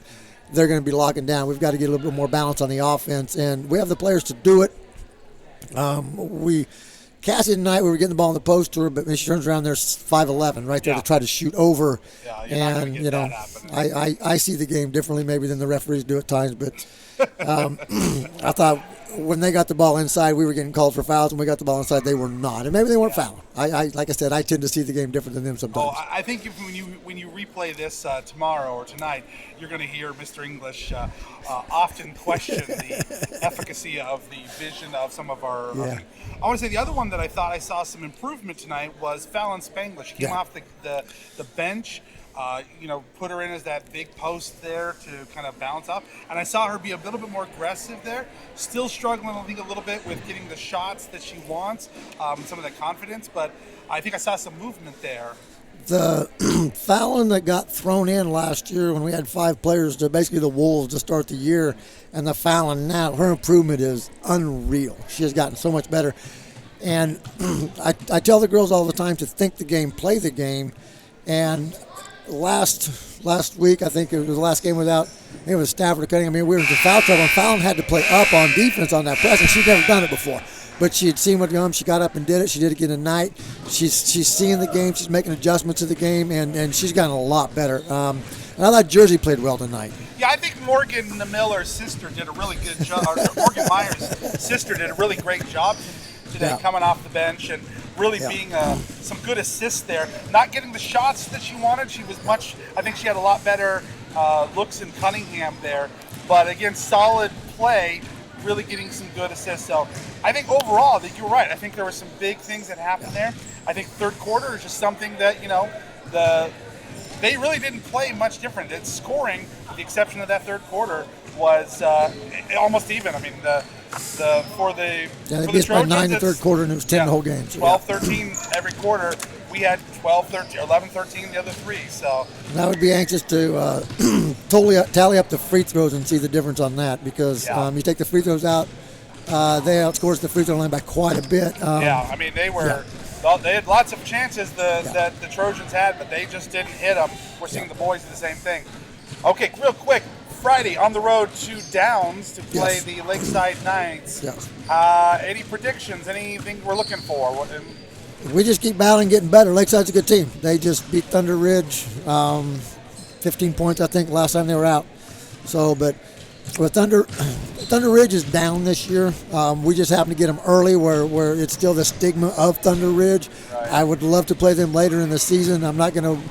they're going to be locking down. We've got to get a little bit more balance on the offense, and we have the players to do it. Cassie tonight, we were getting the ball in the post to her, but when she turns around, there's 5'11" right there to try to shoot over. Yeah, you're not gonna get that happening. I see the game differently maybe than the referees do at times, but I thought when they got the ball inside, we were getting called for fouls. When we got the ball inside, they were not, and maybe they weren't fouling. Like I said, I tend to see the game different than them sometimes. Oh, I think when you replay this tomorrow or tonight, you're going to hear Mr. English often question the efficacy of the vision of some of our. I want to say the other one that I thought I saw some improvement tonight was Fallon Spangler. She came off the bench. Put her in as that big post there to kind of bounce off. And I saw her be a little bit more aggressive there. Still struggling, I think, a little bit with getting the shots that she wants, some of that confidence. But I think I saw some movement there. The Fallon that got thrown in last year when we had 5 players to basically the Wolves to start the year, and the Fallon now, her improvement is unreal. She has gotten so much better. And I tell the girls all the time to think the game, play the game. And last week, I think it was the last game without, it was Stafford cutting. I mean, we were in foul trouble, and Fallon had to play up on defense on that press, and she'd never done it before. But she had seen what come. She got up and did it. She did it again tonight. She's seeing the game. She's making adjustments to the game, and she's gotten a lot better. And I thought Jersey played well tonight. Yeah, I think Morgan Miller's sister did a really good job. Or Morgan Meyer's sister did a really great job today, coming off the bench and really being some good assists there. Not getting the shots that she wanted. I think she had a lot better looks in Cunningham there. But again, solid play, really getting some good assists. So I think overall that you're right. I think there were some big things that happened there. I think third quarter is just something that, they really didn't play much different. It's scoring, with the exception of that third quarter, was almost even. I mean, for the beat by 9 in the third quarter, and it was 10 the whole game. So 12-13 every quarter. We had 12-13, 11-13 the other 3. So and I would be anxious to totally tally up the free throws and see the difference on that, because you take the free throws out, they outscored the free throw line by quite a bit. I mean, they were. They had lots of chances that the Trojans had, but they just didn't hit them. We're seeing the boys do the same thing. Okay, real quick. Friday on the road to Downs to play the Lakeside Knights. Yes. Any predictions? Anything we're looking for? We just keep battling, getting better. Lakeside's a good team. They just beat Thunder Ridge, 15 points, I think, last time they were out. So, but with Thunder Ridge is down this year. We just happen to get them early where it's still the stigma of Thunder Ridge. Right. I would love to play them later in the season. I'm not going to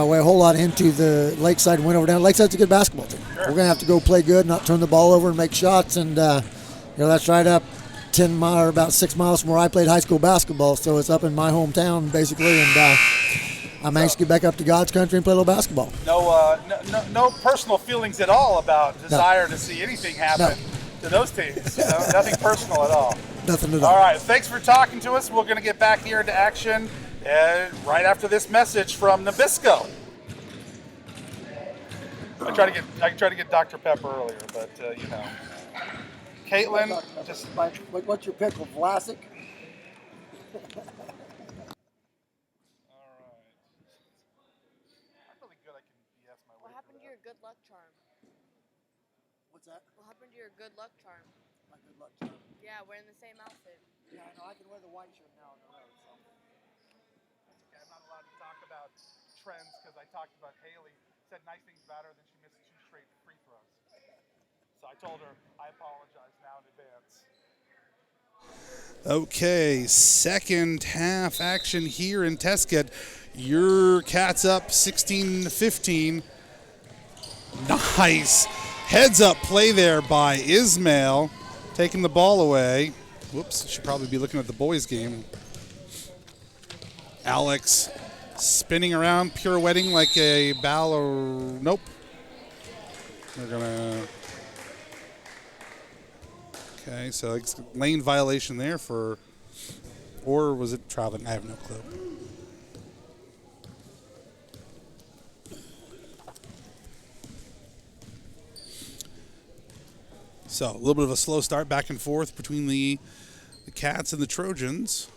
weigh a whole lot into the Lakeside win over down. Lakeside's a good basketball team. Sure. We're going to have to go play good, not turn the ball over and make shots. And, that's right up 10 miles or about 6 miles from where I played high school basketball. So it's up in my hometown, basically. And I'm anxious to get back up to God's country and play a little basketball. No personal feelings at all about desire to see anything happen to those teams. Nothing personal at all. Nothing at all. All right, thanks for talking to us. We're going to get back here into action right after this message from Nabisco. I tried to get Dr. Pepper earlier, but Caitlin, just what's your pick of Vlasic? What happened to your good luck charm? What's that? What happened to your good luck charm? My good luck charm. Yeah, wearing the same outfit. Yeah, I know. I can wear the white shirt now on the road. So. That's okay. I'm not allowed to talk about trends because I talked about Haley. Said nice things about her, then she missed 2 straight free throws. So I told her I apologize now in advance. Okay, second half action here in Tescott. Your Cats up 16-15. Nice heads up play there by Ismail, taking the ball away. Whoops, should probably be looking at the boys' game. Alex spinning around, pirouetting like a ballerina. Nope. They're gonna. Okay, so it's lane violation there for, or was it traveling? I have no clue. So a little bit of a slow start back and forth between the Cats and the Trojans.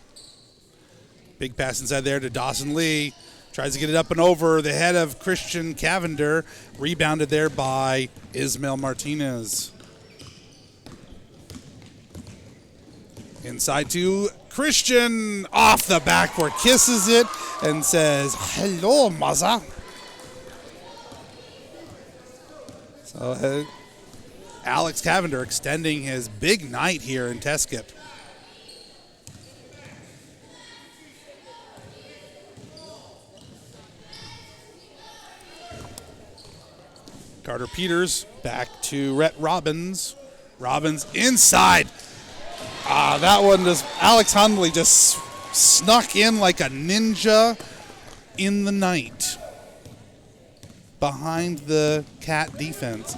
Big pass inside there to Dawson Lee. Tries to get it up and over the head of Christian Cavender. Rebounded there by Ismael Martinez. Inside to Christian. Off the backboard. Kisses it and says, "Hello, Maza." So Alex Cavender extending his big night here in Tescott. Carter Peters back to Rhett Robbins. Robbins inside. That one just, Alex Hundley just snuck in like a ninja in the night behind the Cat defense.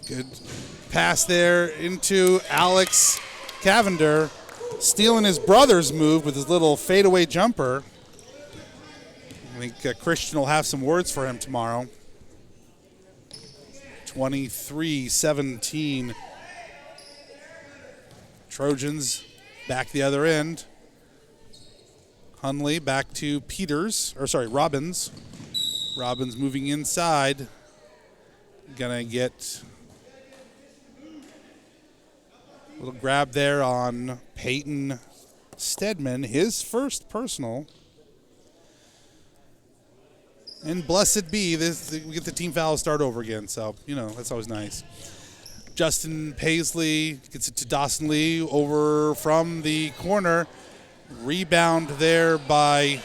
Good pass there into Alex Cavender, stealing his brother's move with his little fadeaway jumper. I think Christian will have some words for him tomorrow. 23-17. Trojans back the other end. Hundley back to Robbins. Robbins moving inside. Gonna get a little grab there on Peyton Stedman, his first personal. And blessed be, we get the team foul start over again, so, that's always nice. Justin Paisley gets it to Dawson Lee over from the corner. Rebound there by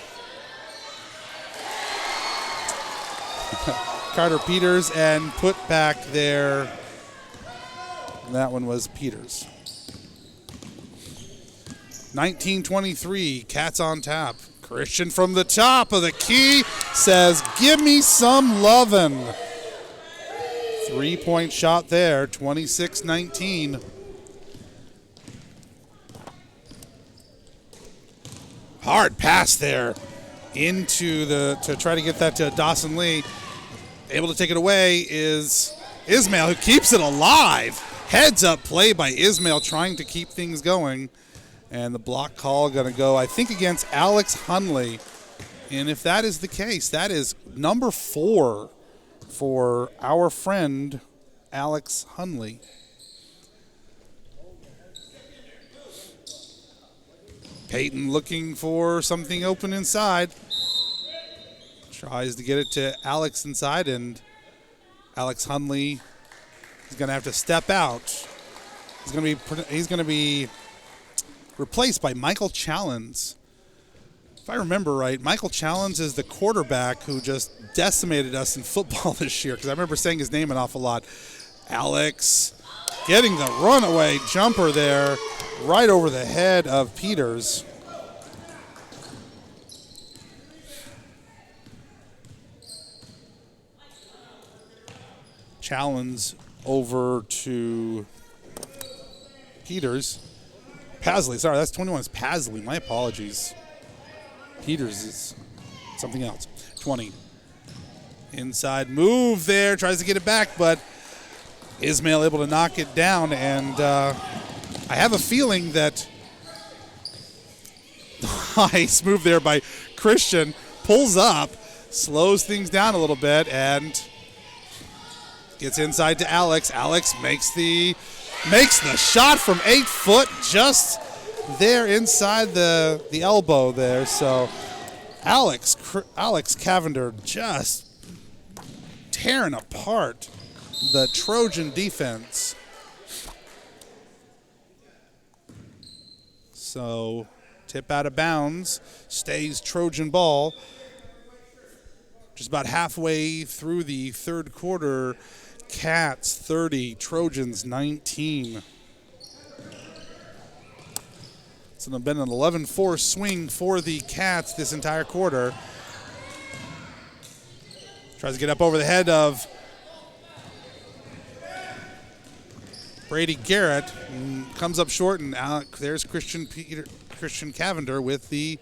Carter Peters and put back there. And that one was Peters. 19-23, Cats on tap. Christian from the top of the key says, "Give me some lovin'." 3-point shot there, 26-19. Hard pass there to try to get that to Dawson Lee. Able to take it away is Ismael, who keeps it alive. Heads up play by Ismael trying to keep things going. And the block call going to go, I think, against Alex Hundley. And if that is the case, that is number 4 for our friend Alex Hundley. Peyton looking for something open inside. Tries to get it to Alex inside, and Alex Hundley is going to have to step out. He's going to be replaced by Michael Challens. If I remember right, Michael Challens is the quarterback who just decimated us in football this year, because I remember saying his name an awful lot. Alex getting the runaway jumper there right over the head of Peters. Challenge over to Peters. Pasley, sorry, that's 21 is Pasley. My apologies. Peters is something else. 20. Inside move there, tries to get it back, but Ismael able to knock it down, and I have a feeling that nice move there by Christian, pulls up, slows things down a little bit, and gets inside to Alex. Alex makes the shot from 8 foot, just there inside the elbow there. So Alex Cavender just tearing apart the Trojan defense. So tip out of bounds, stays Trojan ball. Just about halfway through the third quarter, Cats 30, Trojans 19. So there's been an 11-4 swing for the Cats this entire quarter. Tries to get up over the head of Brady Garrett, and comes up short, and there's Christian Cavender with the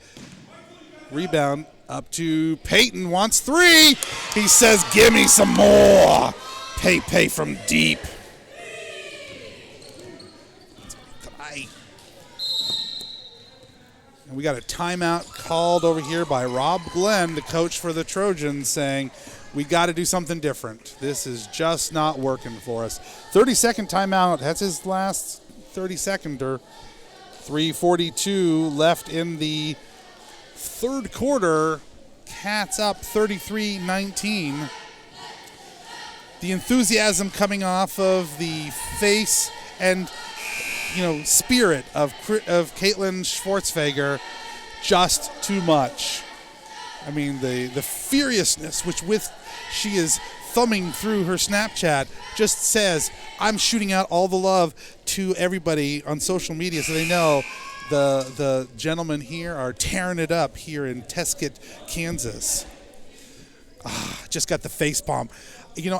rebound. Up to Peyton, wants 3. He says, "Give me some more." Pay from deep. And We got a timeout called over here by Rob Glenn, the coach for the Trojans, saying, we got to do something different. This is just not working for us. 30-second timeout. That's his last 30-seconder. 3:42 left in the third quarter. Cats up 33-19. The enthusiasm coming off of the face and spirit of Caitlin Schwartzfeger, just too much. I mean, the furiousness with she is thumbing through her Snapchat just says, I'm shooting out all the love to everybody on social media so they know the gentlemen here are tearing it up here in Tescott, Kansas. Just got the face palm.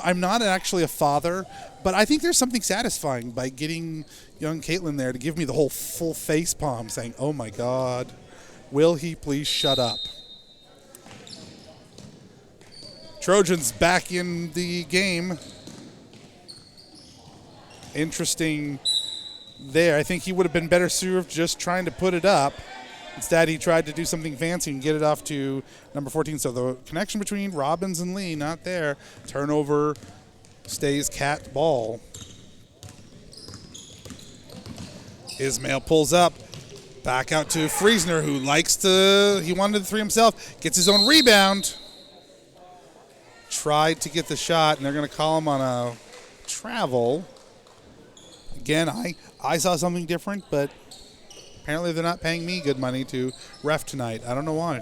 I'm not actually a father, but I think there's something satisfying by getting young Caitlin there to give me the whole full face palm saying, oh my God, will he please shut up? Trojans back in the game. Interesting there. I think he would have been better served just trying to put it up. Instead, he tried to do something fancy and get it off to number 14. So the connection between Robbins and Lee, not there. Turnover, stays Cat ball. Ismail pulls up. Back out to Friesner, who he wanted the three himself. Gets his own rebound. Tried to get the shot, and they're going to call him on a travel. Again, I saw something different, but apparently they're not paying me good money to ref tonight. I don't know why.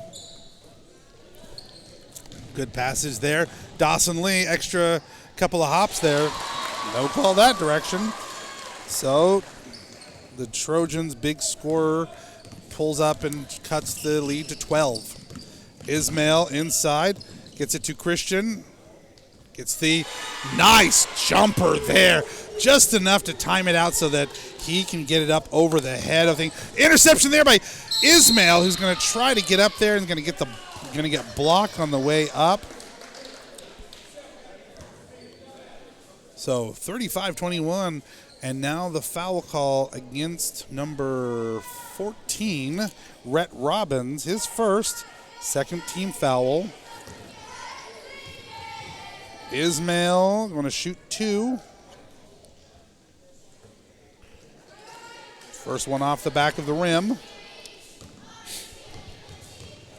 Good passage there. Dawson Lee, extra couple of hops there. No call that direction. So the Trojans' big scorer pulls up and cuts the lead to 12. Ismail inside. Gets it to Christian. Gets the nice jumper there. Just enough to time it out so that he can get it up over the head of the interception there by Ismail, who's going to try to get up there and going to get blocked on the way up. So 35-21, and now the foul call against number 14, Rhett Robbins, his first, second team foul. Ismail going to shoot two. First one off the back of the rim.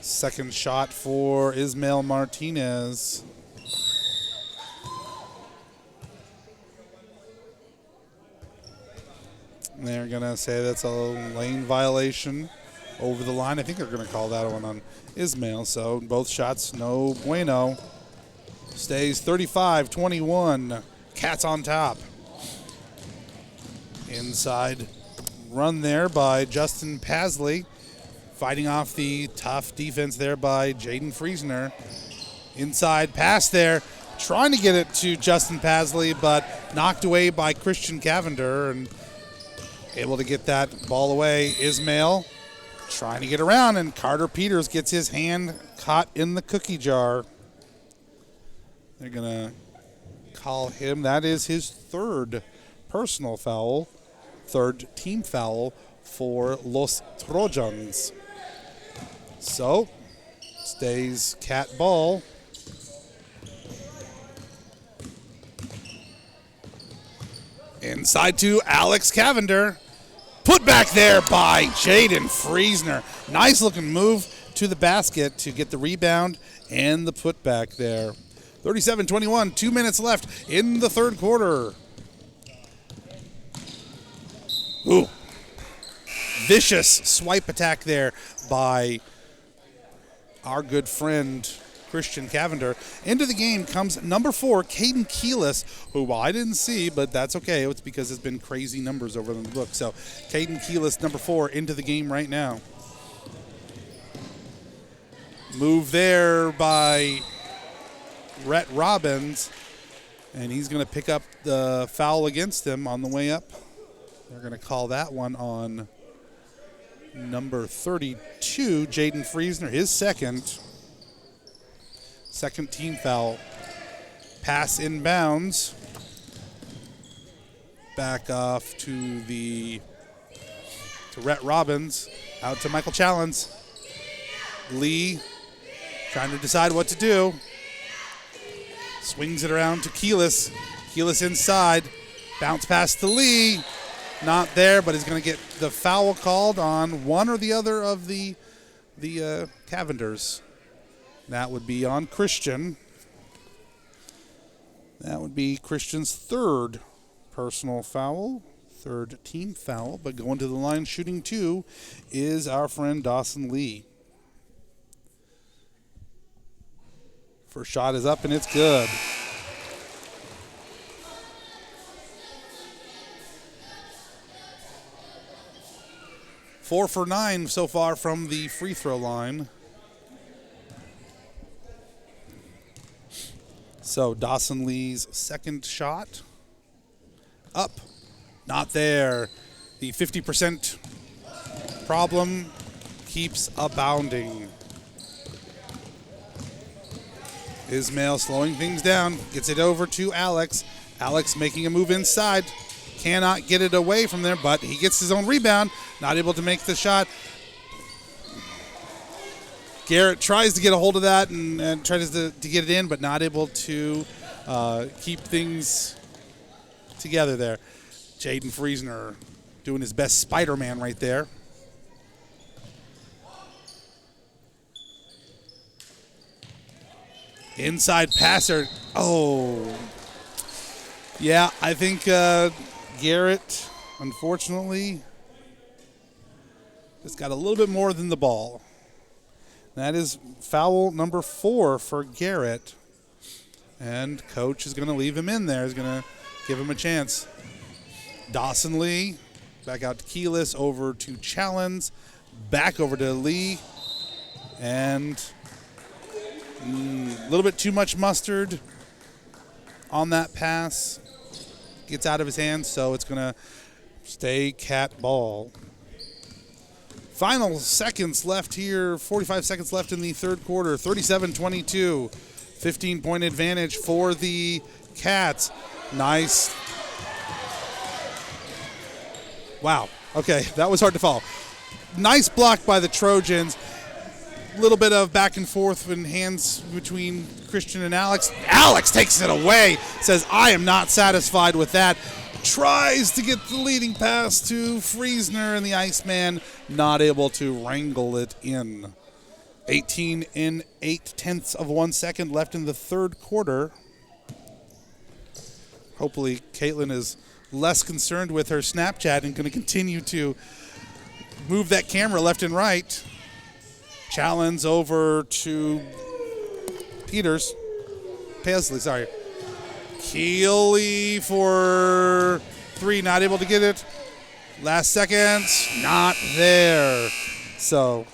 Second shot for Ismail Martinez. They're going to say that's a lane violation over the line. I think they're going to call that one on Ismail. So both shots, no bueno. Stays 35-21. Cats on top. Inside run there by Justin Pasley. Fighting off the tough defense there by Jaden Friesner. Inside pass there. Trying to get it to Justin Pasley, but knocked away by Christian Cavender and able to get that ball away. Ismail trying to get around, and Carter Peters gets his hand caught in the cookie jar. They're going to call him. That is his third personal foul, third team foul for Los Trojans. So, stays Cat ball. Inside to Alex Cavender. Put back there by Jaden Friesner. Nice looking move to the basket to get the rebound and the putback there. 37-21, 2 minutes left in the third quarter. Ooh. Vicious swipe attack there by our good friend Christian Cavender. Into the game comes number 4, Caden Keelis, who I didn't see, but that's okay. It's because it's been crazy numbers over in the book. So Caden Keelis, number 4, into the game right now. Move there by Rhett Robbins, and he's going to pick up the foul against him on the way up. They're going to call that one on number 32, Jaden Friesner, his second team foul. Pass inbounds. Back off to Rhett Robbins. Out to Michael Challens. Lee trying to decide what to do. Swings it around to Keelis. Keelis inside. Bounce pass to Lee. Not there, but he's going to get the foul called on one or the other of the Cavenders. That would be on Christian. That would be Christian's third personal foul, third team foul. But going to the line shooting 2 is our friend Dawson Lee. First shot is up and it's good. Four for 9 so far from the free throw line. So Dawson Lee's second shot. Up. Not there. The 50% problem keeps abounding. Ismail slowing things down. Gets it over to Alex. Alex making a move inside. Cannot get it away from there, but he gets his own rebound. Not able to make the shot. Garrett tries to get a hold of that and tries to get it in, but not able to keep things together there. Jaden Friesner doing his best Spider-Man right there. Inside passer. Oh. Yeah, I think Garrett, unfortunately, just got a little bit more than the ball. That is foul number 4 for Garrett. And coach is going to leave him in there. He's going to give him a chance. Dawson Lee, back out to Keelis, over to Challens, back over to Lee. And a little bit too much mustard on that pass. Gets out of his hands, so it's going to stay Cat ball. Final seconds left here, 45 seconds left in the third quarter, 37-22. 15-point advantage for the Cats. Nice. Wow. Okay, that was hard to follow. Nice block by the Trojans. A little bit of back and forth in hands between Christian and Alex. Alex takes it away, says, I am not satisfied with that. Tries to get the leading pass to Friesner, and the Iceman not able to wrangle it in. 18 and 8/10 of 1 second left in the third quarter. Hopefully Caitlin is less concerned with her Snapchat and going to continue to move that camera left and right. Challenge over to Paisley, sorry. Keeley for 3, not able to get it. Last seconds, not there. So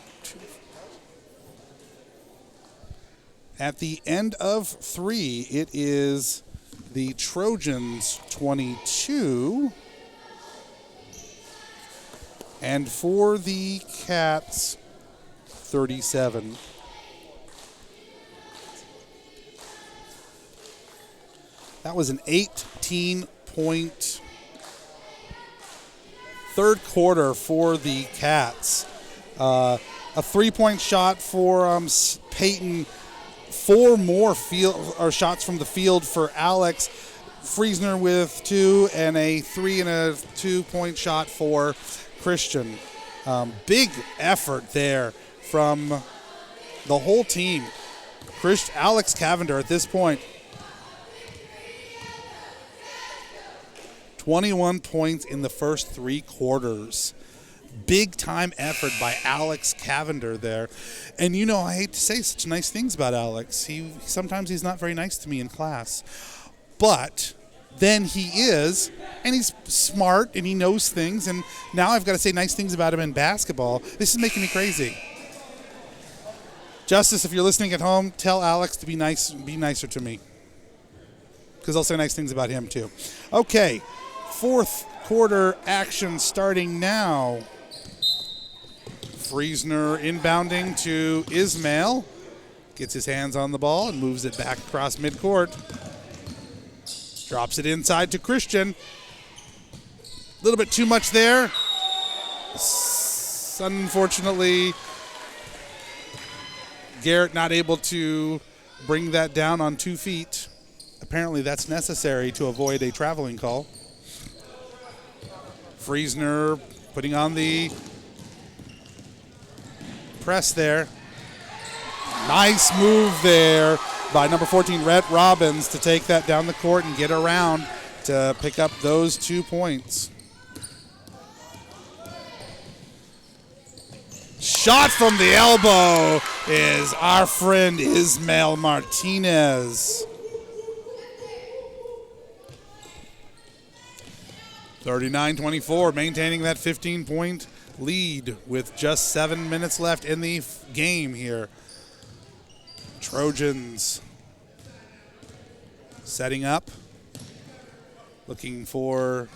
at the end of 3, it is the Trojans 22. And for the Cats, 37. That was an 18-point third quarter for the Cats. A 3-point shot for Peyton. 4 more shots from the field for Alex. Friesner with 2, and a 3 and a 2-point shot for Christian. Big effort there from the whole team. Alex Cavender at this point, 21 points in the first 3 quarters. Big time effort by Alex Cavender there. And you know, I hate to say such nice things about Alex. Sometimes he's not very nice to me in class. But then he is, and he's smart and he knows things, and now I've got to say nice things about him in basketball. This is making me crazy. Justice, if you're listening at home, tell Alex to be nicer to me, because I'll say nice things about him too. Okay, fourth quarter action starting now. Friesner inbounding to Ismail. Gets his hands on the ball and moves it back across midcourt. Drops it inside to Christian. A little bit too much there. Nice. Unfortunately, Garrett not able to bring that down on 2 feet. Apparently that's necessary to avoid a traveling call. Friesner putting on the press there. Nice move there by number 14, Rhett Robbins, to take that down the court and get around to pick up those 2 points. Shot from the elbow is our friend Ismael Martinez. 39-24, maintaining that 15-point lead with just 7 minutes left in the game here. Trojans setting up, looking for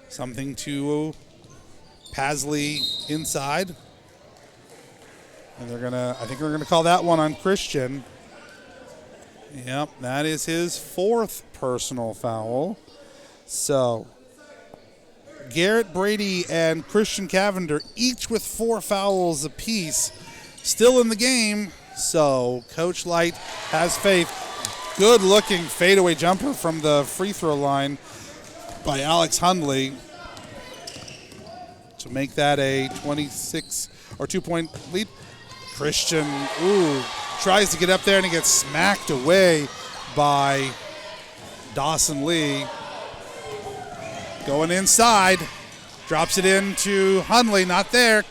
something to Pasley inside. And I think they're gonna call that one on Christian. Yep, that is his 4th personal foul. So Garrett Brady and Christian Cavender, each with 4 fouls apiece, still in the game. So Coach Light has faith. Good looking fadeaway jumper from the free throw line by Alex Hundley to make that a 26 or 2-point lead. Christian, tries to get up there and he gets smacked away by Dawson Lee. Going inside, drops it into Hundley, not there.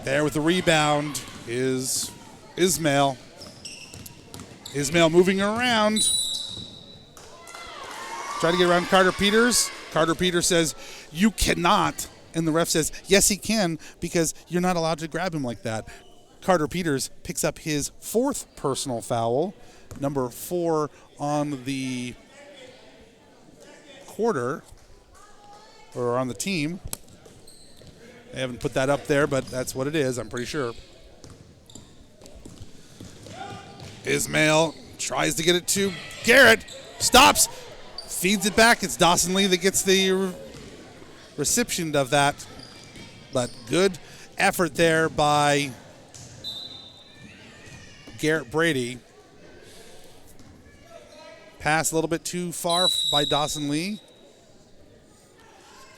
There with the rebound is Ismael. Ismael moving around. Try to get around Carter Peters. Carter Peters says, "You cannot." And the ref says, "Yes, he can, because you're not allowed to grab him like that." Carter Peters picks up his 4th personal foul, number 4 on the quarter, or on the team. They haven't put that up there, but that's what it is, I'm pretty sure. Ismael tries to get it to Garrett, stops, feeds it back. It's Dawson Lee that gets the reception of that, but good effort there by Garrett Brady. Pass a little bit too far by Dawson Lee.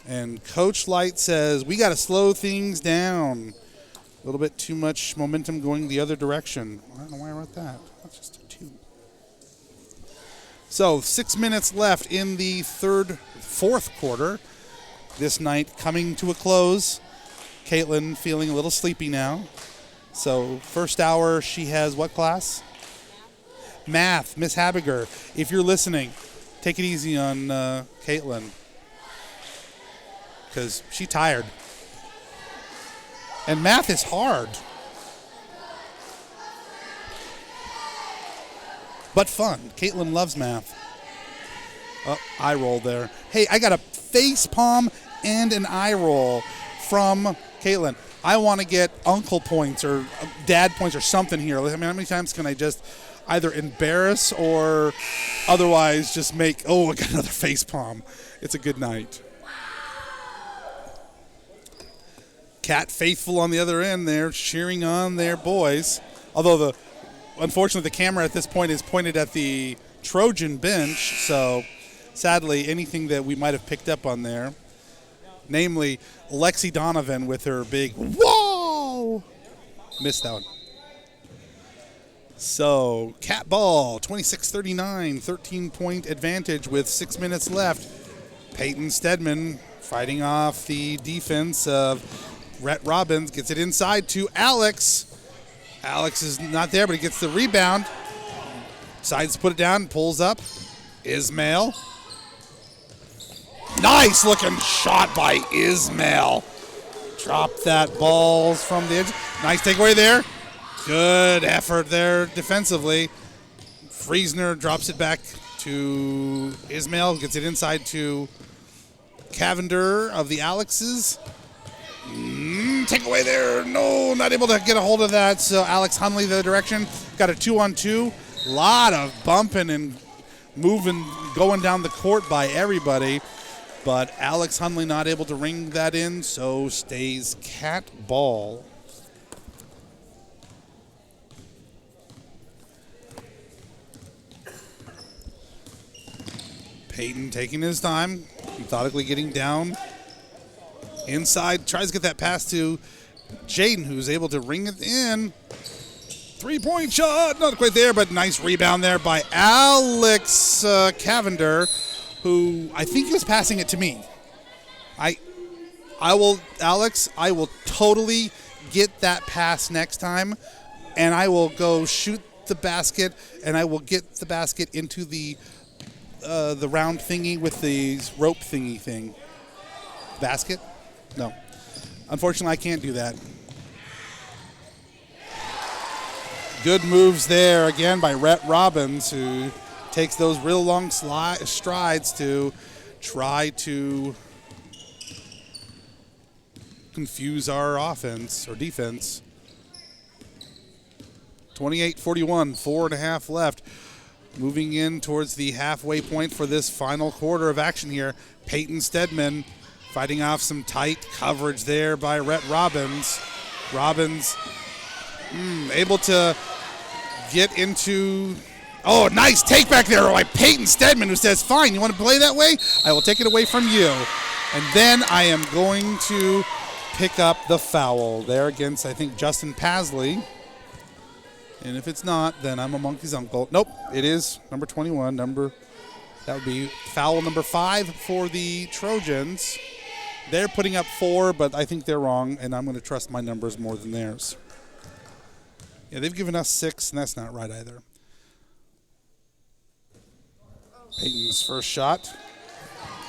And Coach Light says, we got to slow things down. A little bit too much momentum going the other direction. I don't know why I wrote that. That's just a 2. So 6 minutes left in the 4th quarter. This night coming to a close. Caitlin feeling a little sleepy now. So first hour, she has what class? Math. Miss Habiger, if you're listening, take it easy on Caitlin, because she's tired. And math is hard, but fun. Caitlin loves math. Eye roll there. Hey, I got a face palm and an eye roll from Caitlin. I want to get uncle points or dad points or something here. I mean, how many times can I just either embarrass or otherwise just make, I got another face palm. It's a good night. Cat Faithful on the other end there, cheering on their boys. Although unfortunately the camera at this point is pointed at the Trojan bench, so sadly anything that we might have picked up on there, namely Lexi Donovan with her big whoa, missed out. So Cat ball, 26-39, 13-point advantage with 6 minutes left. Peyton Stedman fighting off the defense of Rhett Robbins, gets it inside to Alex. Alex is not there, but he gets the rebound. Decides to put it down, pulls up. Ismael. Nice looking shot by Ismael. Dropped that balls from the edge. Nice takeaway there. Good effort there defensively. Friesner drops it back to Ismael, gets it inside to Cavender of the Alexes. Takeaway there. No, not able to get a hold of that. So Alex Hundley the direction. Got a 2-on-2. Lot of bumping and moving, going down the court by everybody. But Alex Hunley not able to ring that in, so stays Cat ball. Peyton taking his time, methodically getting down. Inside, tries to get that pass to Jaden, who's able to ring it in. Three-point shot, not quite there, but nice rebound there by Alex Cavender, who I think he was passing it to me. I will totally get that pass next time, and I will go shoot the basket, and I will get the basket into the round thingy with the rope thingy thing. Basket? No. Unfortunately, I can't do that. Good moves there again by Rhett Robbins, who takes those real long strides to try to confuse our offense or defense. 28-41, 4.5 left. Moving in towards the halfway point for this final quarter of action here. Peyton Stedman fighting off some tight coverage there by Rhett Robbins. Robbins able to get into... Oh, nice take back there by Peyton Stedman, who says, fine, you want to play that way? I will take it away from you. And then I am going to pick up the foul there against, I think, Justin Pasley. And if it's not, then I'm a monkey's uncle. Nope, it is number 21. That would be foul number 5 for the Trojans. They're putting up 4, but I think they're wrong, and I'm going to trust my numbers more than theirs. Yeah, they've given us 6, and that's not right either. Peyton's first shot.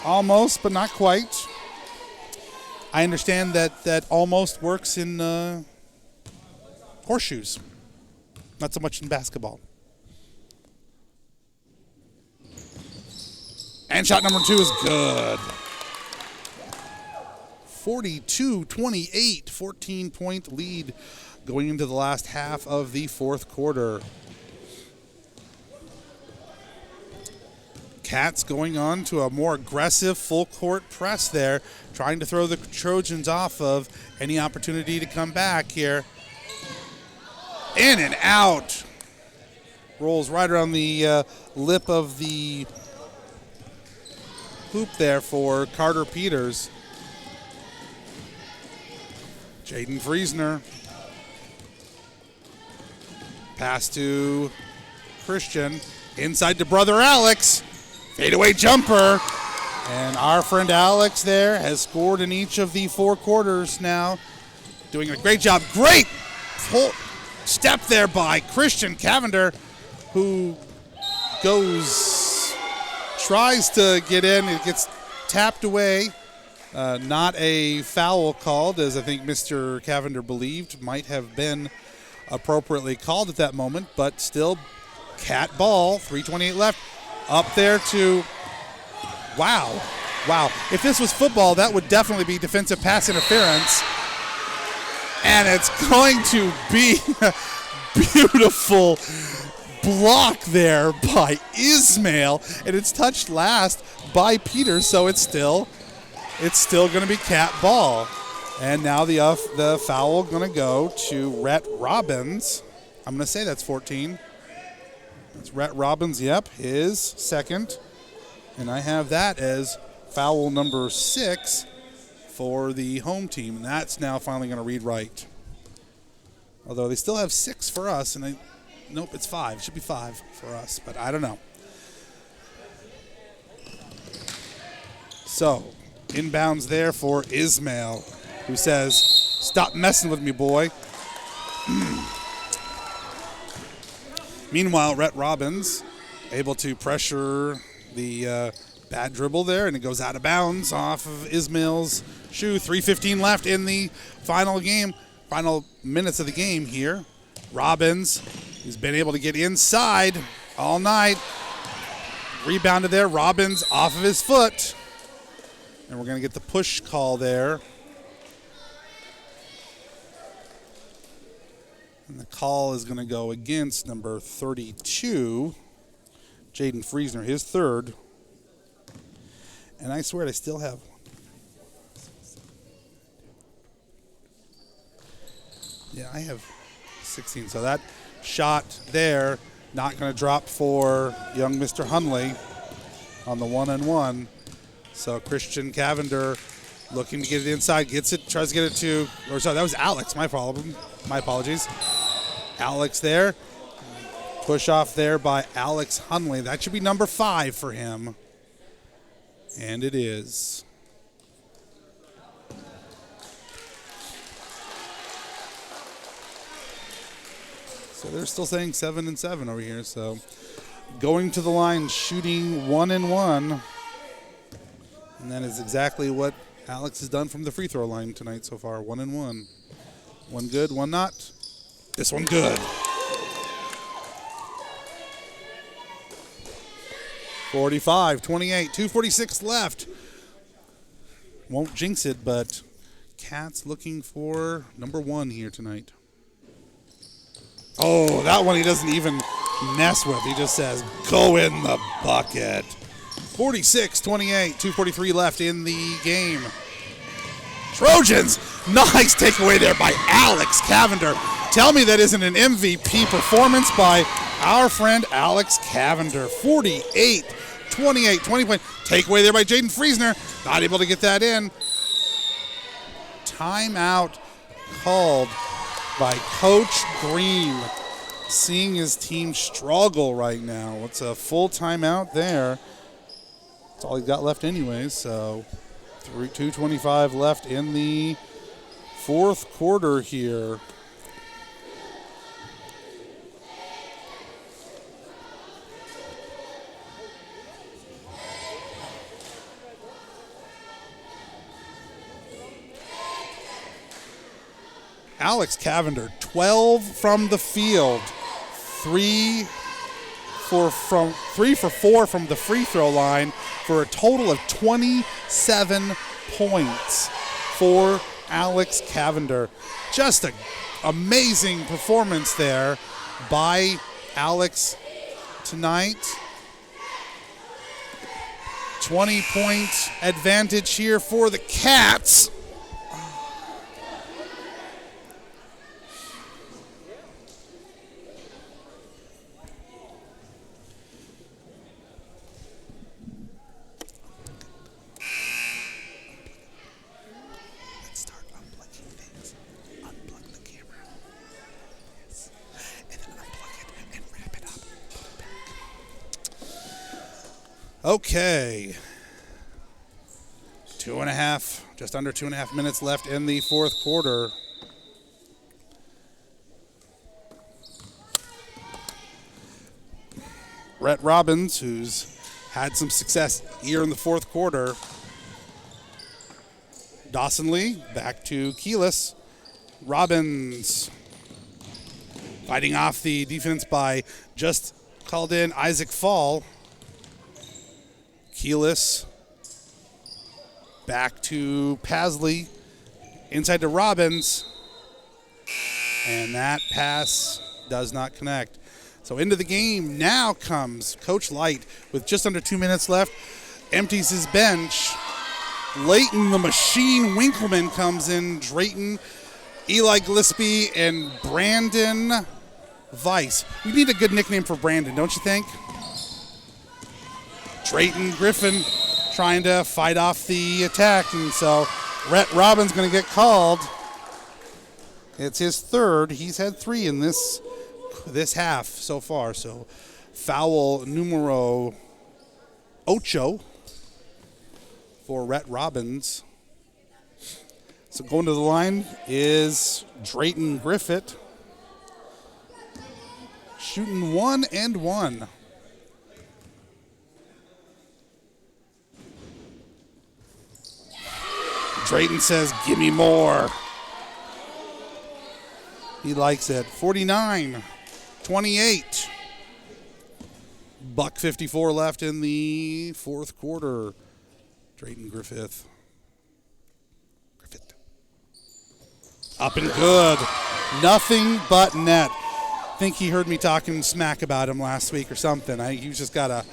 Almost, but not quite. I understand that almost works in horseshoes. Not so much in basketball. And shot number 2 is good. 42-28, 14-point lead going into the last half of the fourth quarter. Cats going on to a more aggressive full-court press there, trying to throw the Trojans off of any opportunity to come back here. In and out. Rolls right around the lip of the hoop there for Carter Peters. Jaden Friesner. Pass to Christian. Inside to brother Alex. Fadeaway jumper. And our friend Alex there has scored in each of the 4 quarters now. Doing a great job. Great pull. Step there by Christian Cavender, who tries to get in. It gets tapped away. Not a foul called, as I think Mr. Cavender believed might have been appropriately called at that moment, but still Cat ball, 3:28 left. Up there to, wow. If this was football, that would definitely be defensive pass interference. And it's going to be a beautiful block there by Ismail, and it's touched last by Peters, so it's still going to be Cat ball. And now the foul going to go to Rhett Robbins. I'm going to say that's 14. It's Rhett Robbins, yep, his second. And I have that as foul number 6 for the home team, and that's now finally going to read right. Although they still have 6 for us, and nope, it's 5. It should be 5 for us, but I don't know. So, inbounds there for Ismail, who says, stop messing with me, boy. Meanwhile, Rhett Robbins able to pressure the bad dribble there, and it goes out of bounds off of Ismail's shoe. 3:15 left in the final minutes of the game here. Robbins, who's been able to get inside all night. Rebounded there. Robbins off of his foot. And we're going to get the push call there. And the call is going to go against number 32, Jaden Friesner, his third. And I swear I still have one. Yeah, I have 16. So that shot there, not going to drop for young Mr. Hunley on the 1-and-1. So Christian Cavender looking to get it inside, gets it, tries to get it to, or sorry, that was Alex, my problem. My apologies. Alex there. Push off there by Alex Hunley. That should be number 5 for him. And it is. So they're still saying 7-7 over here. So going to the line, shooting 1-and-1. And that is exactly what Alex has done from the free throw line tonight so far. 1-and-1. One good, one not. This one good. 45-28, 2:46 left. Won't jinx it, but Cats looking for number 1 here tonight. Oh, that one he doesn't even mess with. He just says, go in the bucket. 46-28, 2:43 left in the game. Trojans, nice takeaway there by Alex Cavender. Tell me that isn't an MVP performance by our friend Alex Cavender. 48-28, 20 point takeaway there by Jaden Friesner. Not able to get that in. Timeout called by Coach Green. Seeing his team struggle right now. It's a full timeout there. That's all he's got left anyways. So 2:25 left in the fourth quarter here. Alex Cavender, 12 from the field, 3 for 4 from the free throw line for a total of 27 points for Alex Cavender. Just an amazing performance there by Alex tonight. 20-point advantage here for the Cats. Okay. Just under 2.5 minutes left in the fourth quarter. Rhett Robbins, who's had some success here in the fourth quarter. Dawson Lee back to Keyless. Robbins fighting off the defense by just called in Isaac Fall. Keyless back to Pasley, inside to Robbins, and that pass does not connect. So into the game now comes Coach Light with just under 2 minutes left, empties his bench. Leighton the Machine Winkleman comes in, Drayton, Eli Gillespie, and Brandon Weiss. We need a good nickname for Brandon, don't you think? Drayton Griffin trying to fight off the attack, and so Rhett Robbins going to get called. It's his third. He's had 3 in this half so far. So foul numero 8 for Rhett Robbins. So going to the line is Drayton Griffith, shooting 1-and-1. Drayton says, give me more. He likes it. 49-28. $1:54 left in the fourth quarter. Drayton Griffith. Up and good. Nothing but net. I think he heard me talking smack about him last week or something. He's just got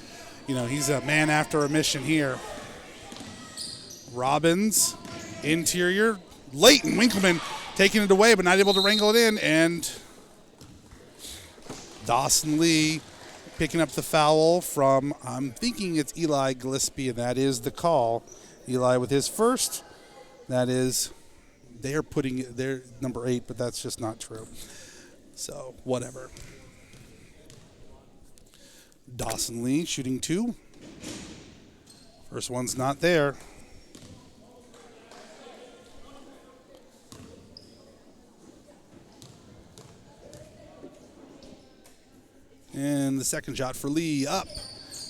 he's a man after a mission here. Robbins, interior. Leighton Winkleman taking it away, but not able to wrangle it in. And Dawson Lee picking up the foul from, I'm thinking it's Eli Gillespie, and that is the call. Eli with his first. That is, they're putting it, they're number 8, but that's just not true. So, whatever. Dawson Lee shooting 2. First one's not there. And the second shot for Lee, up.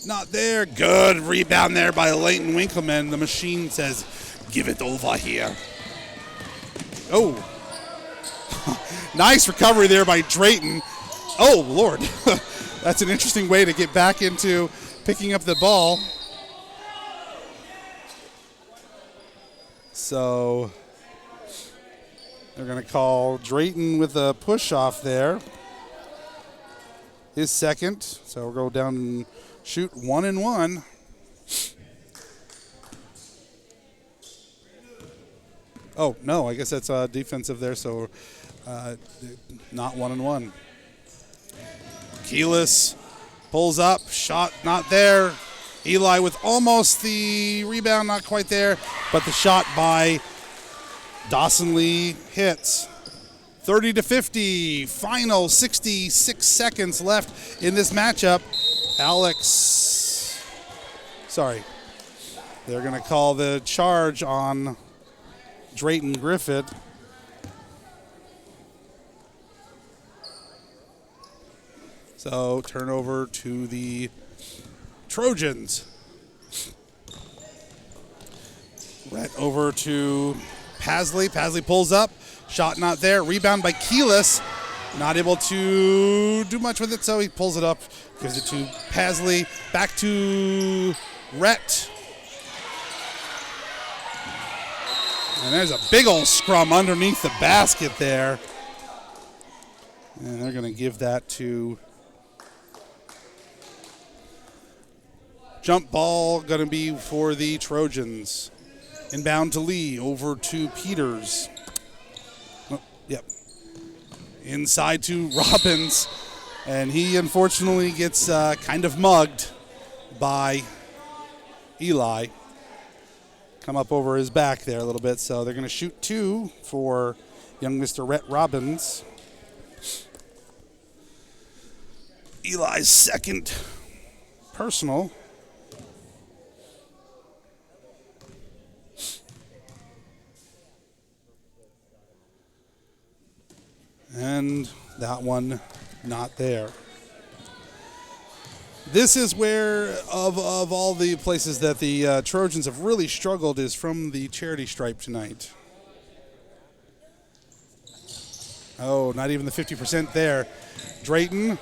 Not there. Good rebound there by Leighton Winkleman. The machine says, give it over here. Oh. Nice recovery there by Drayton. Oh, Lord. That's an interesting way to get back into picking up the ball. So they're going to call Drayton with a push-off there. His second. So we'll go down and shoot 1 and 1. Oh, no, I guess that's defensive there, so not 1 and 1. Keelis pulls up, shot not there. Eli with almost the rebound, not quite there, but the shot by Dawson Lee hits. 30-50, final 66 seconds left in this matchup. They're going to call the charge on Drayton Griffith. So turnover to the Trojans. Right over to Pasley. Pasley pulls up. Shot not there. Rebound by Keelis. Not able to do much with it, so he pulls it up. Gives it to Pasley. Back to Rhett. And there's a big old scrum underneath the basket there. And they're going to give that to... Jump ball going to be for the Trojans. Inbound to Lee. Over to Peters. Oh, yep. Inside to Robbins. And he unfortunately gets kind of mugged by Eli. Come up over his back there a little bit. So they're going to shoot 2 for young Mr. Rhett Robbins. Eli's second personal. And that one not there. This is where, of all the places that the Trojans have really struggled, is from the charity stripe tonight. Oh, not even the 50% there. Drayton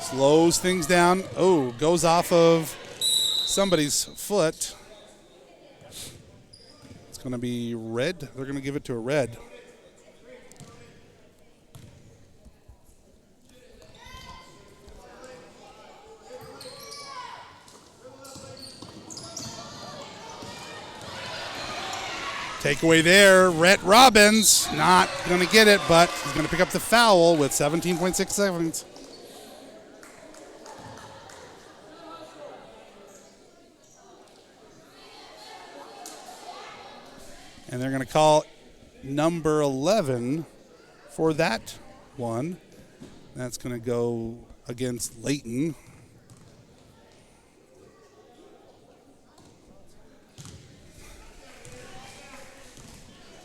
slows things down. Oh, goes off of somebody's foot. It's going to be red. They're going to give it to a red. Takeaway there, Rhett Robbins, not going to get it, but he's going to pick up the foul with 17.6 seconds. And they're going to call number 11 for that one. That's going to go against Leighton.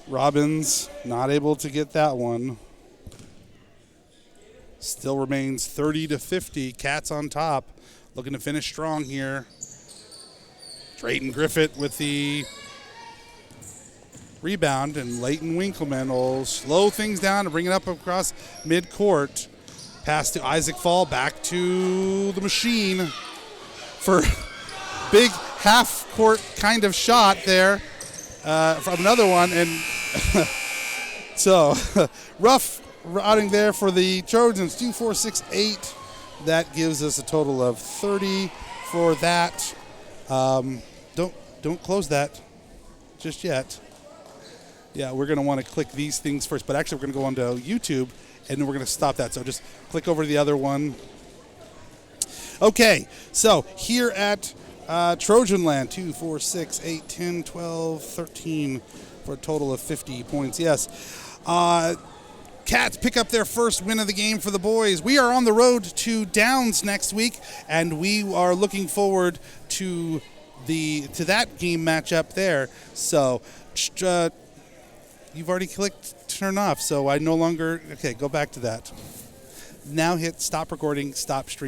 Robbins not able to get that one. Still remains 30-50. Cats on top. Looking to finish strong here. Drayton Griffith with the rebound, and Leighton Winkleman will slow things down and bring it up across midcourt. Pass to Isaac Fall, back to the machine for big half-court kind of shot there. From another one, and so rough routing there for the Trojans. 2, 4, 6, 8. That gives us a total of 30 for that. Don't don't close that just yet. Yeah, we're going to want to click these things first, but actually we're going to go onto YouTube, and then we're going to stop that. So just click over to the other one. Okay, so here at Trojan Land, 2, 4, 6, 8, 10, 12, 13, for a total of 50 points. Yes. Cats pick up their first win of the game for the boys. We are on the road to Downs next week, and we are looking forward to that game matchup there. So you've already clicked turn off, so I no longer... Okay, go back to that. Now hit stop recording, stop stream.